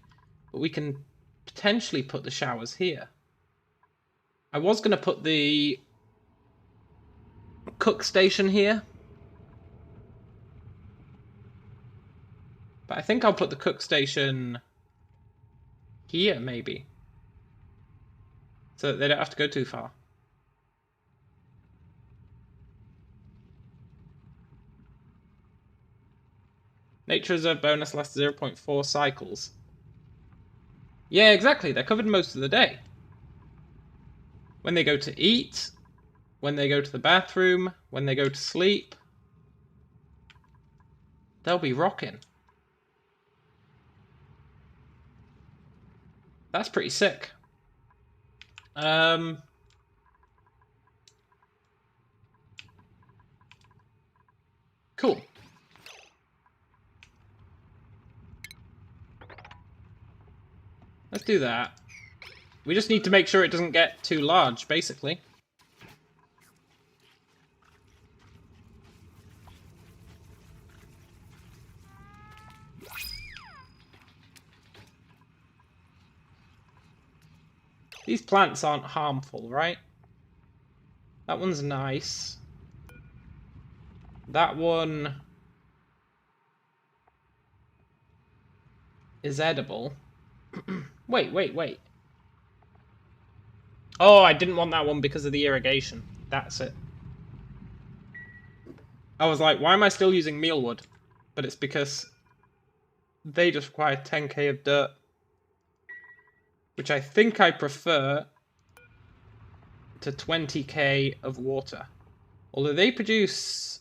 [SPEAKER 1] but we can potentially put the showers here. I was going to put the cook station here, but I think I'll put the cook station here, maybe, so that they don't have to go too far. Nature Reserve bonus lasts 0.4 cycles. Yeah, exactly. They're covered most of the day. When they go to eat, when they go to the bathroom, when they go to sleep, they'll be rocking. That's pretty sick. Cool. Let's do that. We just need to make sure it doesn't get too large, basically. These plants aren't harmful, right? That one's nice. That one is edible. Wait. Oh, I didn't want that one because of the irrigation. That's it. I was like, why am I still using mealwood? But it's because they just require 10k of dirt. Which I think I prefer to 20k of water. Although they produce...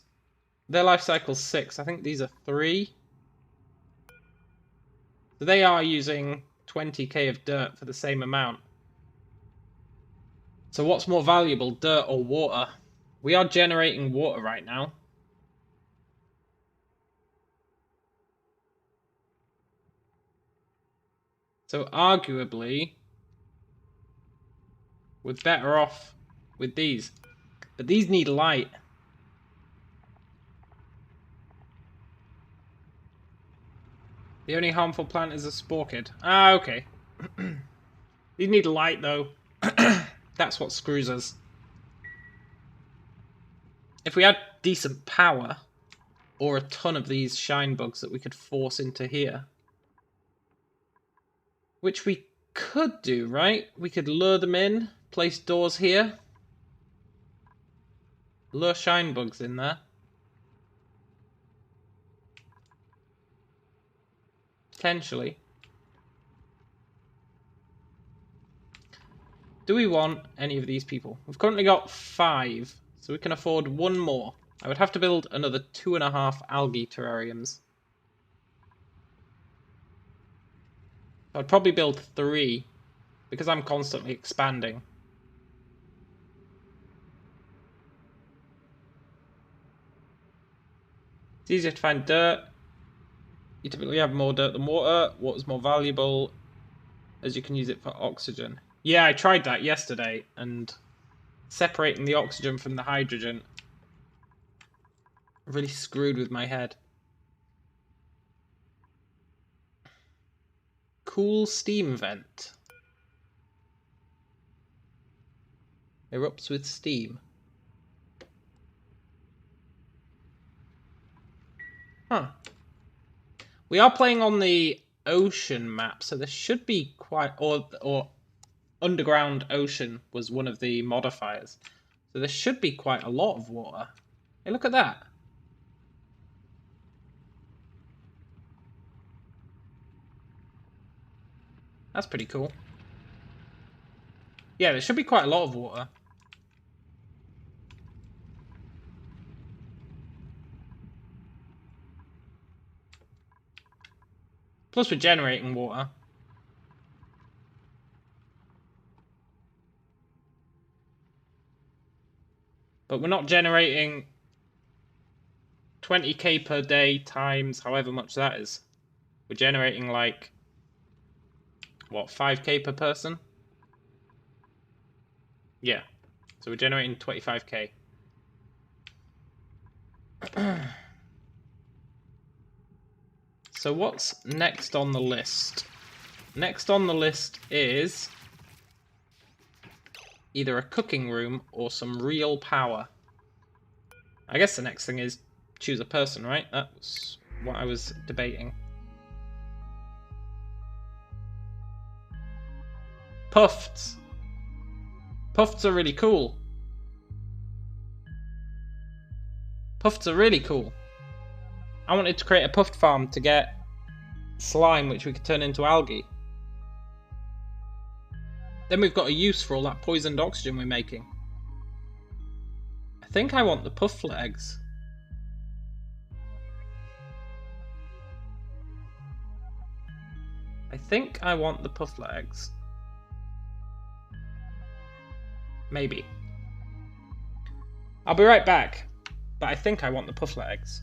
[SPEAKER 1] Their life cycle's 6. I think these are 3. So they are using 20k of dirt for the same amount. So what's more valuable, dirt or water? We are generating water right now. So arguably, we're better off with these. But these need light. The only harmful plant is a sporkid. Ah, okay. These need light, though. That's what screws us. If we had decent power, or a ton of these shine bugs that we could force into here, which we could do, right? We could lure them in, place doors here, lure shine bugs in there. Potentially. Do we want any of these people? We've currently got 5, so we can afford 1 more. I would have to build another 2.5 algae terrariums. I'd probably build 3, because I'm constantly expanding. It's easier to find dirt. You typically have more dirt than water. Water's more valuable, as you can use it for oxygen. Yeah, I tried that yesterday, and separating the oxygen from the hydrogen really screwed with my head. Cool steam vent. Erupts with steam. Huh. We are playing on the ocean map, so there should be quite... Or underground ocean was one of the modifiers. So there should be quite a lot of water. Hey, look at that. That's pretty cool. Yeah, there should be quite a lot of water. Plus we're generating water. But we're not generating 20k per day times however much that is. We're generating like, what, 5k per person? Yeah. So we're generating 25k. So what's next on the list? Next on the list is either a cooking room or some real power. I guess the next thing is choose a person, right? That's what I was debating. Puffs. Puffs are really cool. Puffs are really cool. I wanted to create a puffed farm to get slime which we could turn into algae. Then we've got a use for all that poisoned oxygen we're making. I think I want the pufflet eggs. I think I want the pufflet eggs. Maybe. I'll be right back, but I think I want the pufflet eggs.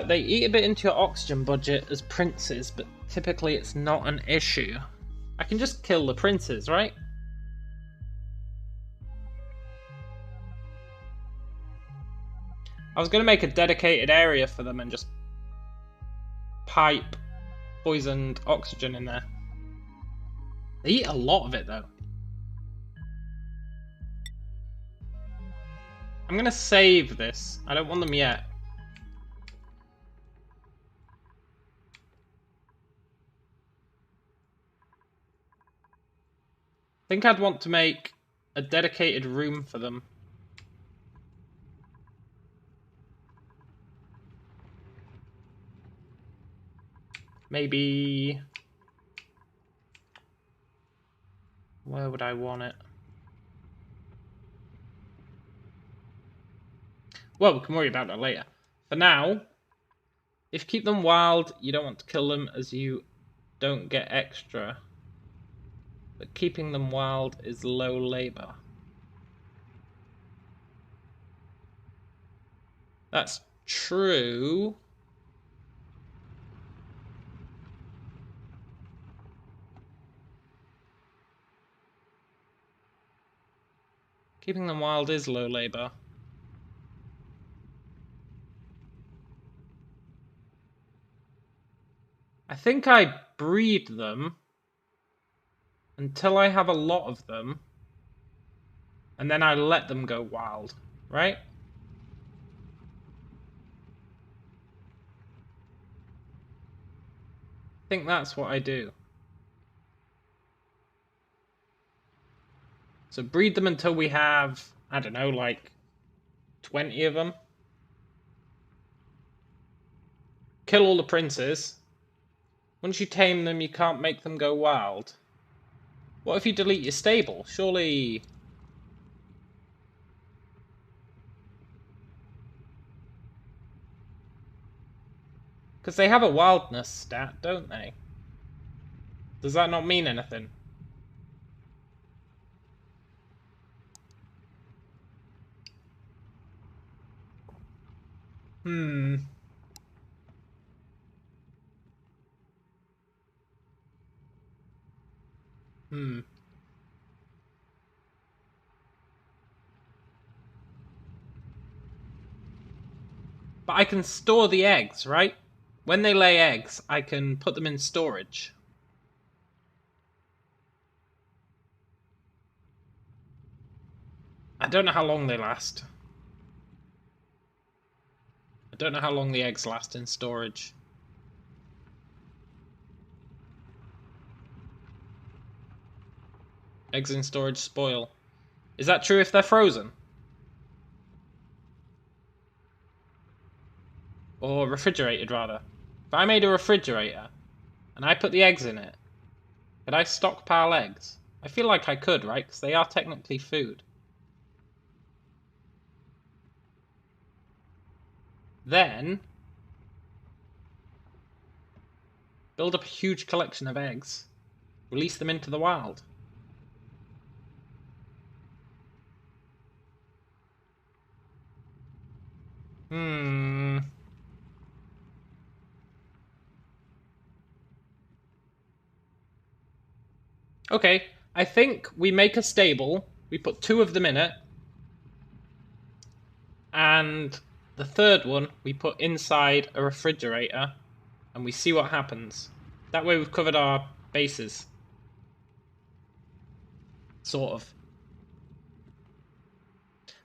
[SPEAKER 1] They eat a bit into your oxygen budget as princes, but typically it's not an issue. I can just kill the princes, right? I was going to make a dedicated area for them and just pipe poisoned oxygen in there. They eat a lot of it, though. I'm going to save this. I don't want them yet. I think I'd want to make a dedicated room for them. Maybe... where would I want it? Well, we can worry about that later. For now, if you keep them wild, you don't want to kill them as you don't get extra. But keeping them wild is low labor. That's true. Keeping them wild is low labor. I think I breed them until I have a lot of them, and then I let them go wild, right? I think that's what I do. So breed them until we have, I don't know, like 20 of them. Kill all the princes. Once you tame them, you can't make them go wild. What if you delete your stable? Surely... because they have a wildness stat, don't they? Does that not mean anything? Hmm. But I can store the eggs, right? When they lay eggs, I can put them in storage. I don't know how long they last. I don't know how long the eggs last in storage. Eggs in storage spoil. Is that true if they're frozen? Or refrigerated, rather. If I made a refrigerator, and I put the eggs in it, could I stockpile eggs? I feel like I could, right? Because they are technically food. Then, build up a huge collection of eggs. Release them into the wild. Okay, I think we make a stable. We put 2 of them in it. And the third one we put inside a refrigerator. And we see what happens. That way we've covered our bases. Sort of.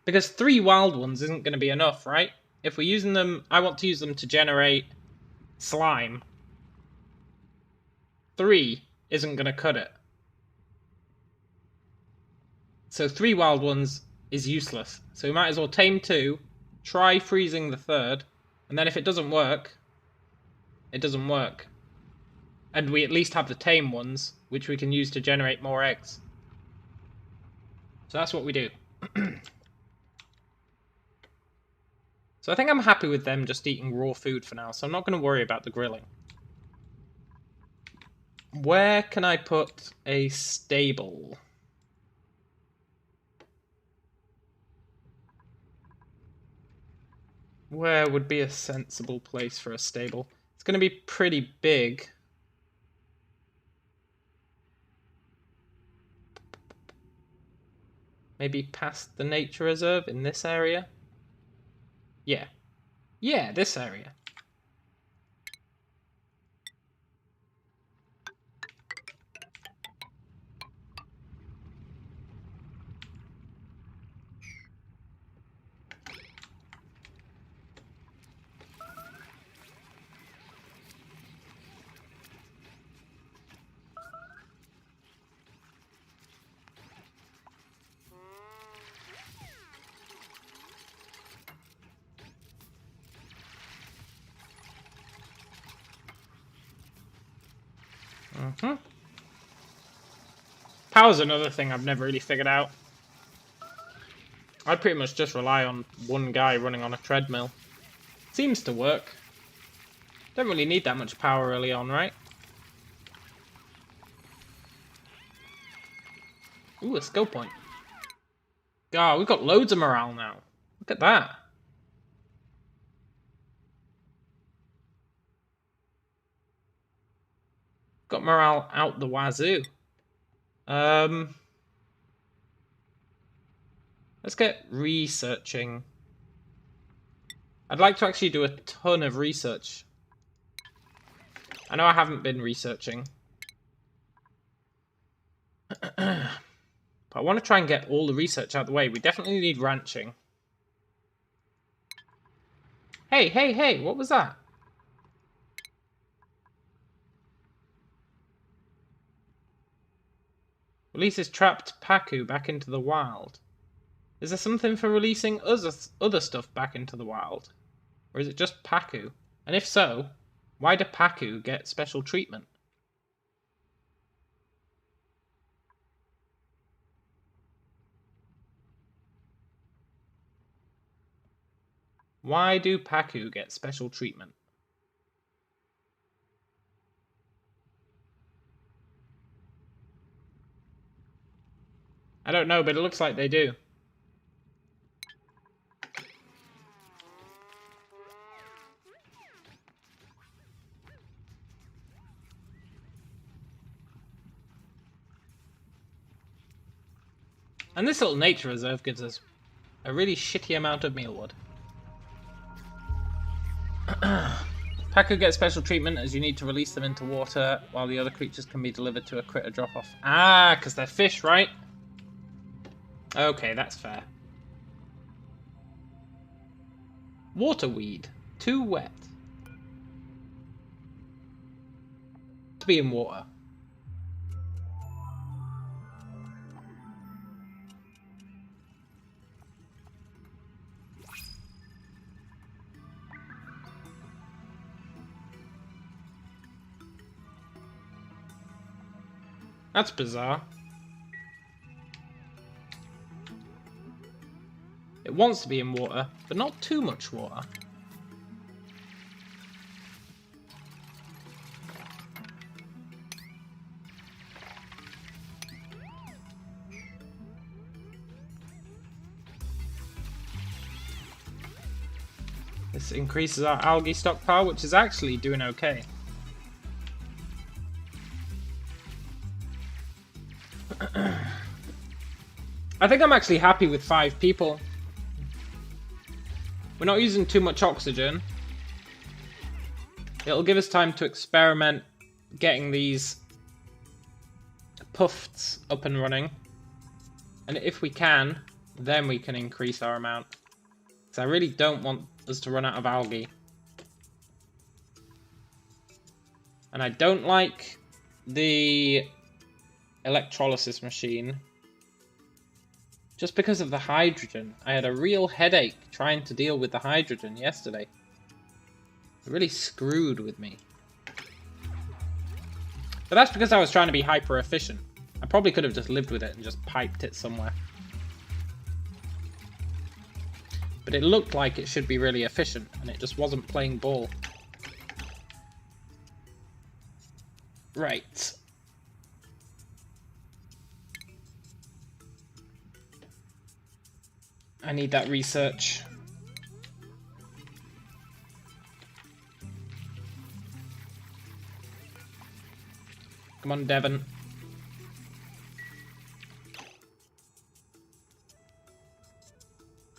[SPEAKER 1] Because 3 wild ones isn't going to be enough, right? If we're using them, I want to use them to generate slime. 3 isn't going to cut it. So 3 wild ones is useless. So we might as well tame 2, try freezing the third, and then if it doesn't work, it doesn't work. And we at least have the tame ones, which we can use to generate more eggs. So that's what we do. So I think I'm happy with them just eating raw food for now, so I'm not going to worry about the grilling. Where can I put a stable? Where would be a sensible place for a stable? It's going to be pretty big. Maybe past the nature reserve in this area? Yeah. Yeah, this area. Power's another thing I've never really figured out. I pretty much just rely on one guy running on a treadmill. Seems to work. Don't really need that much power early on, right? Ooh, a skill point. God, we've got loads of morale now. Look at that. Got morale out the wazoo. Let's get researching. I'd like to actually do a ton of research. I know I haven't been researching. But I want to try and get all the research out of the way. We definitely need ranching. Hey, hey, hey, what was that? Releases trapped Paku back into the wild. Is there something for releasing other stuff back into the wild? Or is it just Paku? And if so, why do Paku get special treatment? Why do Paku get special treatment? I don't know, but it looks like they do. And this little nature reserve gives us a really shitty amount of mealwood. Paco gets special treatment as you need to release them into water, while the other creatures can be delivered to a critter drop-off. Ah, because they're fish, right? Okay, that's fair. Waterweed. Too wet. To be in water. That's bizarre. It wants to be in water, but not too much water. This increases our algae stockpile, which is actually doing okay. I think I'm actually happy with 5 people. We're not using too much oxygen. It'll give us time to experiment getting these puffs up and running. And if we can, then we can increase our amount. Because I really don't want us to run out of algae. And I don't like the electrolysis machine. Just because of the hydrogen. I had a real headache trying to deal with the hydrogen yesterday. It really screwed with me. But that's because I was trying to be hyper efficient. I probably could have just lived with it and just piped it somewhere. But it looked like it should be really efficient, and it just wasn't playing ball. Right. I need that research. Come on, Devon.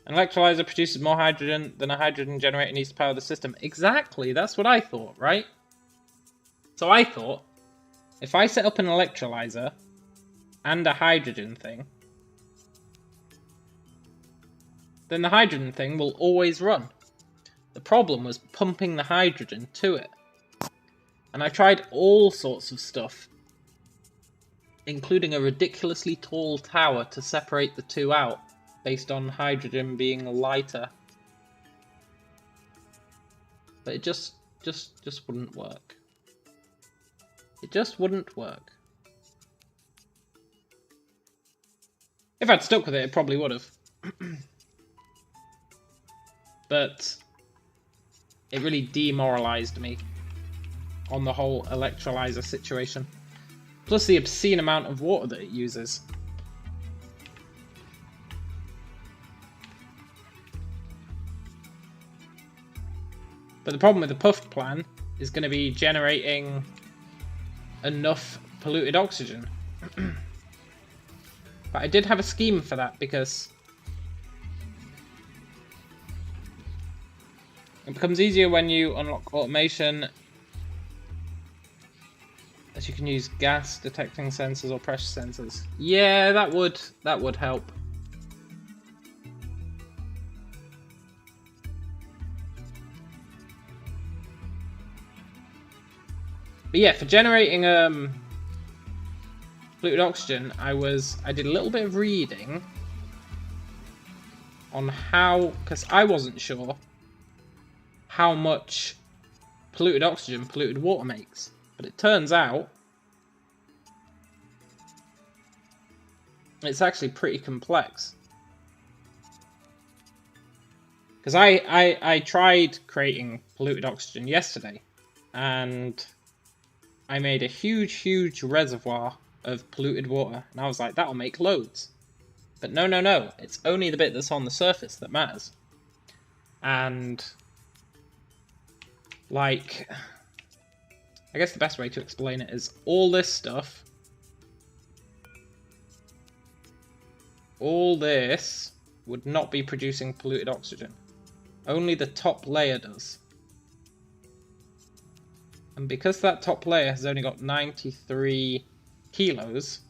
[SPEAKER 1] An electrolyzer produces more hydrogen than a hydrogen generator needs to power the system. Exactly, that's what I thought, right? So I thought, if I set up an electrolyzer and a hydrogen thing, then the hydrogen thing will always run. The problem was pumping the hydrogen to it. And I tried all sorts of stuff, including a ridiculously tall tower to separate the two out, based on hydrogen being lighter. But it just wouldn't work. It just wouldn't work. If I'd stuck with it, it probably would have. But it really demoralized me on the whole electrolyzer situation. Plus the obscene amount of water that it uses. But the problem with the puffed plan is going to be generating enough polluted oxygen. But I did have a scheme for that, because it becomes easier when you unlock automation, as you can use gas detecting sensors or pressure sensors. Yeah, that would help. But yeah, for generating polluted oxygen, I did a little bit of reading on how, because I wasn't sure how much polluted oxygen polluted water makes. But it turns out it's actually pretty complex. Because I tried creating polluted oxygen yesterday, and I made a huge reservoir of polluted water, and I was like, that'll make loads. But no, it's only the bit that's on the surface that matters. And like, I guess the best way to explain it is all this stuff, all this would not be producing polluted oxygen. Only the top layer does. And because that top layer has only got 93 kilos,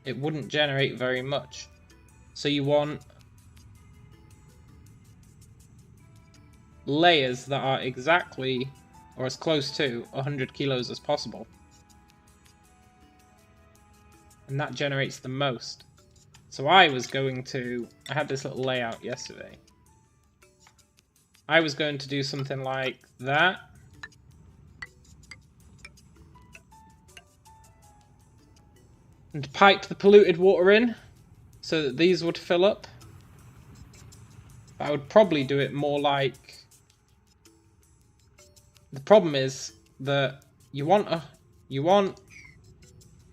[SPEAKER 1] it wouldn't generate very much. So you want layers that are exactly, or as close to, 100 kilos as possible. And that generates the most. So I had this little layout yesterday. I was going to do something like that. And pipe the polluted water in so that these would fill up. But I would probably do it more like... The problem is that you want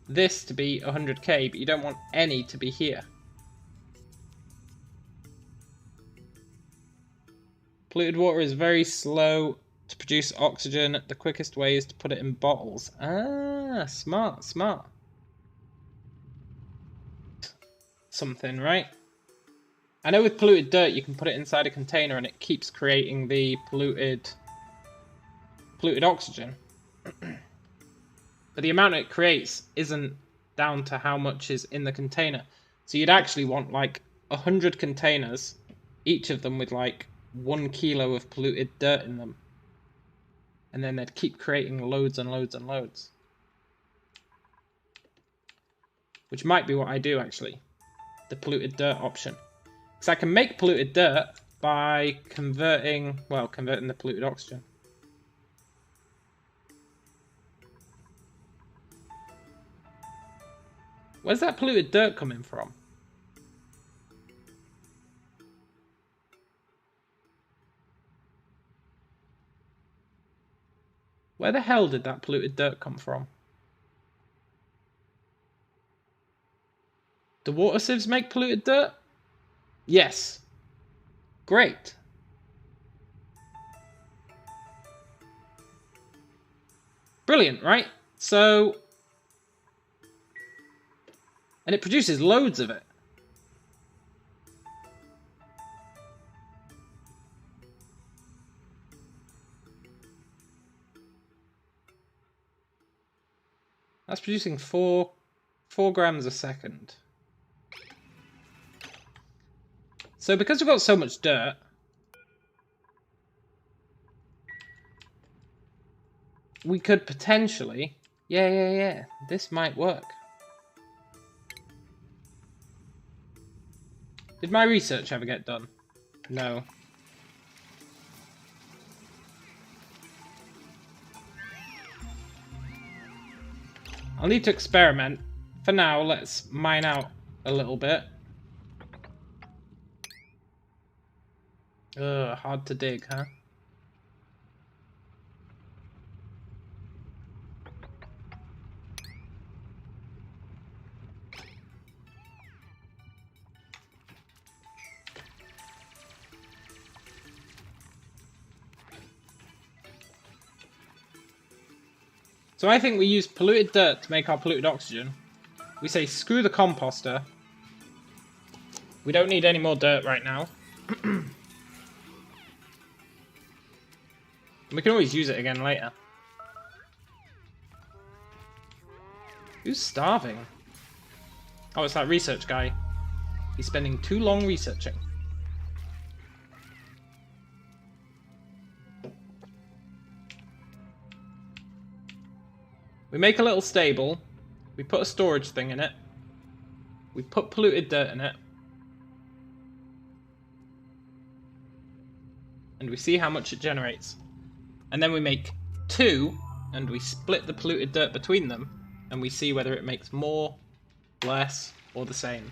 [SPEAKER 1] this to be 100k, but you don't want any to be here. Polluted water is very slow to produce oxygen. The quickest way is to put it in bottles. Ah, smart, smart. Something, right? I know with polluted dirt you can put it inside a container and it keeps creating the polluted oxygen. But the amount it creates isn't down to how much is in the container. So you'd actually want like 100 containers, each of them with like 1 kilo of polluted dirt in them. And then they'd keep creating loads and loads and loads. Which might be what I do actually. The polluted dirt option. Because I can make polluted dirt by converting the polluted oxygen. Where's that polluted dirt coming from? Where the hell did that polluted dirt come from? Do water sieves make polluted dirt? Yes. Great. Brilliant, right? So... And it produces loads of it. That's producing 4 grams a second. So because we've got so much dirt, we could potentially... Yeah. This might work. Did my research ever get done? No. I'll need to experiment. For now, let's mine out a little bit. Ugh, hard to dig, huh? So I think we use polluted dirt to make our polluted oxygen. We say screw the composter. We don't need any more dirt right now. We can always use it again later. Who's starving? Oh, it's that research guy. He's spending too long researching. We make a little stable. We put a storage thing in it. We put polluted dirt in it. And we see how much it generates. And then we make 2, and we split the polluted dirt between them, and we see whether it makes more, less, or the same.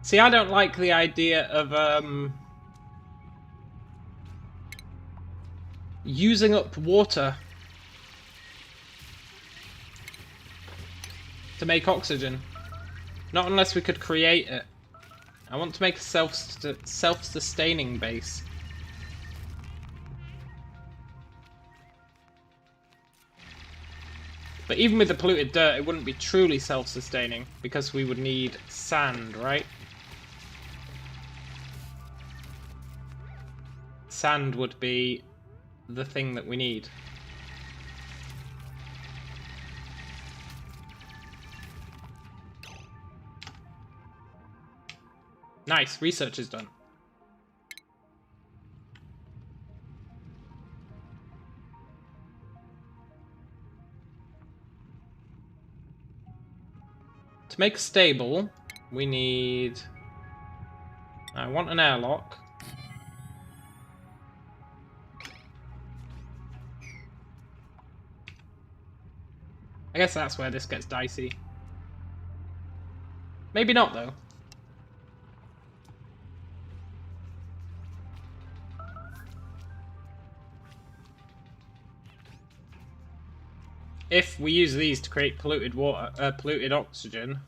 [SPEAKER 1] See, I don't like the idea of using up water to make oxygen. Not unless we could create it. I want to make a self-sustaining base. But even with the polluted dirt, it wouldn't be truly self-sustaining because we would need sand, right? Sand would be the thing that we need. Nice, research is done. To make stable, we need... I want an airlock. I guess that's where this gets dicey. Maybe not, though. If we use these to create polluted water, polluted oxygen,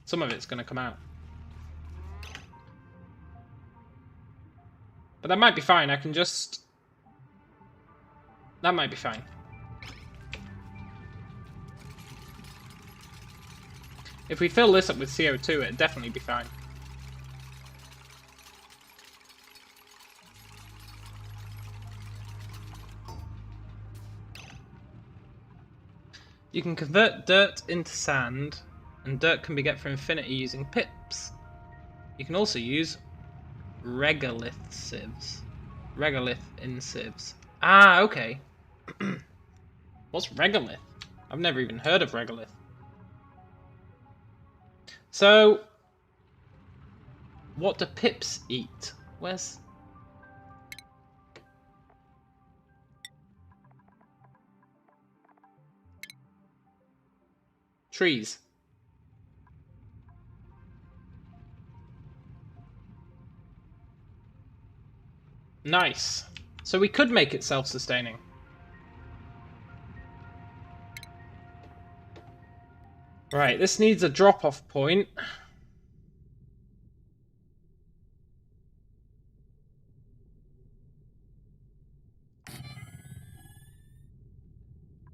[SPEAKER 1] some of it's going to come out. But that might be fine. I can just... That might be fine. If we fill this up with CO2, it'd definitely be fine. You can convert dirt into sand, and dirt can be get for infinity using pips. You can also use regolith sieves. Regolith in sieves. Ah, okay. What's regolith? I've never even heard of regolith. So, what do pips eat? Where's... Trees. Nice. So we could make it self-sustaining. Right, this needs a drop-off point.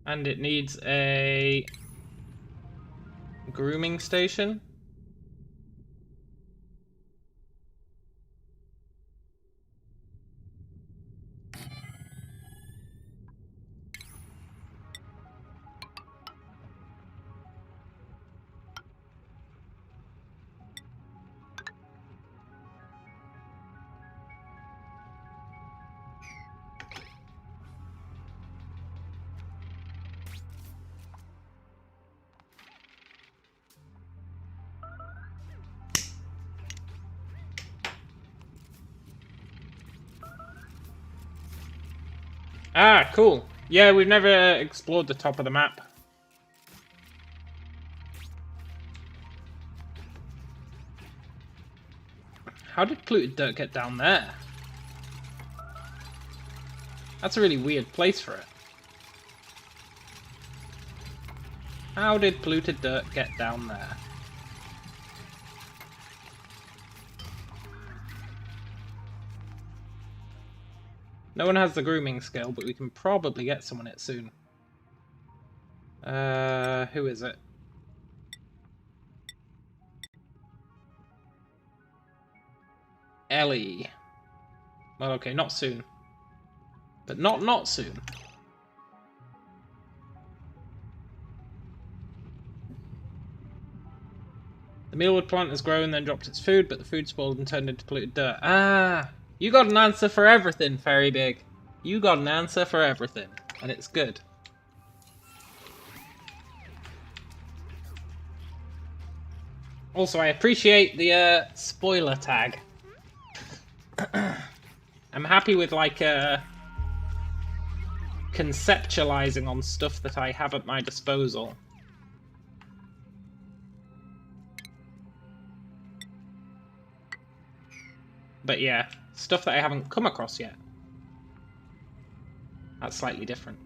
[SPEAKER 1] And it needs a grooming station. Ah, cool. Yeah, we've never explored the top of the map. How did polluted dirt get down there? That's a really weird place for it. How did polluted dirt get down there? No one has the grooming skill, but we can probably get someone it soon. Who is it? Ellie. Well, okay, not soon. But not soon. The mealwood plant has grown, then dropped its food, but the food spoiled and turned into polluted dirt. Ah! You got an answer for everything, Fairy Big. You got an answer for everything. And it's good. Also, I appreciate the spoiler tag. I'm happy with, like, conceptualizing on stuff that I have at my disposal. But yeah, stuff that I haven't come across yet. That's slightly different.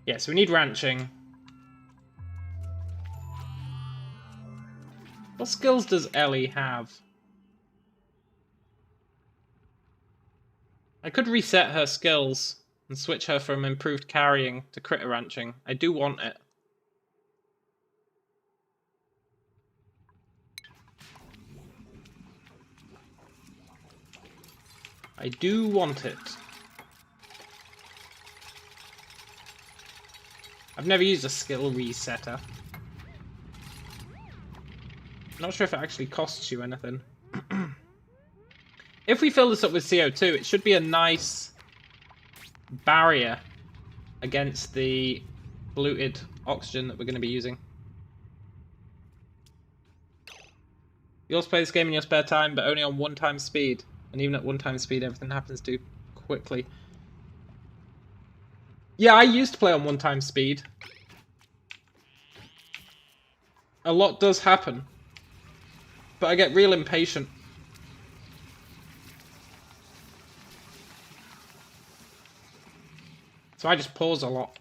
[SPEAKER 1] Yeah, so we need ranching. What skills does Ellie have? I could reset her skills and switch her from improved carrying to critter ranching. I do want it. I do want it. I've never used a skill resetter. Not sure if it actually costs you anything. If we fill this up with CO2, it should be a nice barrier against the polluted oxygen that we're going to be using. You also play this game in your spare time, but only on 1x speed. And even at 1x speed, everything happens too quickly. Yeah, I used to play on 1x speed. A lot does happen. But I get real impatient. So I just pause a lot.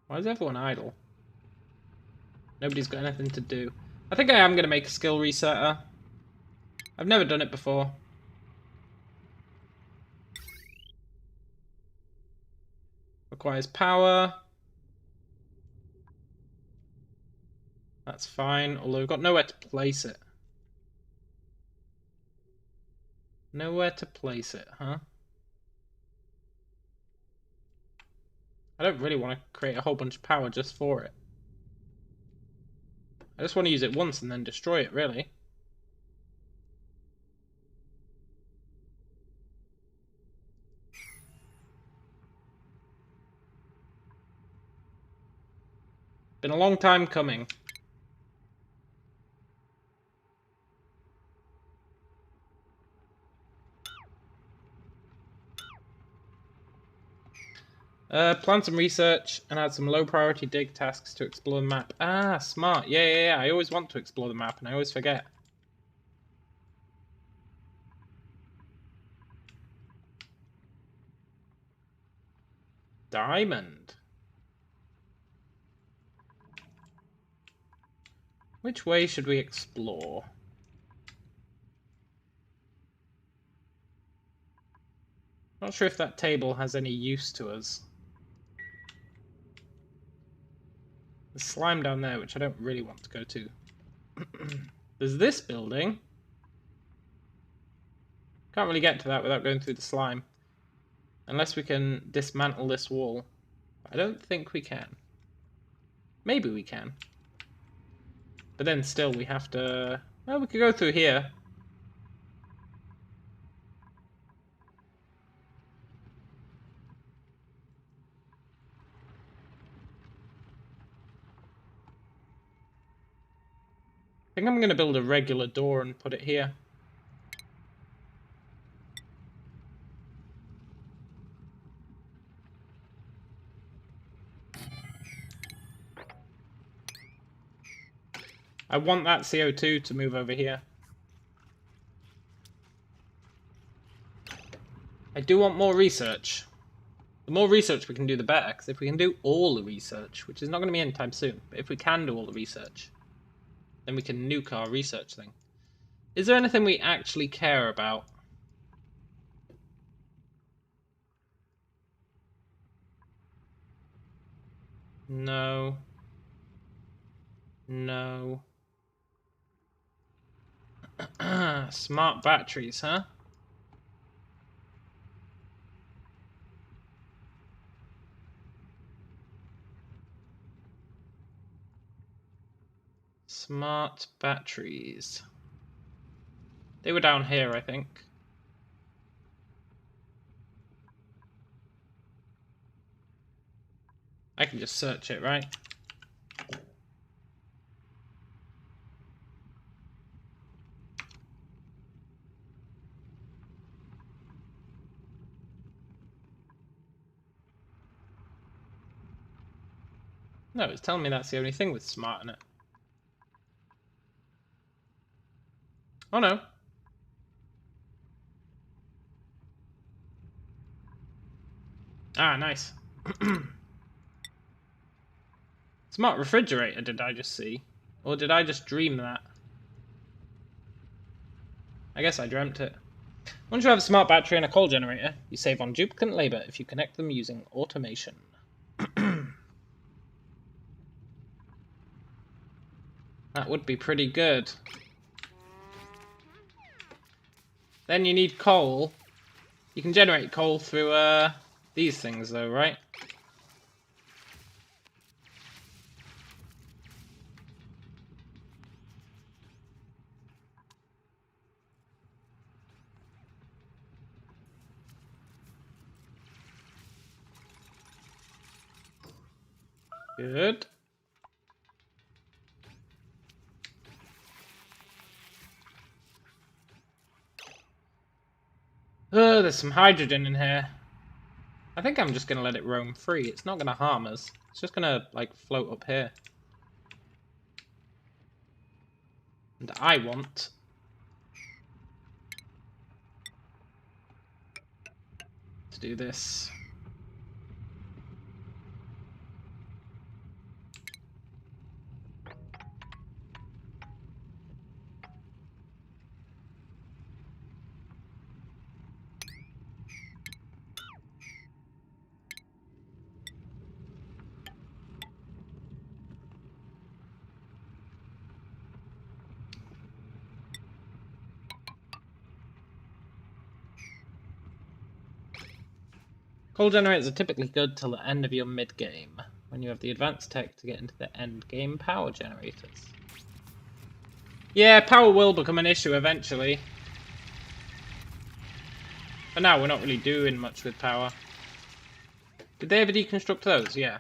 [SPEAKER 1] Why is everyone idle? Nobody's got anything to do. I think I am going to make a skill resetter. I've never done it before. Requires power. That's fine, although we've got nowhere to place it. Nowhere to place it, huh? I don't really want to create a whole bunch of power just for it. I just want to use it once and then destroy it, really. Been a long time coming. Plan some research and add some low priority dig tasks to explore the map. Ah, smart. Yeah. I always want to explore the map and I always forget. Diamond. Which way should we explore? Not sure if that table has any use to us. There's slime down there, which I don't really want to go to. There's this building. Can't really get to that without going through the slime. Unless we can dismantle this wall. I don't think we can. Maybe we can. But then still we have to... Well, we could go through here. I think I'm going to build a regular door and put it here. I want that CO2 to move over here. I do want more research. The more research we can do, the better. Because if we can do all the research, which is not going to be anytime soon, but if we can do all the research, then we can nuke our research thing. Is there anything we actually care about? No. No. Smart batteries, huh? Smart batteries. They were down here, I think. I can just search it, right? No, it's telling me that's the only thing with smart in it. Oh no. Ah, nice. Smart refrigerator, did I just see? Or did I just dream that? I guess I dreamt it. Once you have a smart battery and a coal generator, you save on duplicate labor if you connect them using automation. That would be pretty good. Then you need coal. You can generate coal through these things though, right? Good. There's some hydrogen in here. I think I'm just going to let it roam free. It's not going to harm us. It's just going to, like, float up here. And I want to do this. Coal generators are typically good till the end of your mid-game, when you have the advanced tech to get into the end-game power generators. Yeah, power will become an issue eventually. But now we're not really doing much with power. Did they ever deconstruct those? Yeah.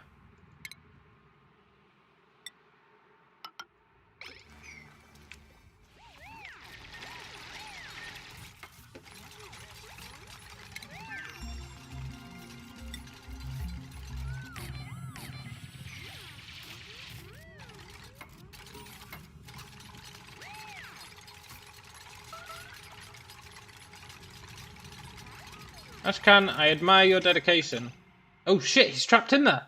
[SPEAKER 1] Ashcan, I admire your dedication. Oh shit, he's trapped in there!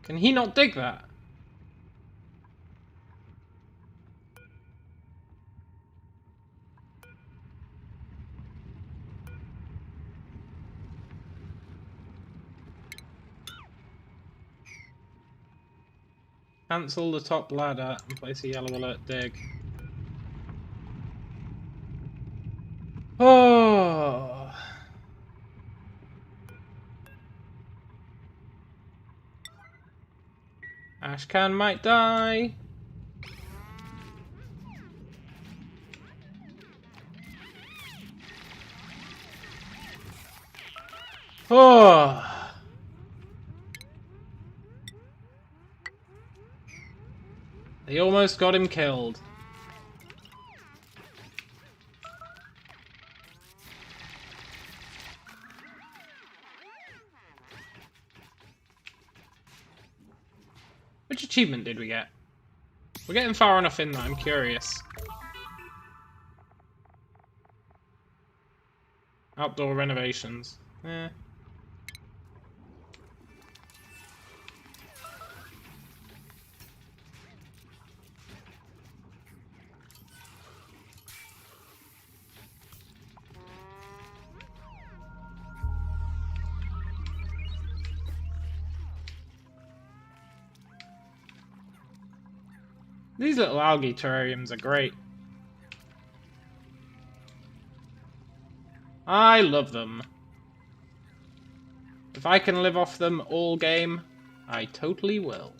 [SPEAKER 1] Can he not dig that? Cancel the top ladder and place a yellow alert dig. Oh. Ashcan might die. Oh. They almost got him killed. Which achievement did we get? We're getting far enough in that I'm curious. Outdoor renovations. Eh. These little algae terrariums are great. I love them. If I can live off them all game, I totally will.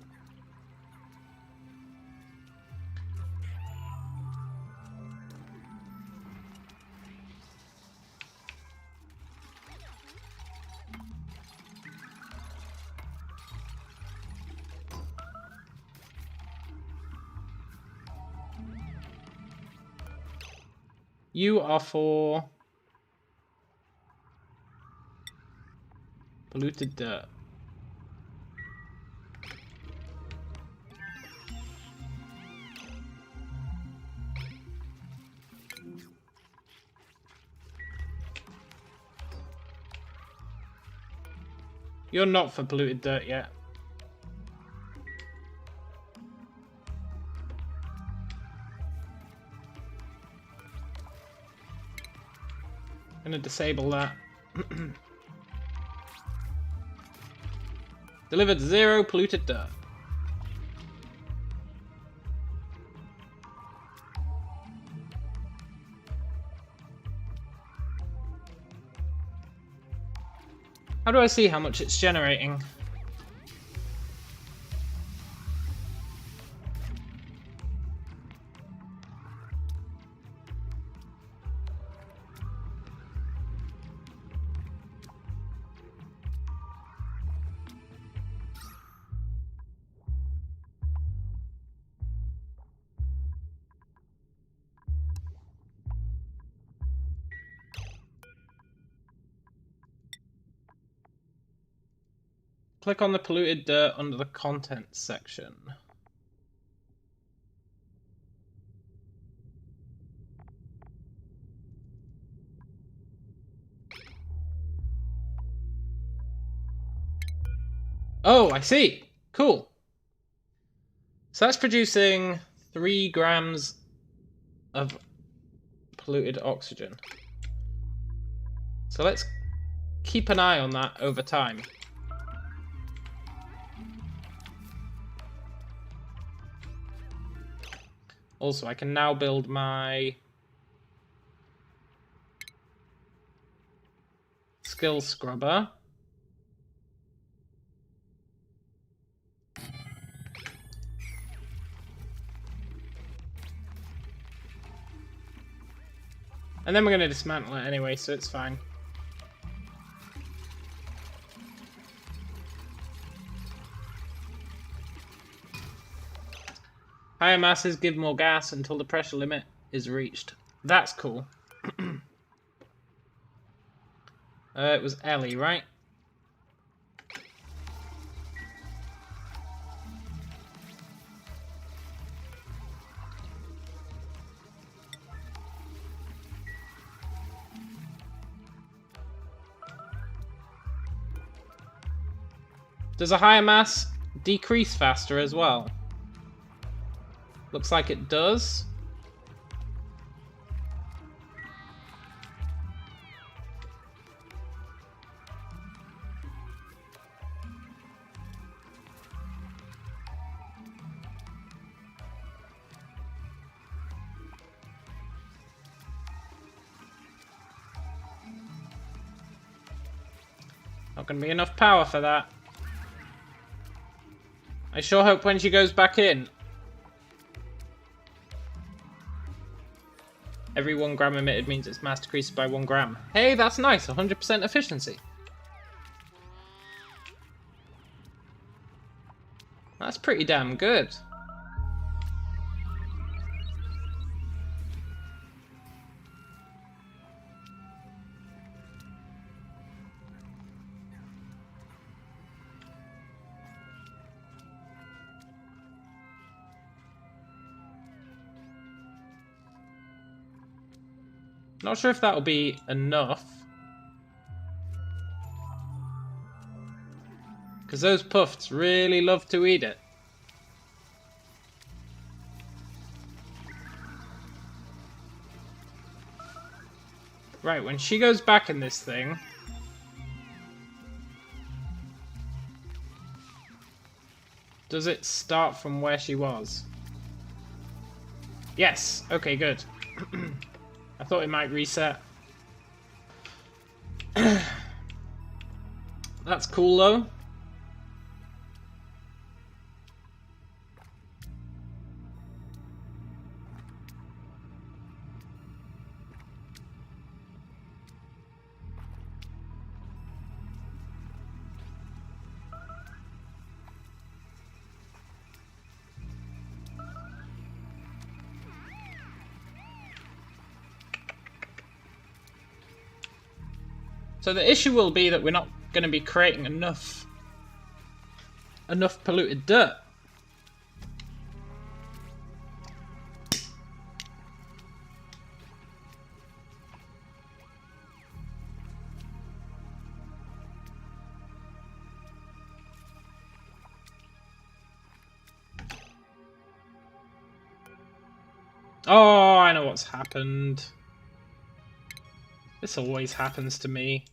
[SPEAKER 1] You are for polluted dirt. You're not for polluted dirt yet. I'm gonna disable that. Delivered 0 polluted dirt. How do I see how much it's generating? Click on the polluted dirt under the contents section. Oh, I see. Cool. So that's producing 3 grams of polluted oxygen. So let's keep an eye on that over time. Also, I can now build my skill scrubber. And then we're going to dismantle it anyway, so it's fine. Higher masses give more gas until the pressure limit is reached. That's cool. It was Ellie, right? Does a higher mass decrease faster as well? Looks like it does. Not going to be enough power for that. I sure hope when she goes back in, every 1 gram emitted means its mass decreases by 1 gram. Hey, that's nice. 100% efficiency. That's pretty damn good. Not sure if that'll be enough. Because those puffs really love to eat it. Right, when she goes back in this thing... does it start from where she was? Yes! Okay, good. I thought it might reset. That's cool though. So the issue will be that we're not going to be creating enough polluted dirt. Oh, I know what's happened. This always happens to me.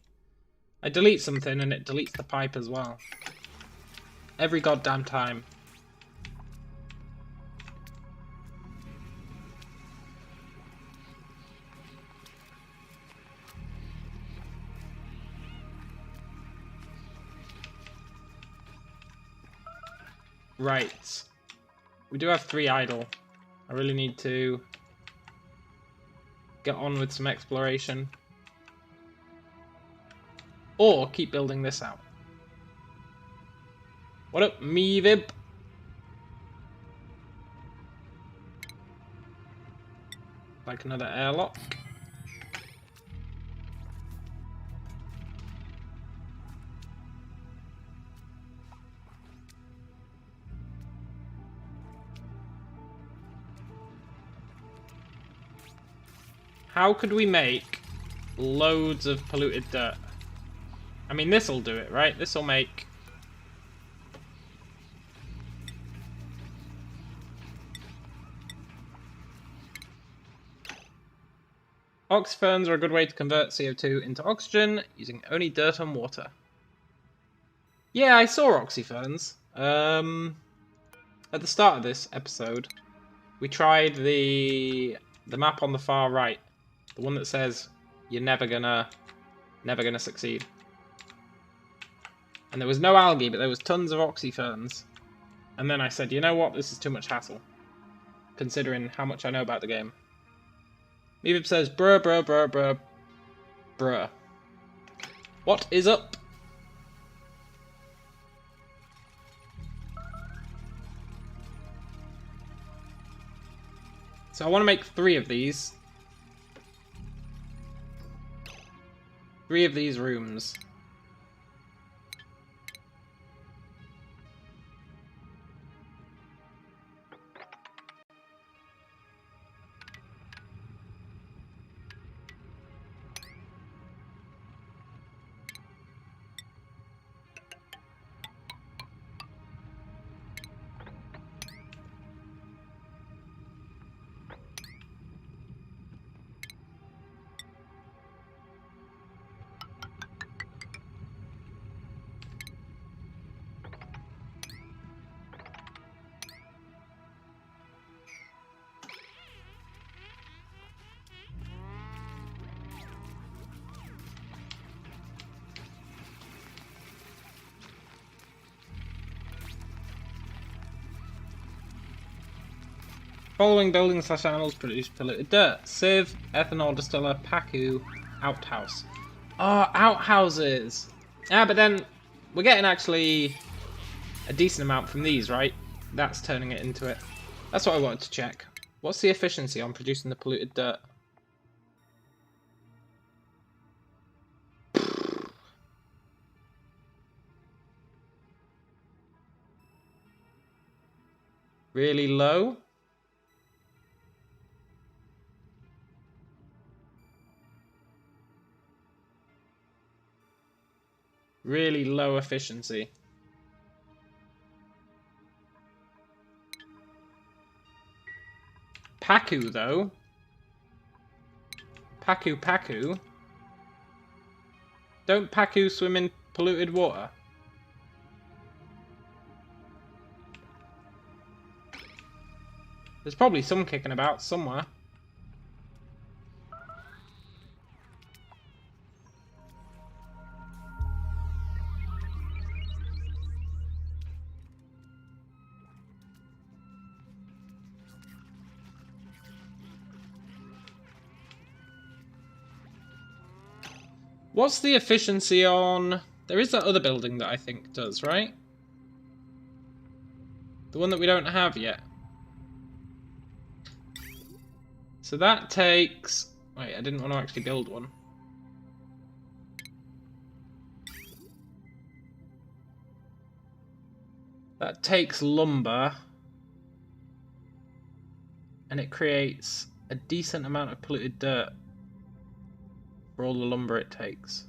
[SPEAKER 1] I delete something and it deletes the pipe as well. Every goddamn time. Right. We do have 3 idle. I really need to get on with some exploration. Or keep building this out. What up, me Vib? Like another airlock. How could we make loads of polluted dirt? I mean, this'll do it, right? This'll make... Oxyferns are a good way to convert CO2 into oxygen using only dirt and water. Yeah, I saw oxyferns. At the start of this episode, we tried the map on the far right, the one that says you're never gonna succeed. And there was no algae, but there was tons of oxyferns. And then I said, you know what, this is too much hassle, considering how much I know about the game. Meebib says, bruh, bruh, bruh, bruh, bruh. What is up? So I want to make 3 of these. 3 of these rooms. Following buildings/animals produce polluted dirt. Sieve, ethanol distiller, Pacu, outhouse. Oh, outhouses! Ah, but then we're getting actually a decent amount from these, right? That's turning it into it. That's what I wanted to check. What's the efficiency on producing the polluted dirt? Really low? Really low efficiency. Pacu, though. Pacu. Don't Pacu swim in polluted water? There's probably some kicking about somewhere. What's the efficiency on... There is that other building that I think does, right? The one that we don't have yet. So that takes... Wait, I didn't want to actually build one. That takes lumber. And it creates a decent amount of polluted dirt for all the lumber it takes.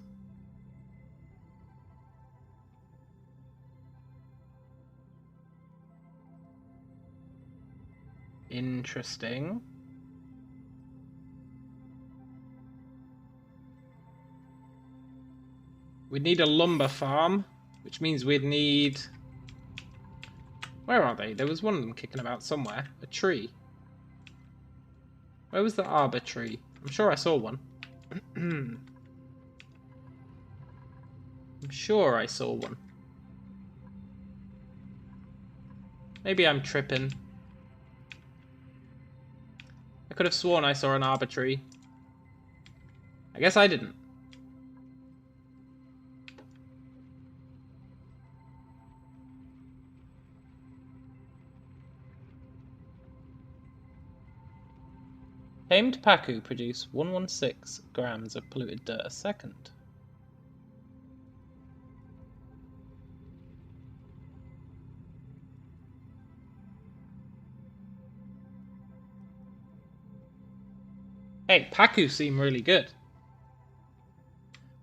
[SPEAKER 1] Interesting. We'd need a lumber farm, which means we'd need... Where are they? There was one of them kicking about somewhere. A tree. Where was the arbor tree? I'm sure I saw one. I'm sure I saw one. Maybe I'm tripping. I could have sworn I saw an arbor tree. I guess I didn't. Tamed Pacu produce 116 grams of polluted dirt a second. Hey, Pacu seem really good.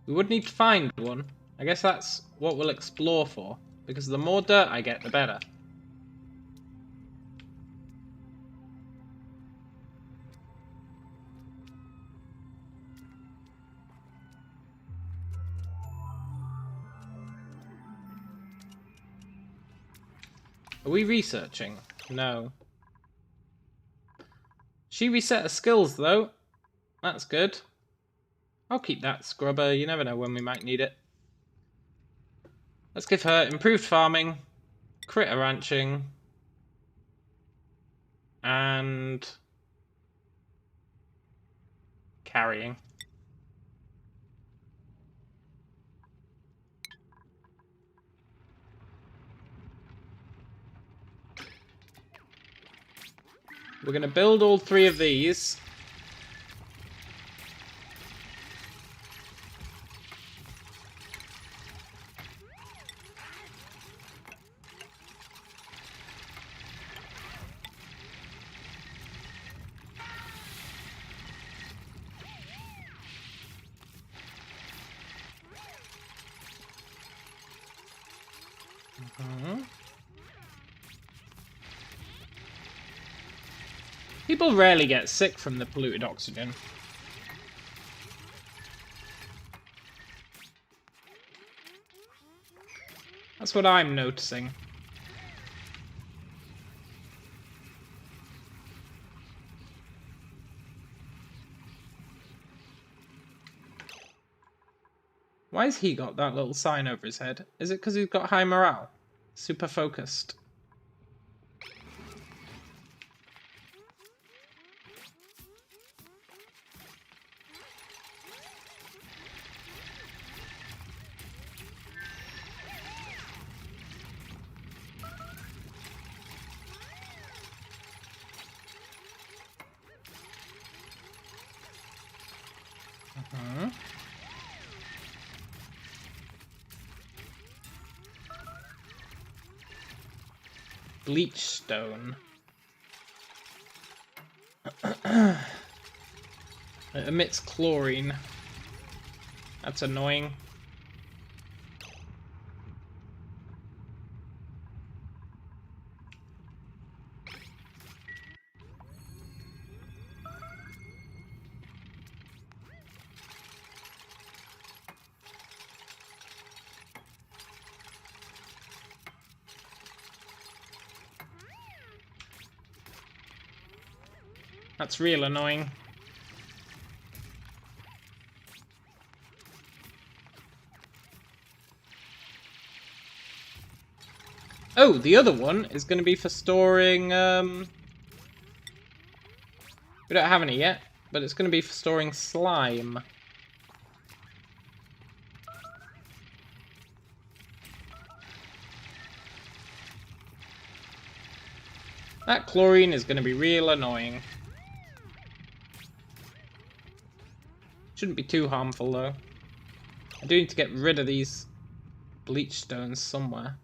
[SPEAKER 1] We would need to find one. I guess that's what we'll explore for, because the more dirt I get, the better. Are we researching? No. She reset her skills, though. That's good. I'll keep that scrubber. You never know when we might need it. Let's give her improved farming, critter ranching, and carrying. We're going to build all 3 of these. People rarely get sick from the polluted oxygen. That's what I'm noticing. Why has he got that little sign over his head? Is it because he's got high morale? Super focused. Bleach stone. It emits chlorine. That's annoying. That's real annoying. Oh, the other one is going to be for storing, we don't have any yet, but it's going to be for storing slime. That chlorine is going to be real annoying. Shouldn't be too harmful, though. I do need to get rid of these bleach stones somewhere.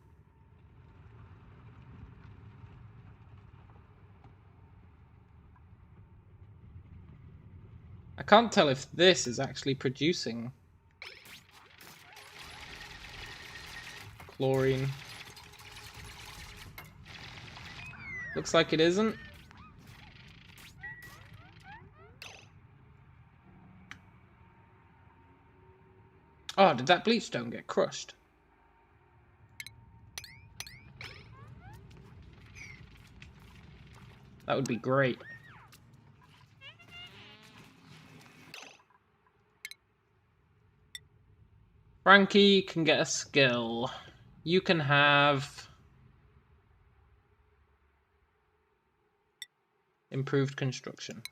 [SPEAKER 1] I can't tell if this is actually producing chlorine. Looks like it isn't. Oh, did that bleach stone get crushed? That would be great. Frankie can get a skill. You can have improved construction.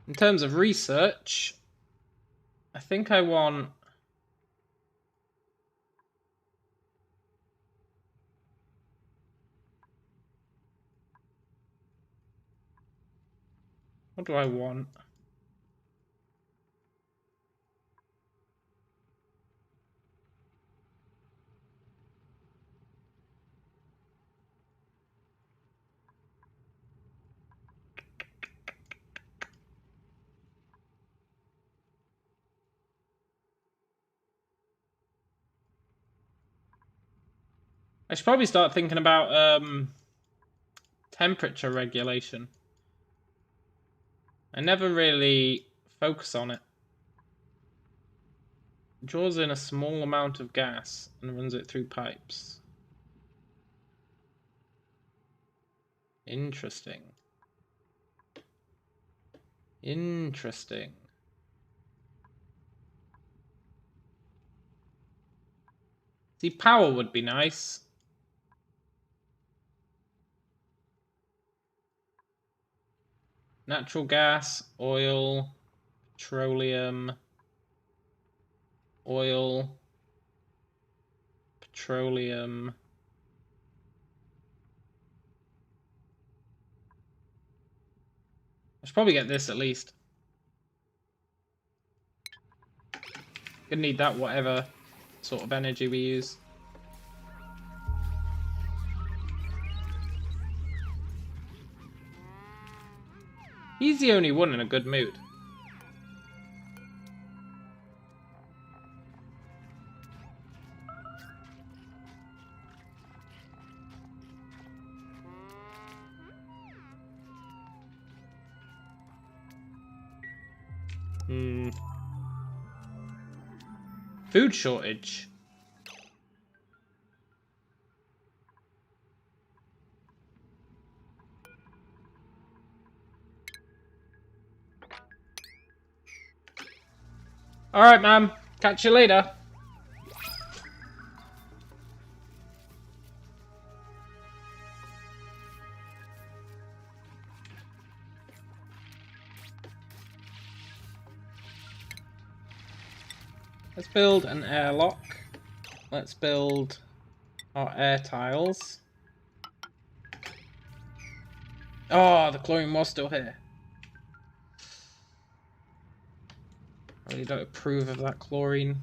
[SPEAKER 1] In terms of research, I think I want... What do I want? I should probably start thinking about temperature regulation. I never really focus on it. Draws in a small amount of gas and runs it through pipes. Interesting. Interesting. See, power would be nice. Natural gas, oil, petroleum, oil, petroleum. I should probably get this at least. Gonna need that whatever sort of energy we use. He's the only one in a good mood. Food shortage. Alright, ma'am. Catch you later. Let's build an airlock. Let's build our air tiles. Oh, the chlorine was still here. I really don't approve of that chlorine.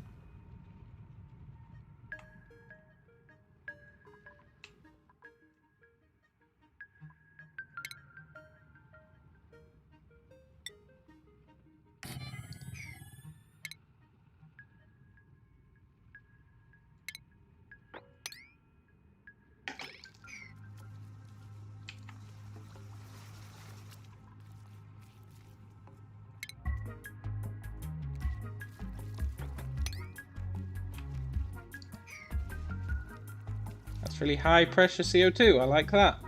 [SPEAKER 1] That's really high pressure CO2. I like that.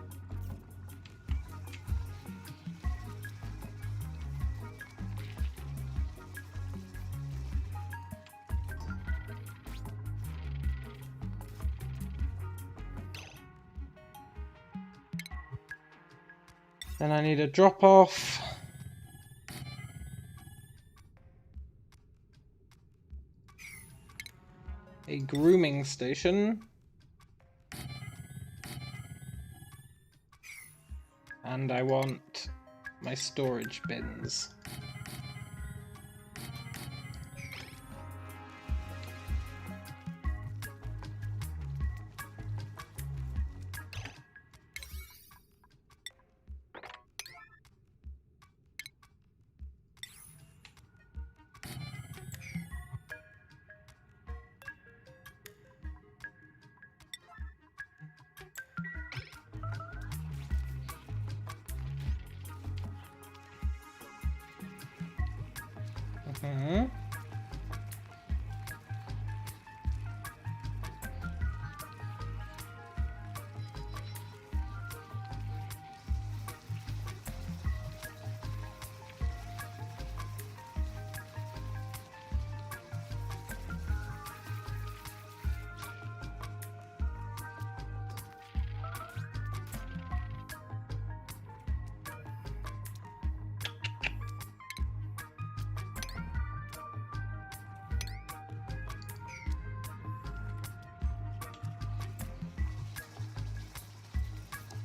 [SPEAKER 1] Then I need a drop off. A grooming station. And I want my storage bins. Hmm.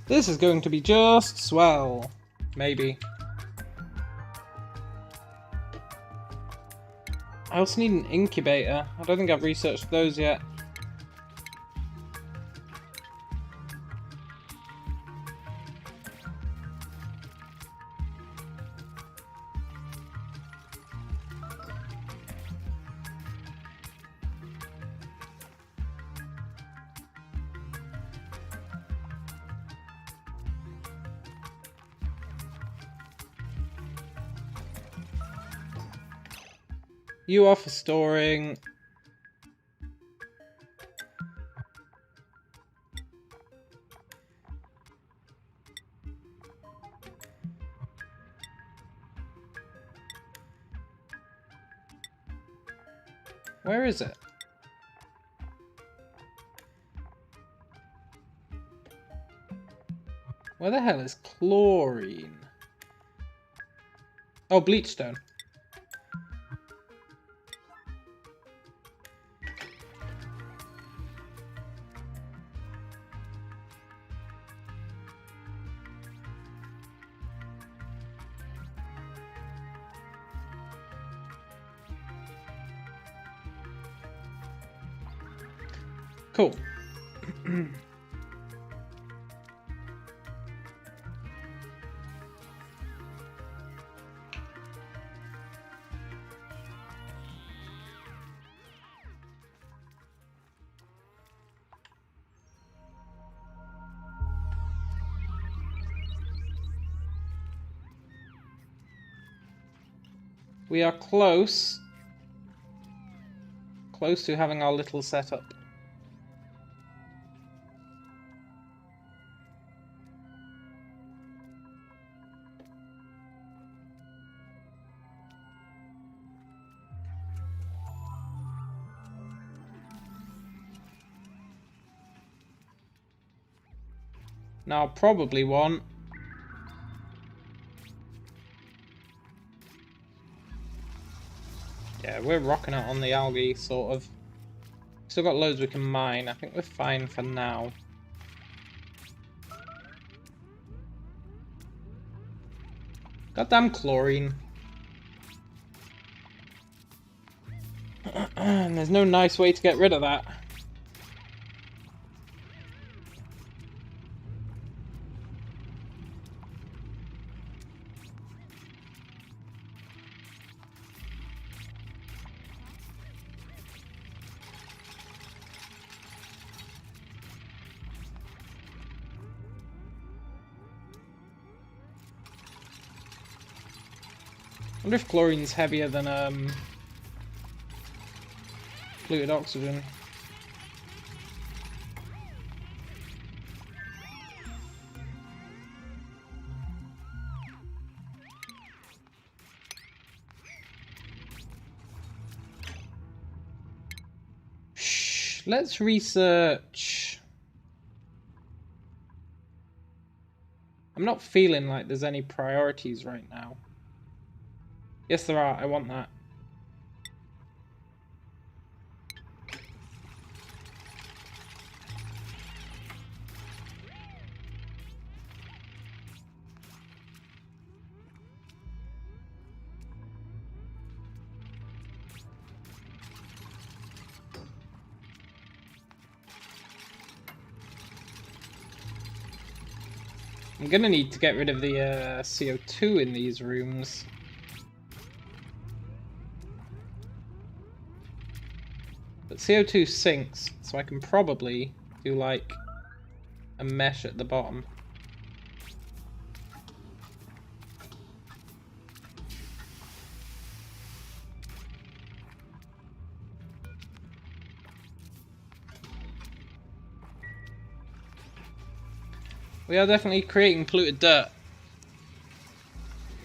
[SPEAKER 1] This is going to be just swell. Maybe. I also need an incubator. I don't think I've researched those yet. You are for storing. Where is it? Where the hell is chlorine? Oh, bleachstone. Cool. We are close to having our little setup. Now, I'll probably want yeah, we're rocking it on the algae, sort of. Still got loads we can mine. I think we're fine for now. Goddamn chlorine. And there's no nice way to get rid of that. I wonder if chlorine's heavier than fluid oxygen. Shh, let's research. I'm not feeling like there's any priorities right now. Yes, there are. I want that. I'm gonna need to get rid of the CO2 in these rooms. But CO2 sinks, so I can probably do like a mesh at the bottom. We are definitely creating polluted dirt.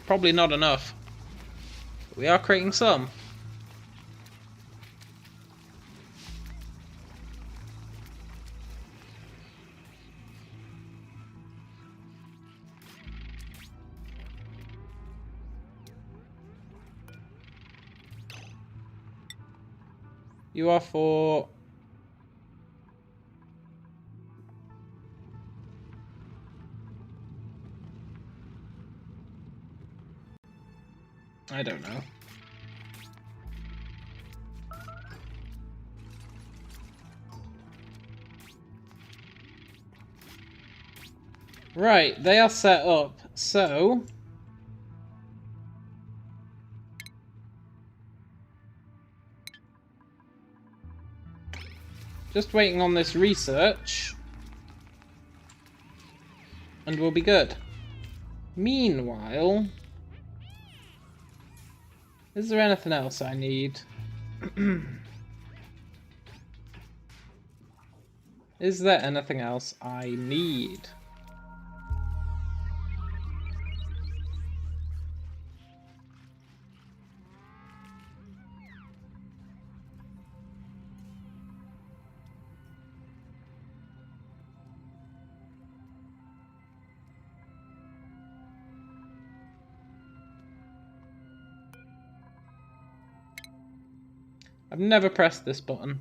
[SPEAKER 1] Probably not enough. But we are creating some. You are for... I don't know. Right, they are set up, so... Just waiting on this research. And we'll be good. Meanwhile... Is there anything else I need? Is there anything else I need? I've never pressed this button.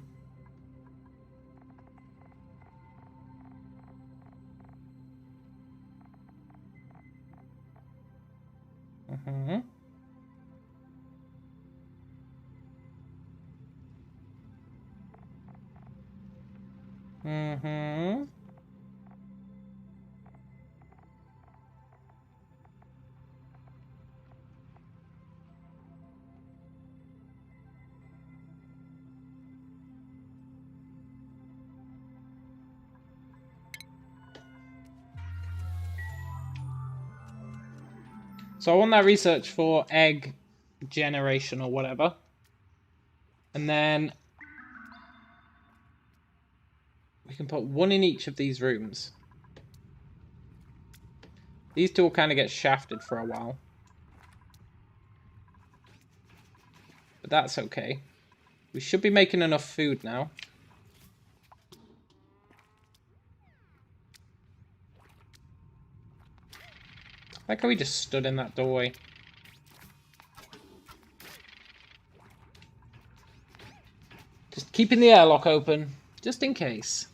[SPEAKER 1] Mm-hmm. Mm-hmm. So I want that research for egg generation or whatever. And then we can put one in each of these rooms. These two will kind of get shafted for a while. But that's okay. We should be making enough food now. Like how we just stood in that doorway. Just keeping the airlock open, just in case.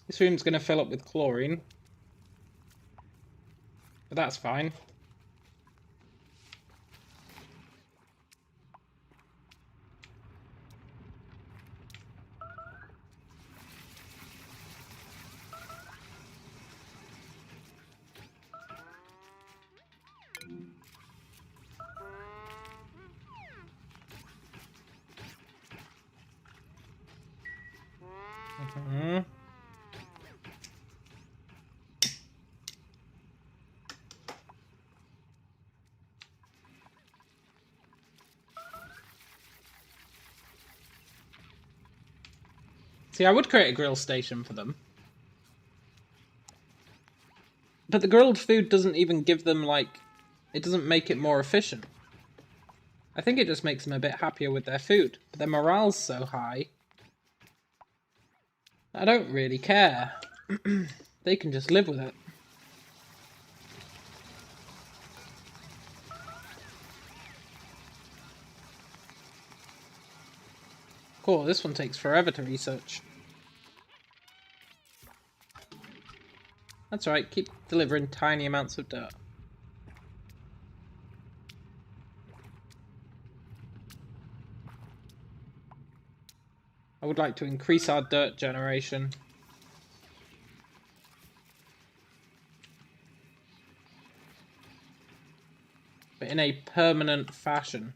[SPEAKER 1] This room's going to fill up with chlorine. But that's fine. Mm-hmm. See, I would create a grill station for them. But the grilled food doesn't even give them, like... It doesn't make it more efficient. I think it just makes them a bit happier with their food. But their morale's so high... I don't really care. They can just live with it. Cool, this one takes forever to research. That's alright, keep delivering tiny amounts of dirt. I would like to increase our dirt generation. But in a permanent fashion.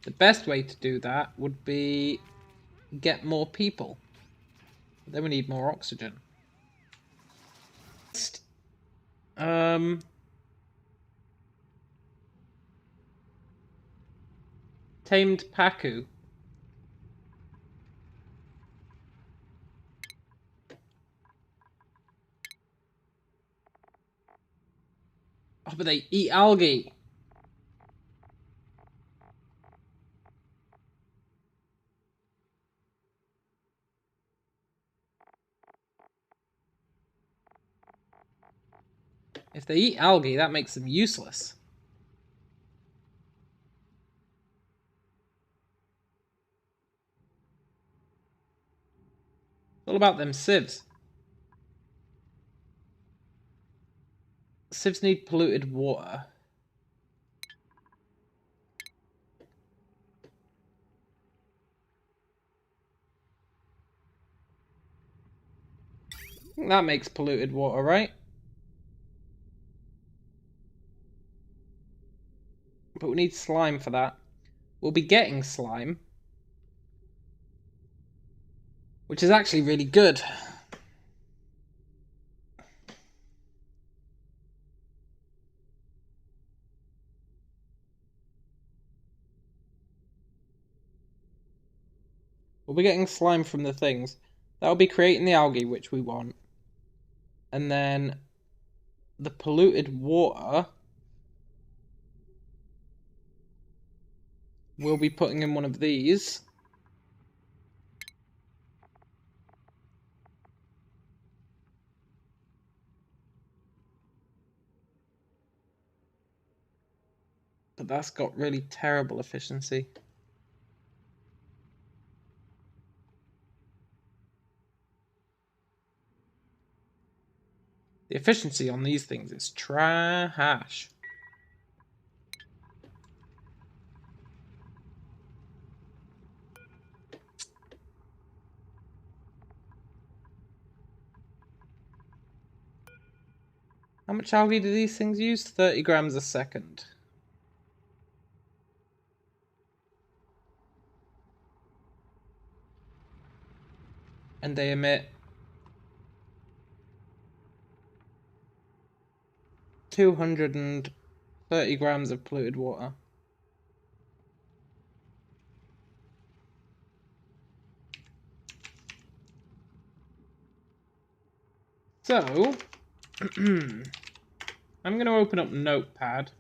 [SPEAKER 1] The best way to do that would be get more people. Then we need more oxygen. Tamed Pacu. Oh, but they eat algae. If they eat algae, that makes them useless. It's all about them sieves. Sieves need polluted water. I think that makes polluted water, right? But we need slime for that. We'll be getting slime. Which is actually really good. We'll be getting slime from the things. That'll be creating the algae, which we want. And then the polluted water we'll be putting in one of these. But that's got really terrible efficiency. The efficiency on these things is trash. How much algae do these things use? 30 grams a second. And they emit 230 grams of polluted water. So, I'm going to open up Notepad.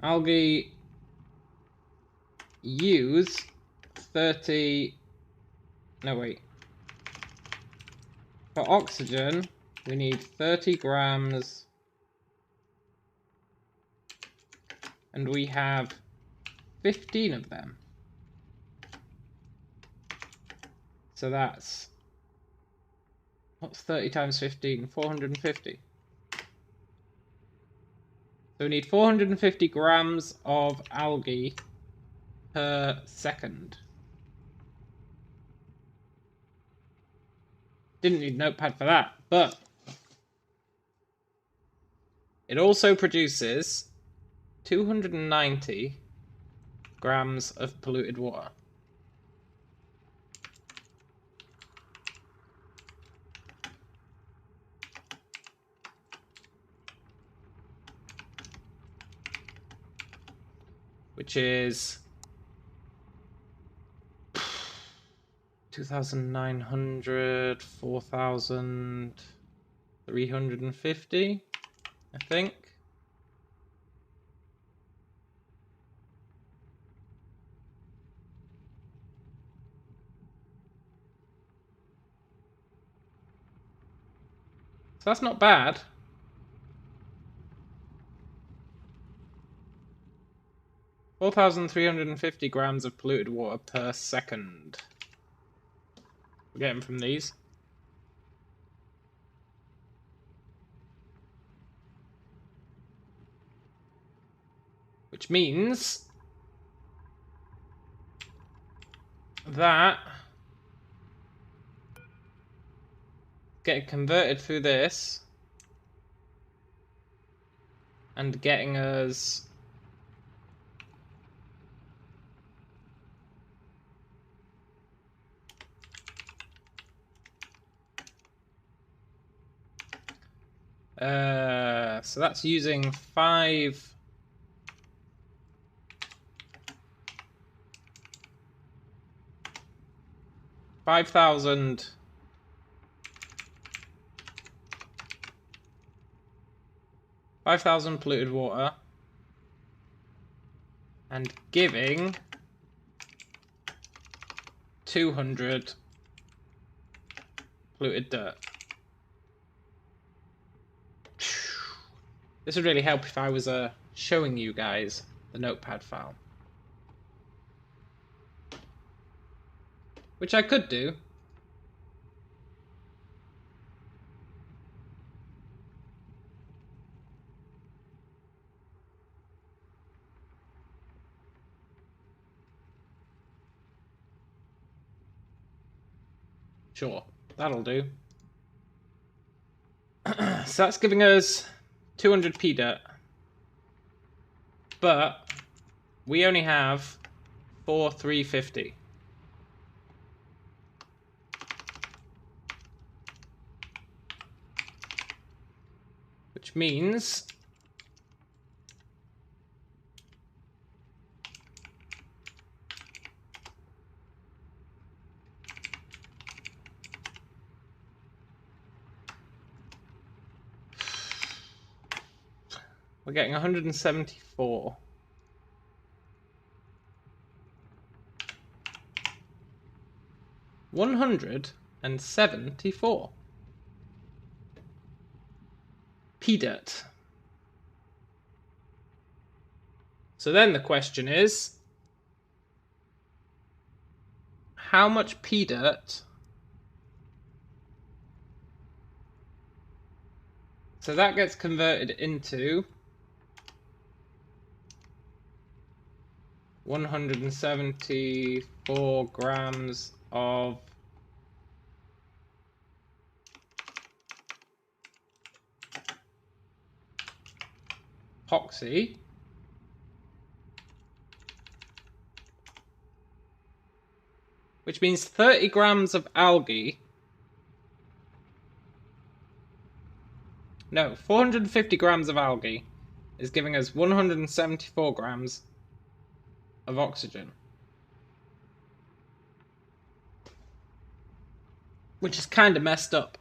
[SPEAKER 1] Algae use 30... No, wait. For oxygen, we need 30 grams. And we have 15 of them. So that's... What's 30 times 15? 450. So we need 450 grams of algae per second. Didn't need Notepad for that, but it also produces 290 grams of polluted water. Which is 2,900, 4,350, I think. So that's not bad. Four 4,350 grams of polluted water per second. We're getting from these. Which means that getting converted through this and getting us So that's using 5,000 polluted water and giving 200 polluted dirt. This would really help if I was showing you guys the notepad file. Which I could do. Sure, that'll do. So that's giving us 200p dirt. But we only have 350. Which means we're getting 174. $174 P dirt. So then the question is, how much P dirt? So that gets converted into 174 grams of epoxy, which means 30 grams of algae. No, 450 grams of algae is giving us 174 grams of oxygen. Which is kind of messed up.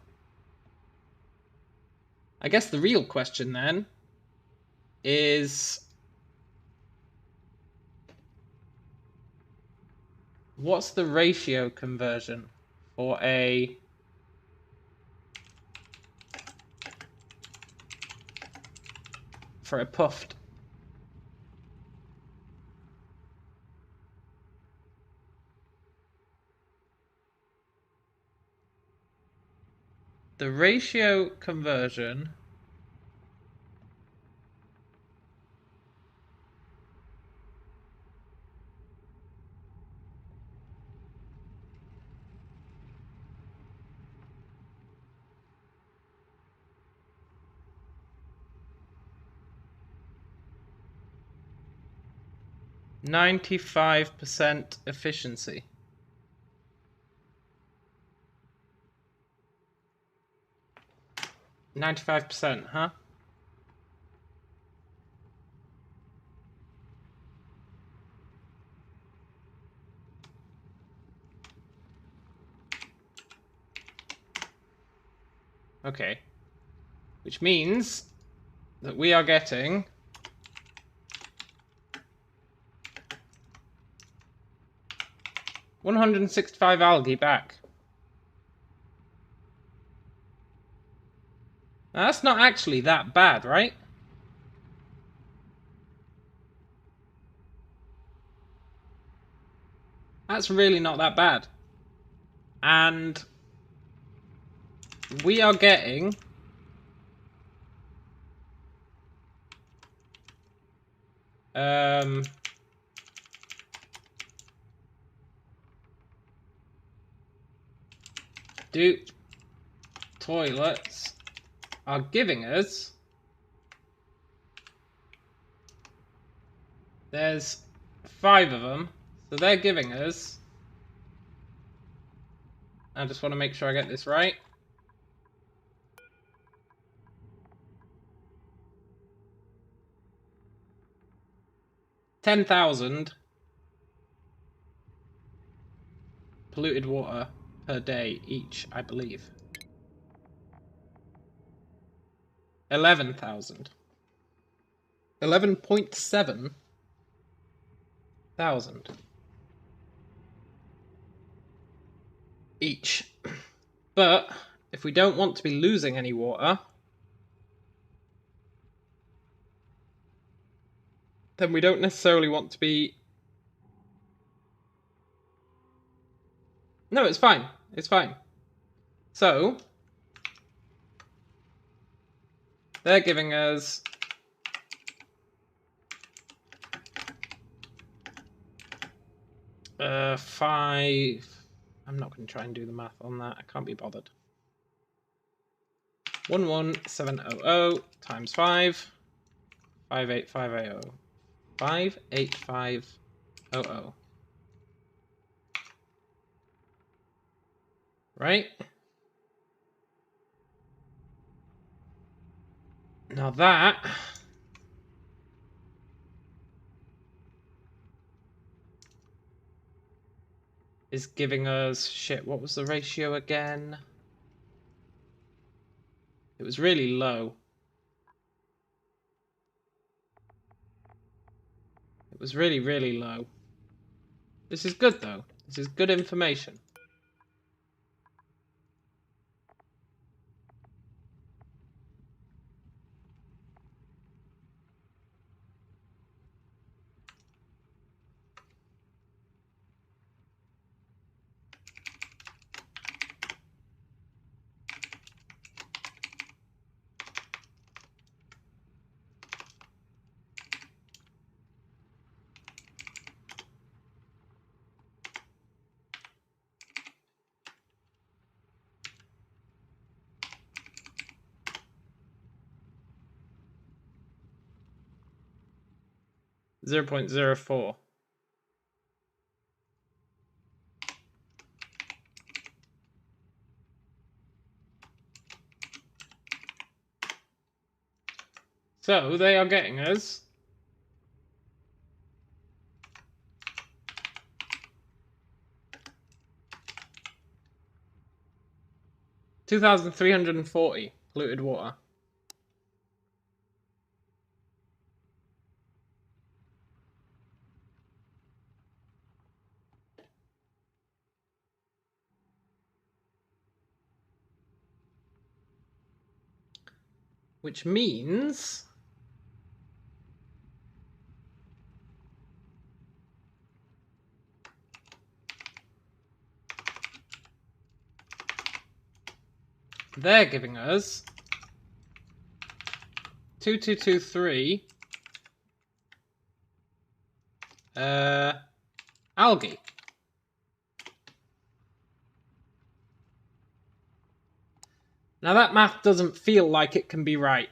[SPEAKER 1] I guess the real question then is, what's the ratio conversion for a puffed? The ratio conversion %95 efficiency. %95, huh? Okay. Which means that we are getting 165 algae back. Now, that's not actually that bad, right? That's really not that bad. And we are getting Dupe toilets are giving us, there's 5 of them, so they're giving us, I just want to make sure I get this right, 10,000 polluted water per day each, I believe. 11,000. 11.7 thousand each. But if we don't want to be losing any water, then we don't necessarily want to be... No, it's fine. It's fine. So, they're giving us... five... I'm not going to try and do the math on that. I can't be bothered. 11700 times 5. 58500. 58500. Right? Now that is giving us... Shit, what was the ratio again? It was really low. It was really, really low. This is good, though. This is good information. .04. So they are getting us 2,340 polluted water. Which means they're giving us 2223 algae. Now that math doesn't feel like it can be right.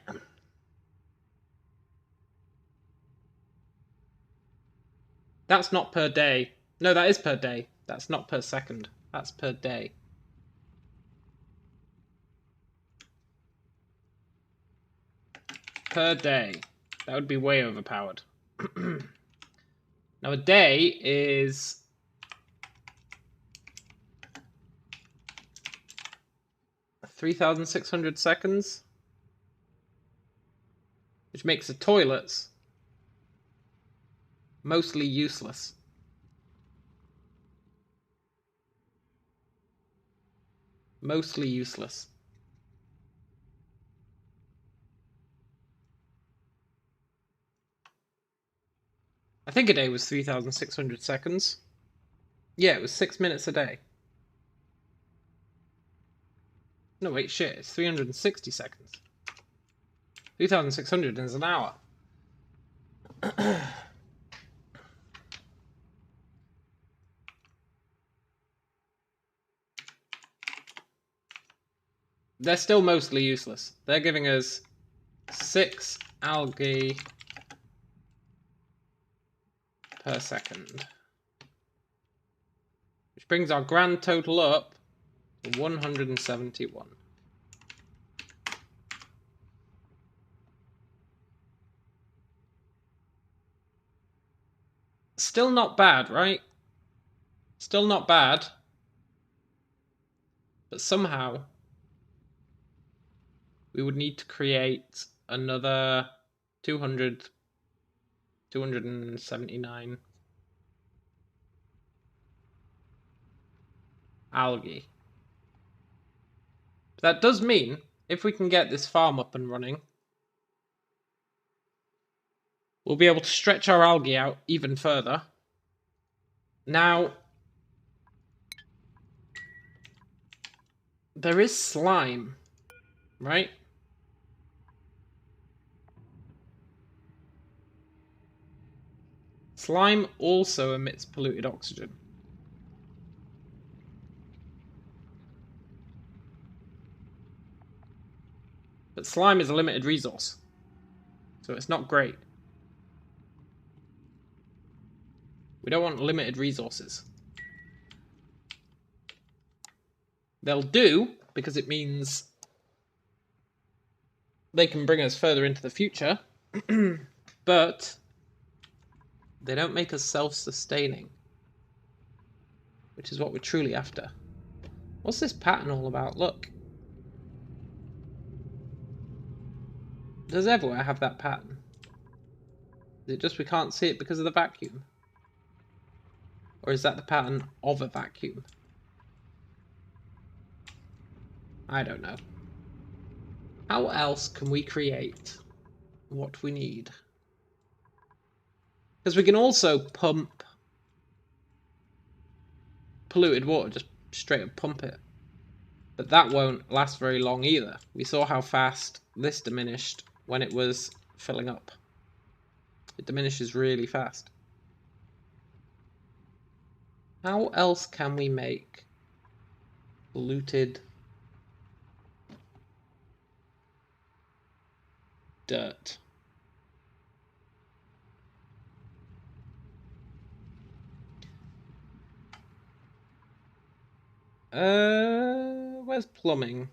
[SPEAKER 1] That's not per day. No, that is per day. That's not per second. That's per day. Per day. That would be way overpowered. Now a day is 3,600 seconds, which makes the toilets mostly useless. Mostly useless. I think a day was 3,600 seconds. Yeah, it was 6 minutes a day. No, wait, shit, it's 360 seconds. 3,600 is an hour. They're still mostly useless. They're giving us 6 algae per second. Which brings our grand total up to 171. Still not bad, right? Still not bad. But somehow we would need to create another 200, 279 algae. That does mean if we can get this farm up and running, we'll be able to stretch our algae out even further. Now, there is slime, right? Slime also emits polluted oxygen. But slime is a limited resource, so it's not great. We don't want limited resources. They'll do, because it means they can bring us further into the future, but they don't make us self-sustaining, which is what we're truly after. What's this pattern all about? Look. Does everywhere have that pattern? Is it just we can't see it because of the vacuum? Or is that the pattern of a vacuum? I don't know. How else can we create what we need? Because we can also pump polluted water, just straight up pump it. But that won't last very long either. We saw how fast this diminished when it was filling up. It diminishes really fast. How else can we make polluted dirt? Where's plumbing?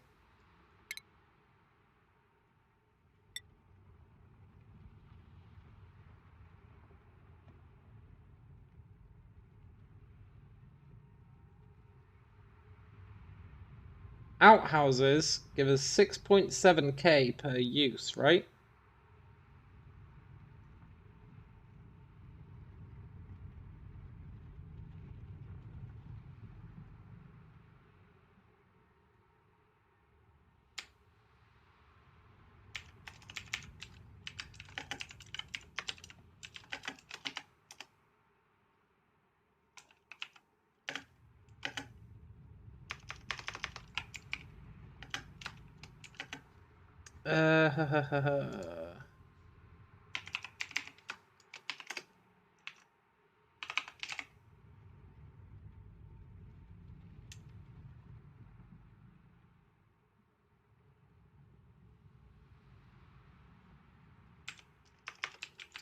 [SPEAKER 1] Outhouses give us 6.7k per use, right?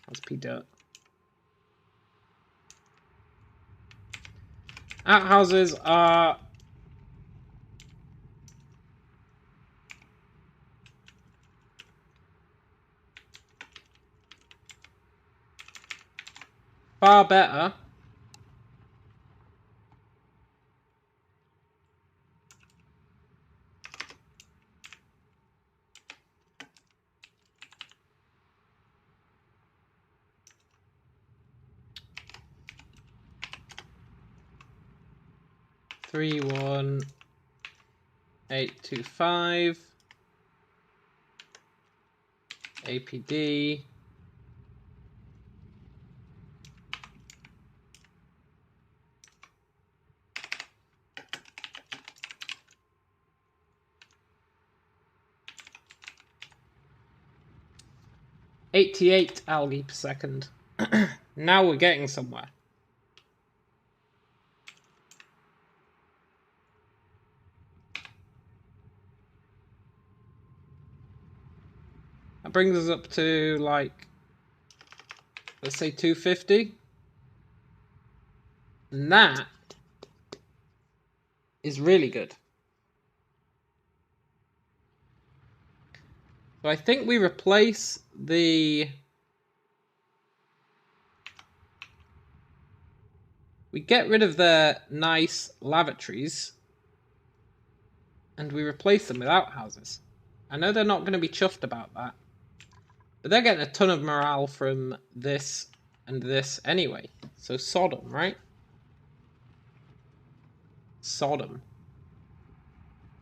[SPEAKER 1] That's P dirt. Outhouses are far better. Three 1 825 APD. $88 algae per second. Now we're getting somewhere. That brings us up to, like, let's say 250. And that is really good. So I think we replace the We get rid of their nice lavatories and we replace them with outhouses. I know they're not going to be chuffed about that, but they're getting a ton of morale from this and this anyway. So Sodom, right? Sodom.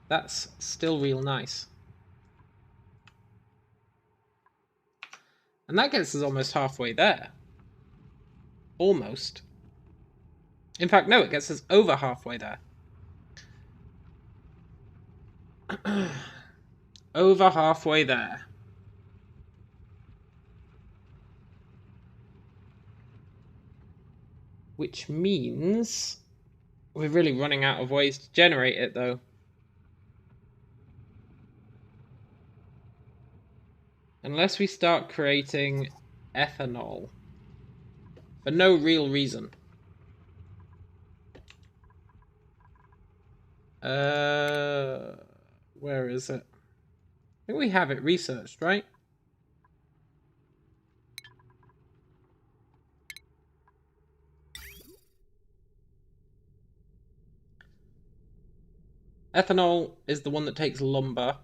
[SPEAKER 1] That's still real nice. And that gets us almost halfway there. Almost. In fact, no, it gets us over halfway there. Over halfway there. Which means we're really running out of ways to generate it, though. Unless we start creating ethanol. For no real reason. Where is it? I think we have it researched, right? Ethanol is the one that takes lumber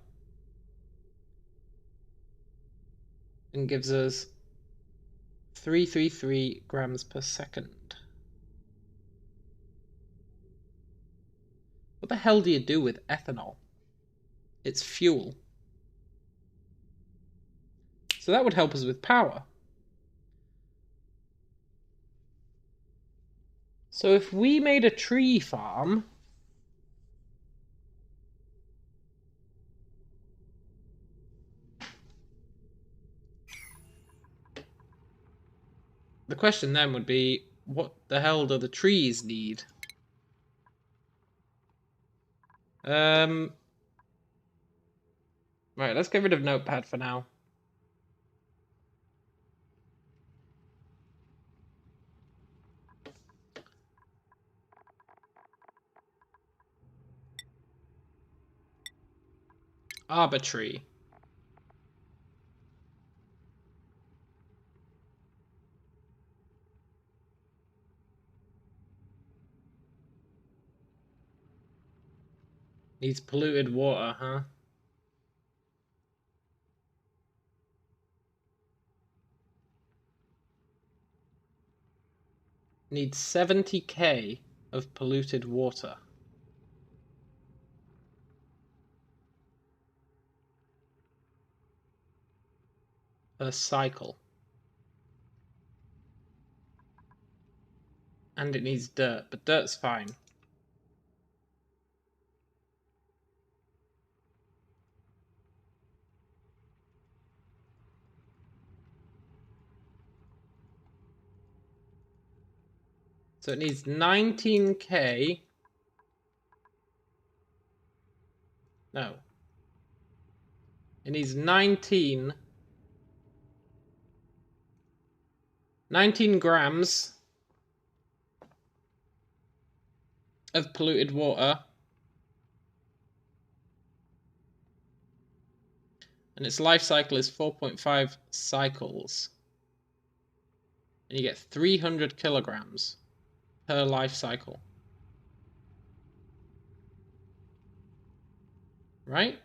[SPEAKER 1] and gives us 333 grams per second. What the hell do you do with ethanol? It's fuel. So that would help us with power. So if we made a tree farm, the question then would be, what the hell do the trees need? Right, let's get rid of Notepad for now. Arbitrary. Needs polluted water, huh? Needs 70k of polluted water. Per cycle. And it needs dirt, but dirt's fine. So it needs 19k. No. It needs 19 grams of polluted water. And its life cycle is 4.5 cycles. And you get 300 kilograms per life cycle. Right?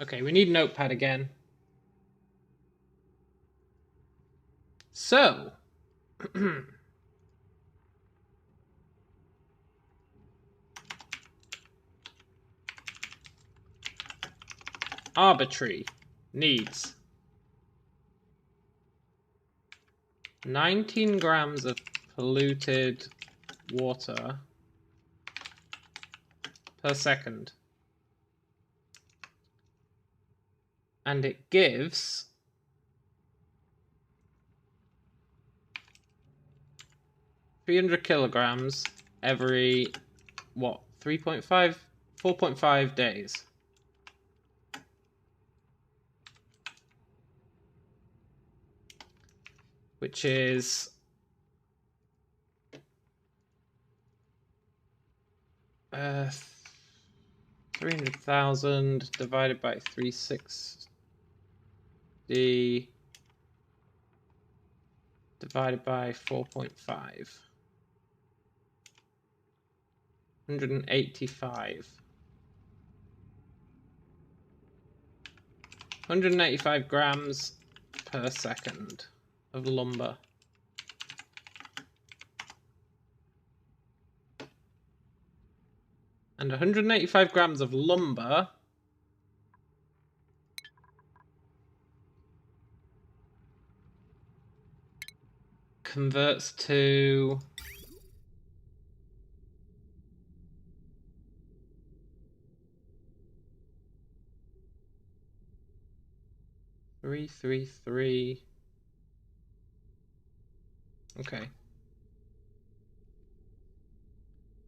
[SPEAKER 1] Okay, we need Notepad again. So, arbitrary needs 19 grams of polluted water per second. And it gives 300 kilograms every, what, 3.5, 4.5 days. Which is 300,000 divided by 360 divided by 4.5. 185. 185 grams per second of lumber. And 185 grams of lumber converts to 333. Okay.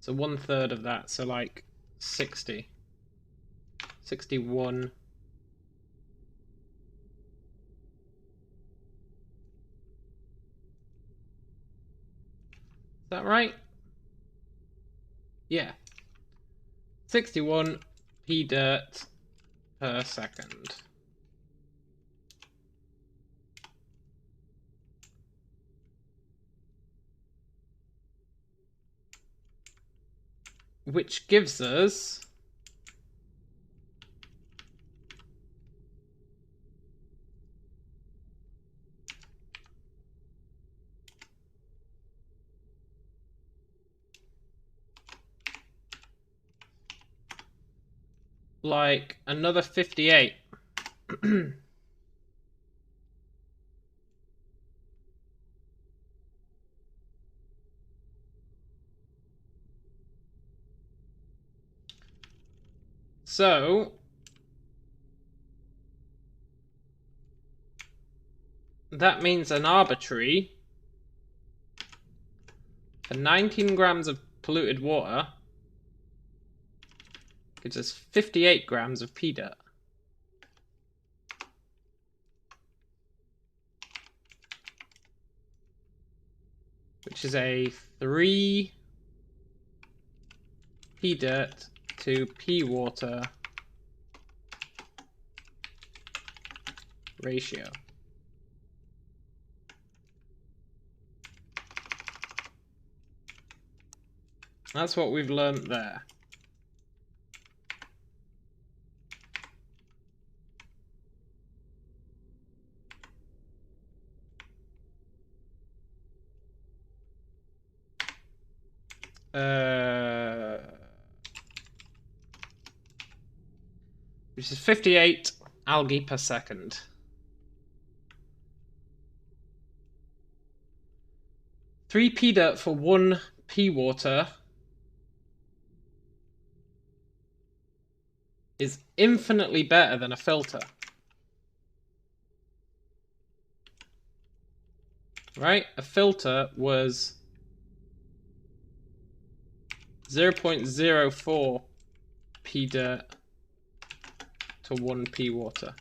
[SPEAKER 1] So 1/3 of that, so like 60. 61. Is that right? Yeah. 61 p dirt per second. Which gives us like another 58. So that means an arbitrary for 19 grams of polluted water gives us 58 grams of pea dirt. Which is a 3 pea dirt to pea water ratio. That's what we've learned there. Which is 58 algae per second. Three pea dirt for 1 pea water is infinitely better than a filter. Right? A filter was 0.04 pea dirt to 1 pea water.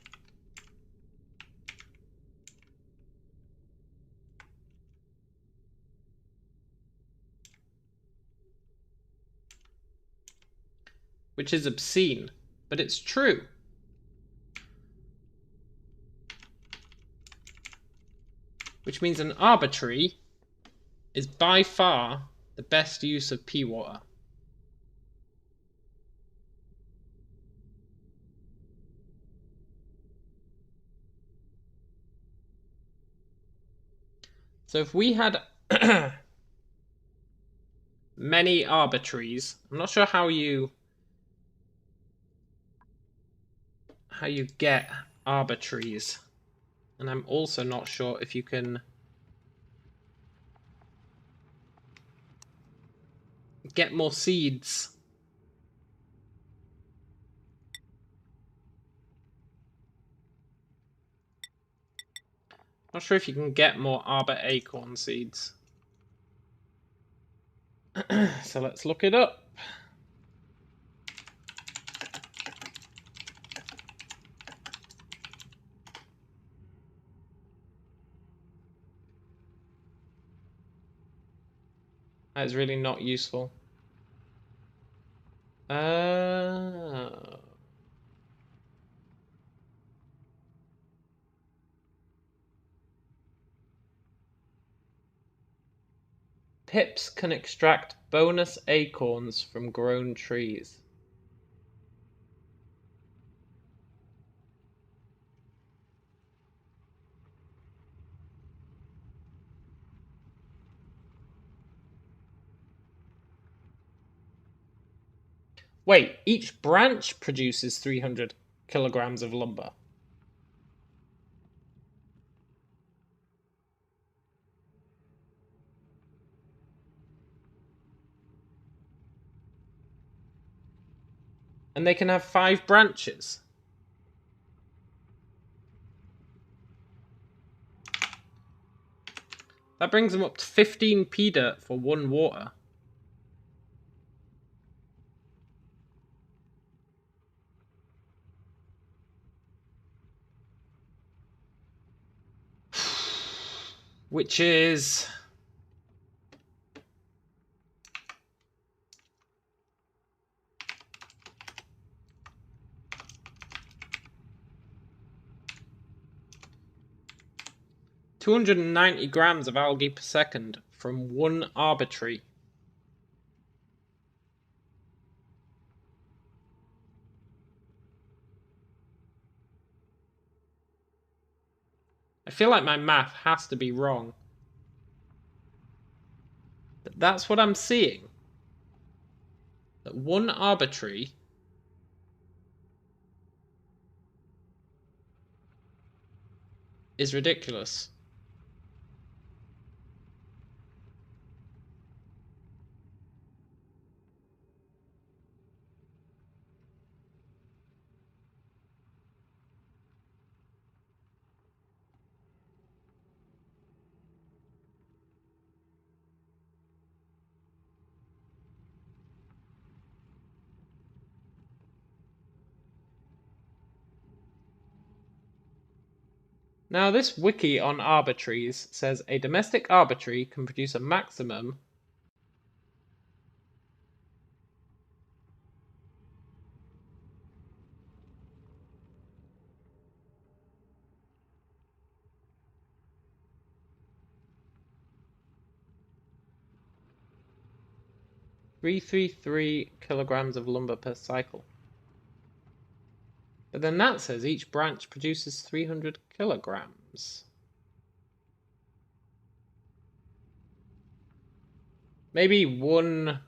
[SPEAKER 1] Which is obscene, but it's true. Which means an arbitrary is by far the best use of pea water. So if we had many arbitraries, I'm not sure how you get arbitraries, and I'm also not sure if you can get more seeds. Not sure if you can get more arbor acorn seeds. So let's look it up. That is really not useful. pips can extract bonus acorns from grown trees. Wait, each branch produces 300 kilograms of lumber. And they can have 5 branches. That brings them up to 15 pea dirt for 1 water. Which is... ...290 grams of algae per second from 1 arbitrary. I feel like my math has to be wrong. But that's what I'm seeing. That 1 arbitrary is ridiculous. Now this wiki on arbitraries says a domestic arbitrary can produce a maximum (333 kilograms of lumber per cycle). But then that says each branch produces 300 kilograms. Maybe one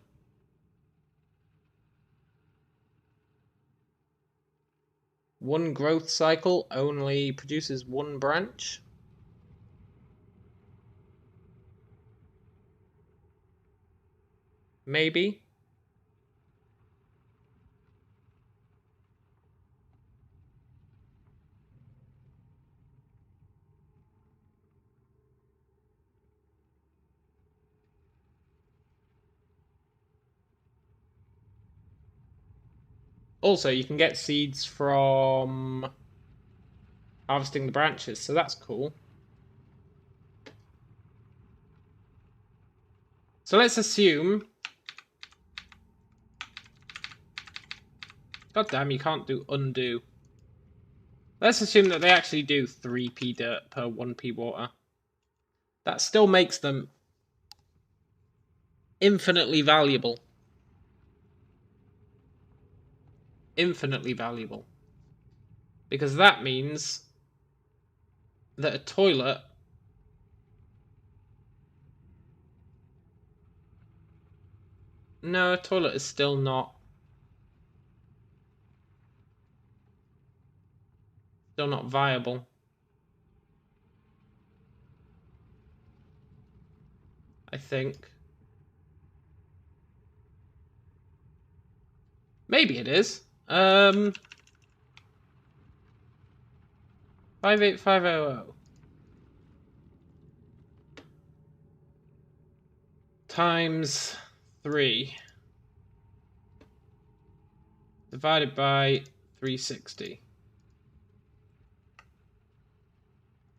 [SPEAKER 1] growth cycle only produces 1 branch? Maybe. Also, you can get seeds from harvesting the branches, so that's cool. So let's assume... God damn, you can't do undo. Let's assume that they actually do 3 pea dirt per 1 pea water. That still makes them infinitely valuable. Infinitely valuable. Because that means that a toilet no, a toilet is still not viable. I think. Maybe it is. 58500 times 3 divided by 360.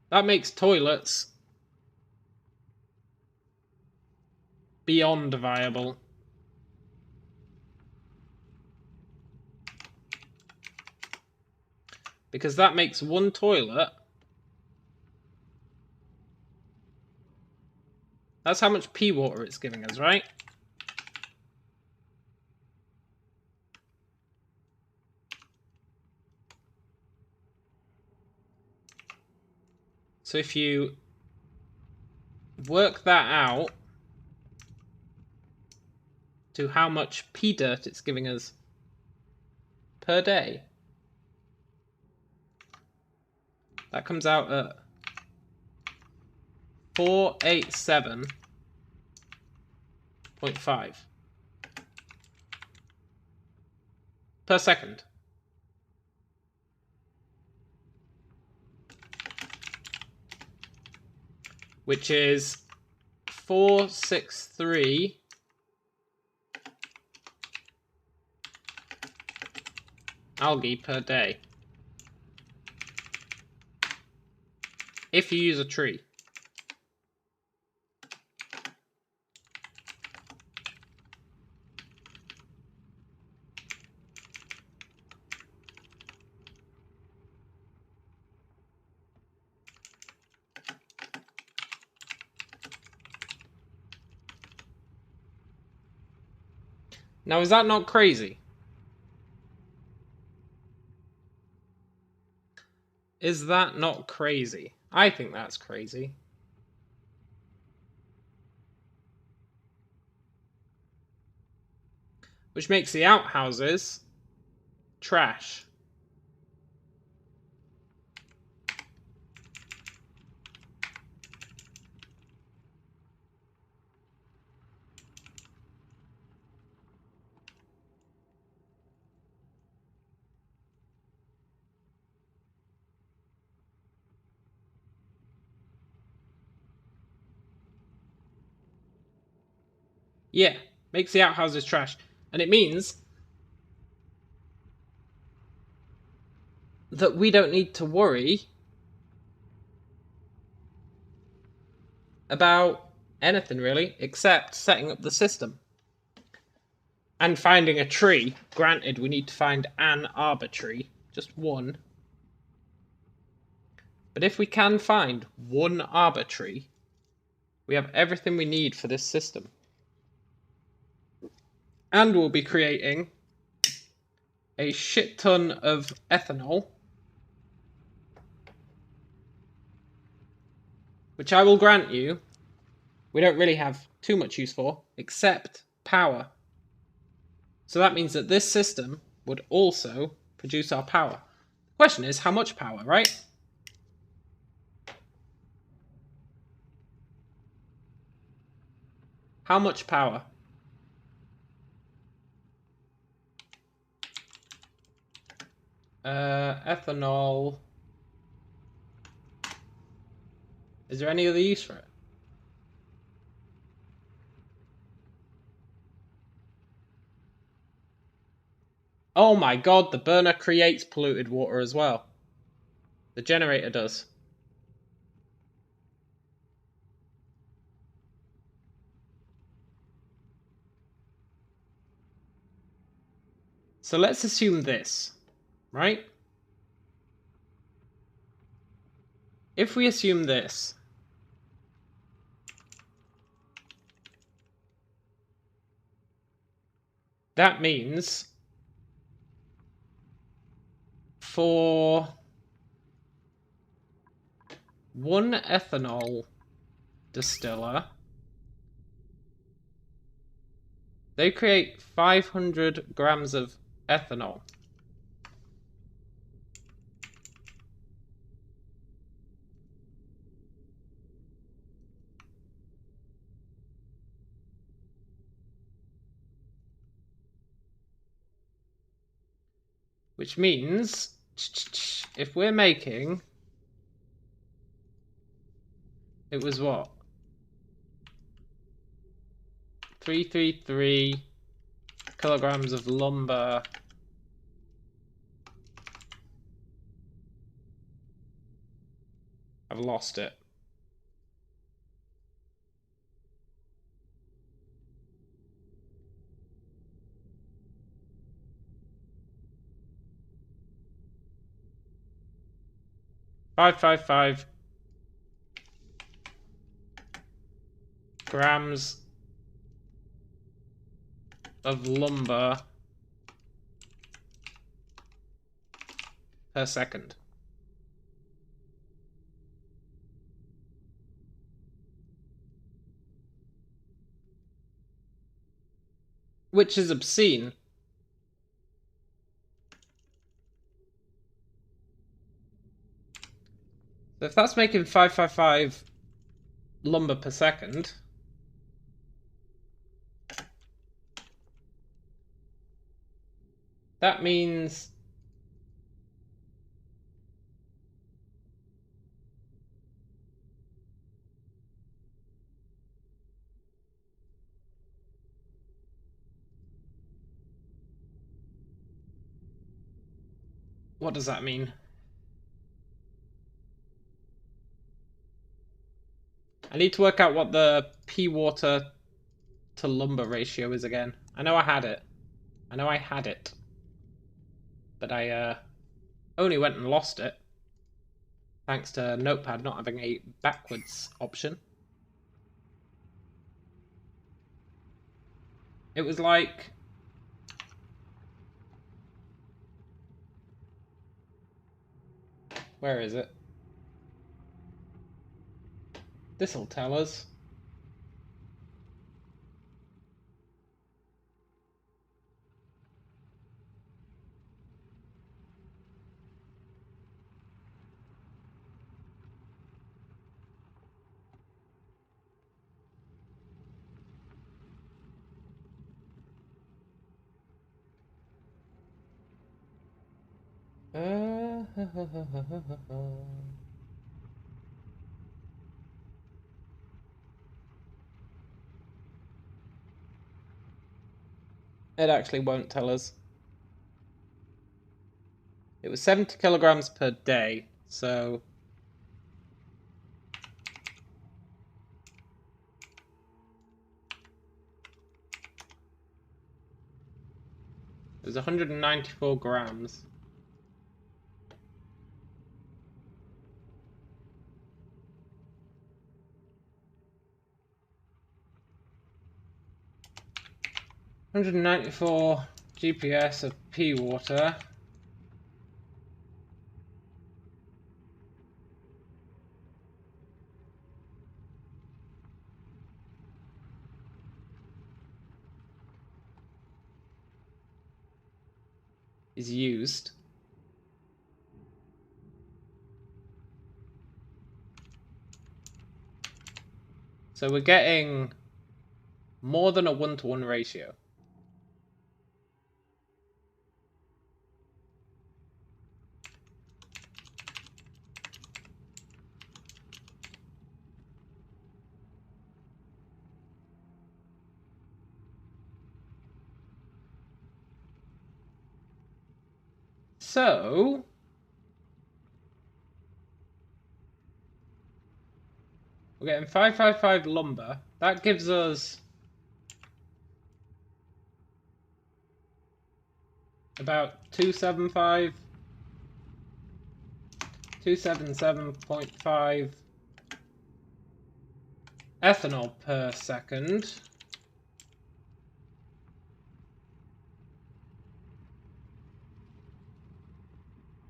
[SPEAKER 1] That makes toilets beyond viable. Because that makes 1 toilet That's how much P water it's giving us, right? So if you work that out to how much P dirt it's giving us per day, that comes out at 487.5 per second. Which is 463 algae per day. If you use a tree. Now, is that not crazy? Is that not crazy? I think that's crazy. Which makes the outhouses trash. Yeah, makes the outhouses trash. And it means that we don't need to worry about anything really, except setting up the system. And finding a tree. Granted, we need to find an arbor tree. Just one. But if we can find one arbor tree, we have everything we need for this system. And we'll be creating a shit ton of ethanol, which I will grant you, we don't really have too much use for, except power. So that means that this system would also produce our power. The question is, how much power, right? How much power? Ethanol. Is there any other use for it? Oh my god, the burner creates polluted water as well. The generator does. So let's assume this, right? If we assume this, that means for one ethanol distiller, they create 500 grams of ethanol. Which means, if we're making, it was what? 333 kilograms of lumber. I've lost it. Five grams grams of lumber per second. Which is obscene. So if that's making 555 lumber per second, that means what does that mean? I need to work out what the pea water to lumber ratio is again. I know I had it. But I only went and lost it. Thanks to Notepad not having a backwards option. It was like... Where is it? This'll tell us. It actually won't tell us. It was 70 kilograms per day, so... It was 194 grams. $194 GPS of pea water. Is used. So we're getting more than a 1-to-1 ratio. So we're getting 555 lumber. That gives us about 277.5 ethanol per second.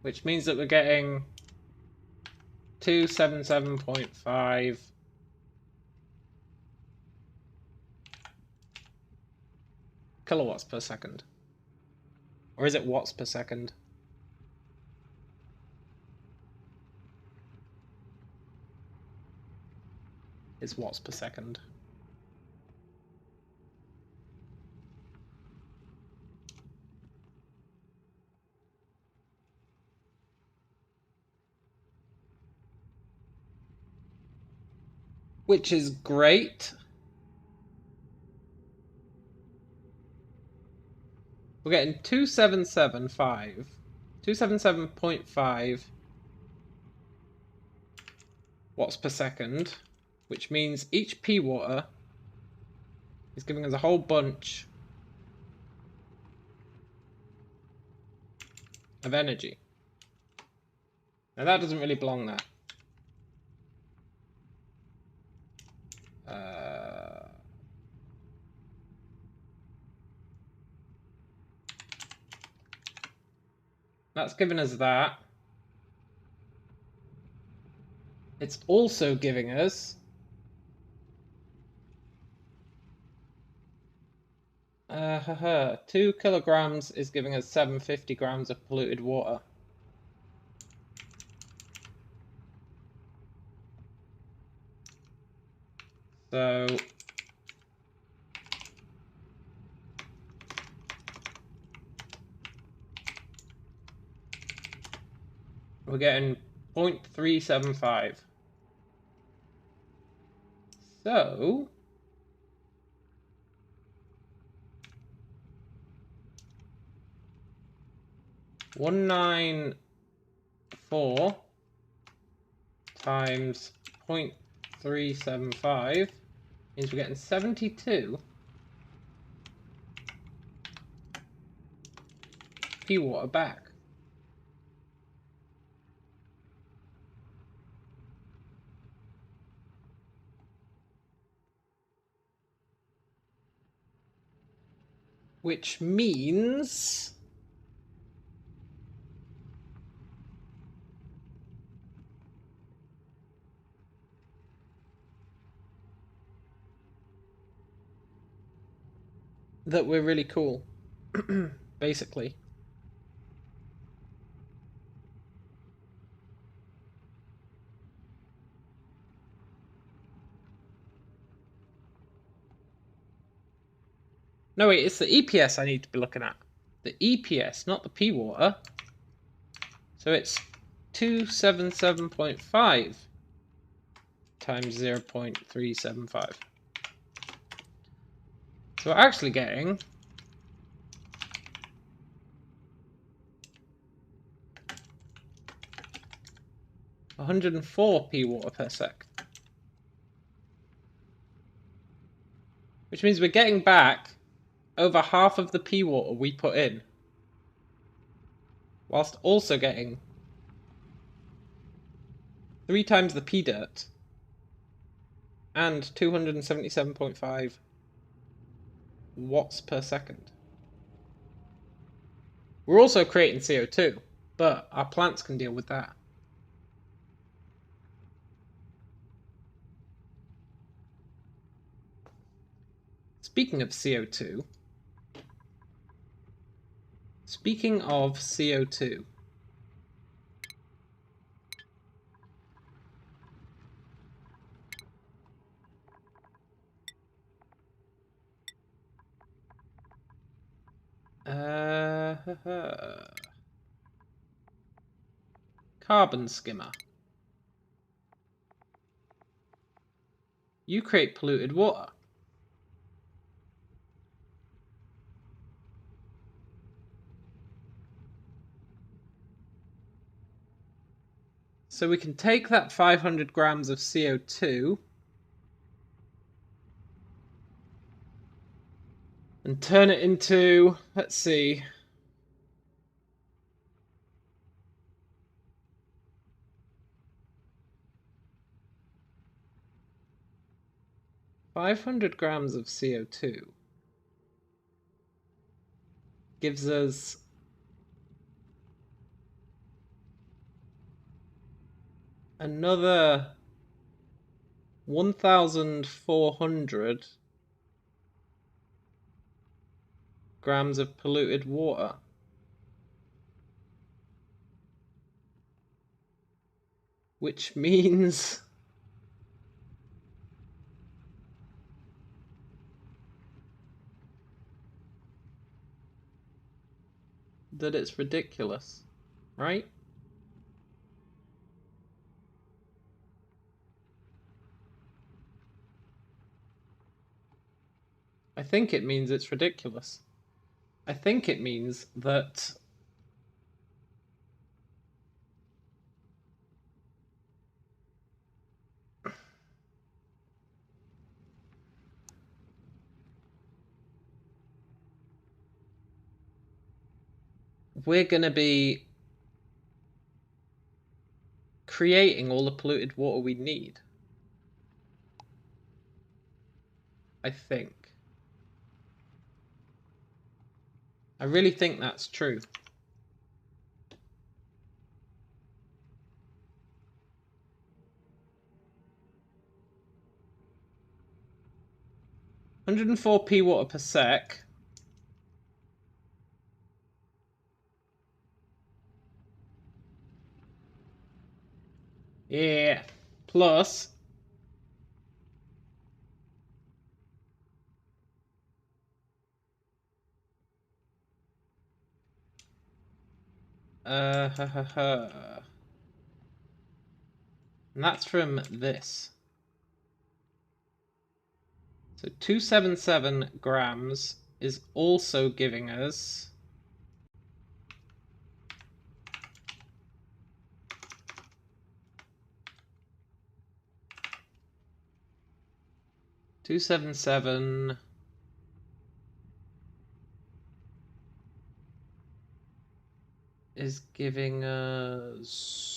[SPEAKER 1] Which means that we're getting 277.5 kilowatts per second. Or is it watts per second? It's watts per second. Which is great. We're getting 277.5 watts per second, which means each pea water is giving us a whole bunch of energy. Now that doesn't really belong there. That's given us that. It's also giving us 2 kilograms is giving us 750 grams of polluted water. So we're getting 0.375. So 194 times 0.375 means we're getting 72 pea water back. Which means that we're really cool, basically. No, wait, it's the EPS I need to be looking at. The EPS, not the P water. So it's 277.5 times 0.375. So we're actually getting 104 P water per sec. Which means we're getting back over half of the P water we put in, whilst also getting 3 times the P dirt and 277.5 watts per second. We're also creating CO2, but our plants can deal with that. Speaking of CO2, carbon skimmer. You create polluted water. So we can take that 500 grams of CO2 and turn it into, let's see, 500 grams of CO2 gives us another 1,400 grams of polluted water. Which means that it's ridiculous, right? I think it means it's ridiculous. I think it means that we're going to be creating all the polluted water we need. I think. I really think that's true. 104p water per sec. Yeah. Plus. And that's from this. So 277 grams is also giving us 277 is giving us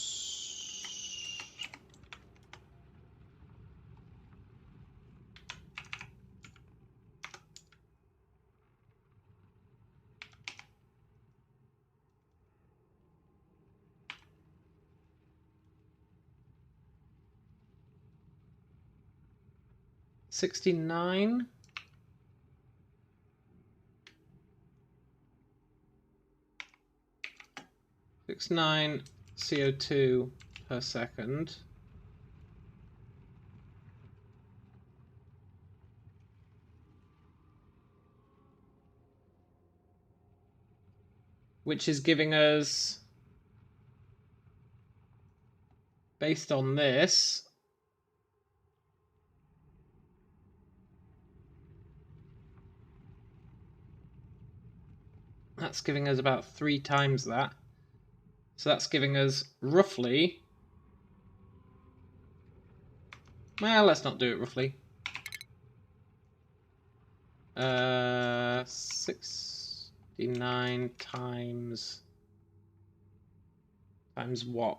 [SPEAKER 1] 69. Nine CO2 per second. Which is giving us, based on this, that's giving us about 3 times that. So that's giving us roughly, well, let's not do it roughly. 69 times what?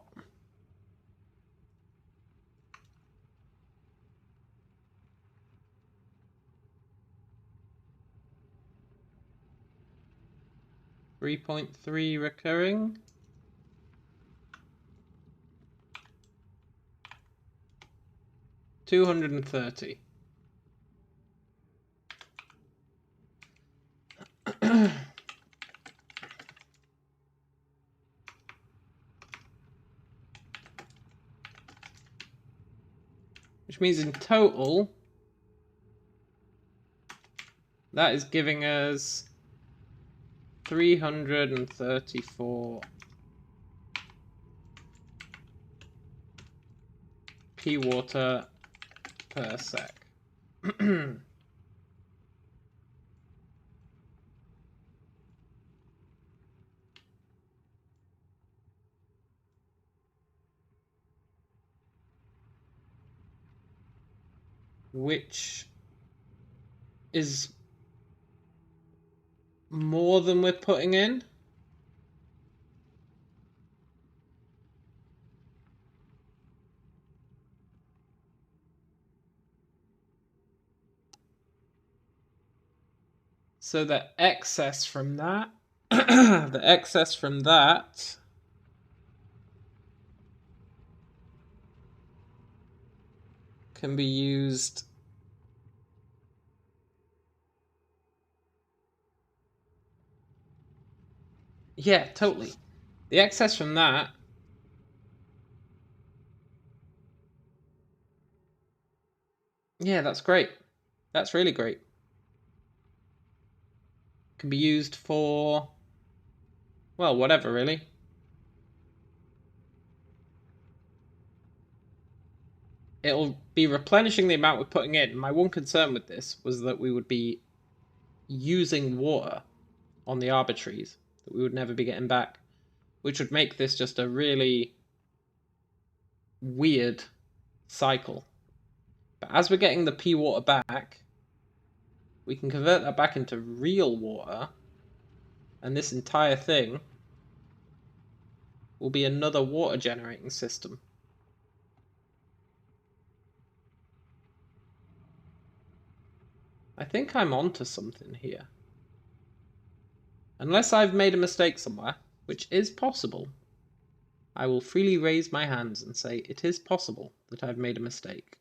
[SPEAKER 1] $3.3 recurring. $230. Which means in total, that is giving us 334 p water per sec. Which is more than we're putting in. So the excess from that, the excess from that can be used yeah, totally. The excess from that yeah, that's great. That's really great. Can be used for, well, whatever really. It'll be replenishing the amount we're putting in. My one concern with this was that we would be using water on the arbitraries that we would never be getting back, which would make this just a really weird cycle. But as we're getting the P water back, we can convert that back into real water, and this entire thing will be another water generating system. I think I'm onto something here. Unless I've made a mistake somewhere, which is possible, I will freely raise my hands and say it is possible that I've made a mistake.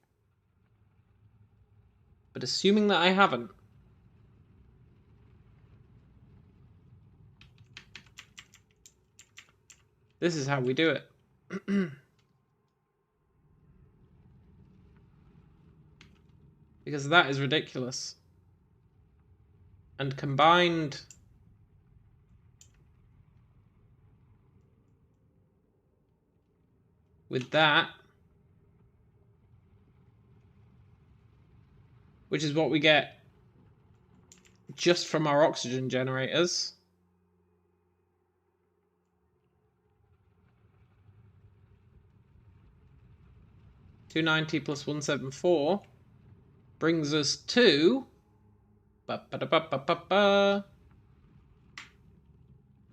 [SPEAKER 1] But assuming that I haven't, This is how we do it. Because that is ridiculous. And combined with that, which is what we get just from our oxygen generators, $290 plus 174 brings us to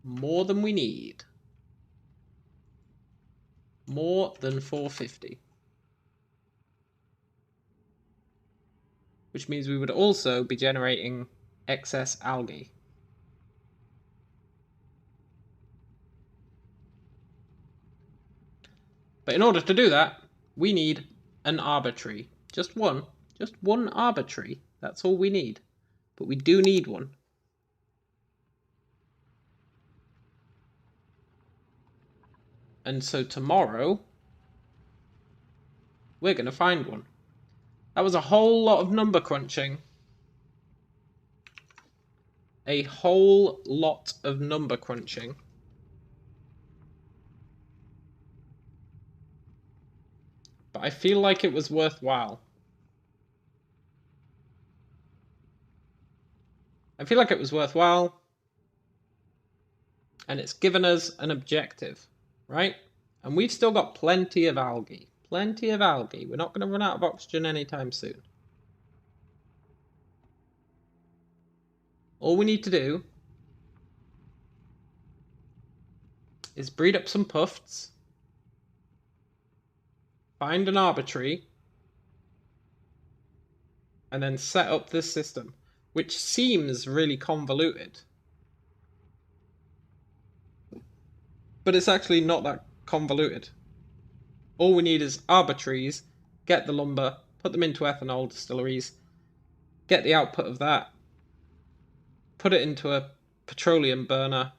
[SPEAKER 1] more than we need. More than 450. Which means we would also be generating excess algae. But in order to do that, we need an arbitrary. Just one arbitrary. That's all we need. But we do need one. And so tomorrow, we're going to find one. That was a whole lot of number crunching. A whole lot of number crunching. But I feel like it was worthwhile. I feel like it was worthwhile. And it's given us an objective, right? And we've still got plenty of algae. Plenty of algae. We're not going to run out of oxygen anytime soon. All we need to do is breed up some puffs, find an arbitrary, and then set up this system, which seems really convoluted. But it's actually not that convoluted. All we need is arbitraries, get the lumber, put them into ethanol distilleries, get the output of that, put it into a petroleum burner,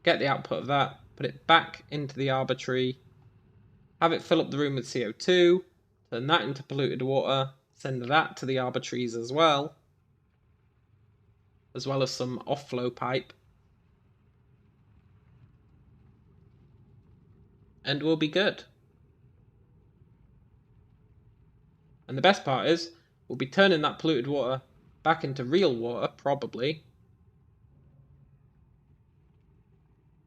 [SPEAKER 1] get the output of that, put it back into the arbitrary, have it fill up the room with CO2, turn that into polluted water, send that to the arbitraries as well as some off-flow pipe, and we'll be good. And the best part is, we'll be turning that polluted water back into real water, probably,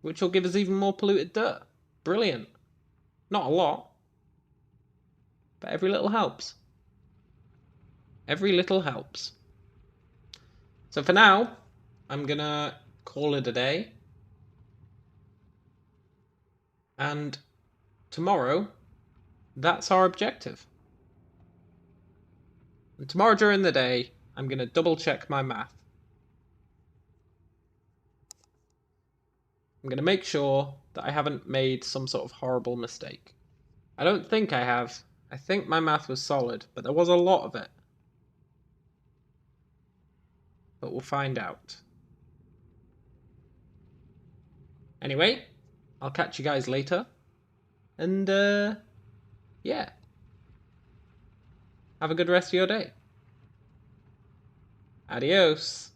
[SPEAKER 1] which will give us even more polluted dirt. Brilliant. Not a lot, but every little helps. Every little helps. So for now, I'm gonna call it a day. And tomorrow, that's our objective. And tomorrow during the day, I'm gonna double check my math. I'm gonna make sure that I haven't made some sort of horrible mistake. I don't think I have. I think my math was solid, but there was a lot of it. But we'll find out. Anyway, I'll catch you guys later. And, yeah. Have a good rest of your day. Adios.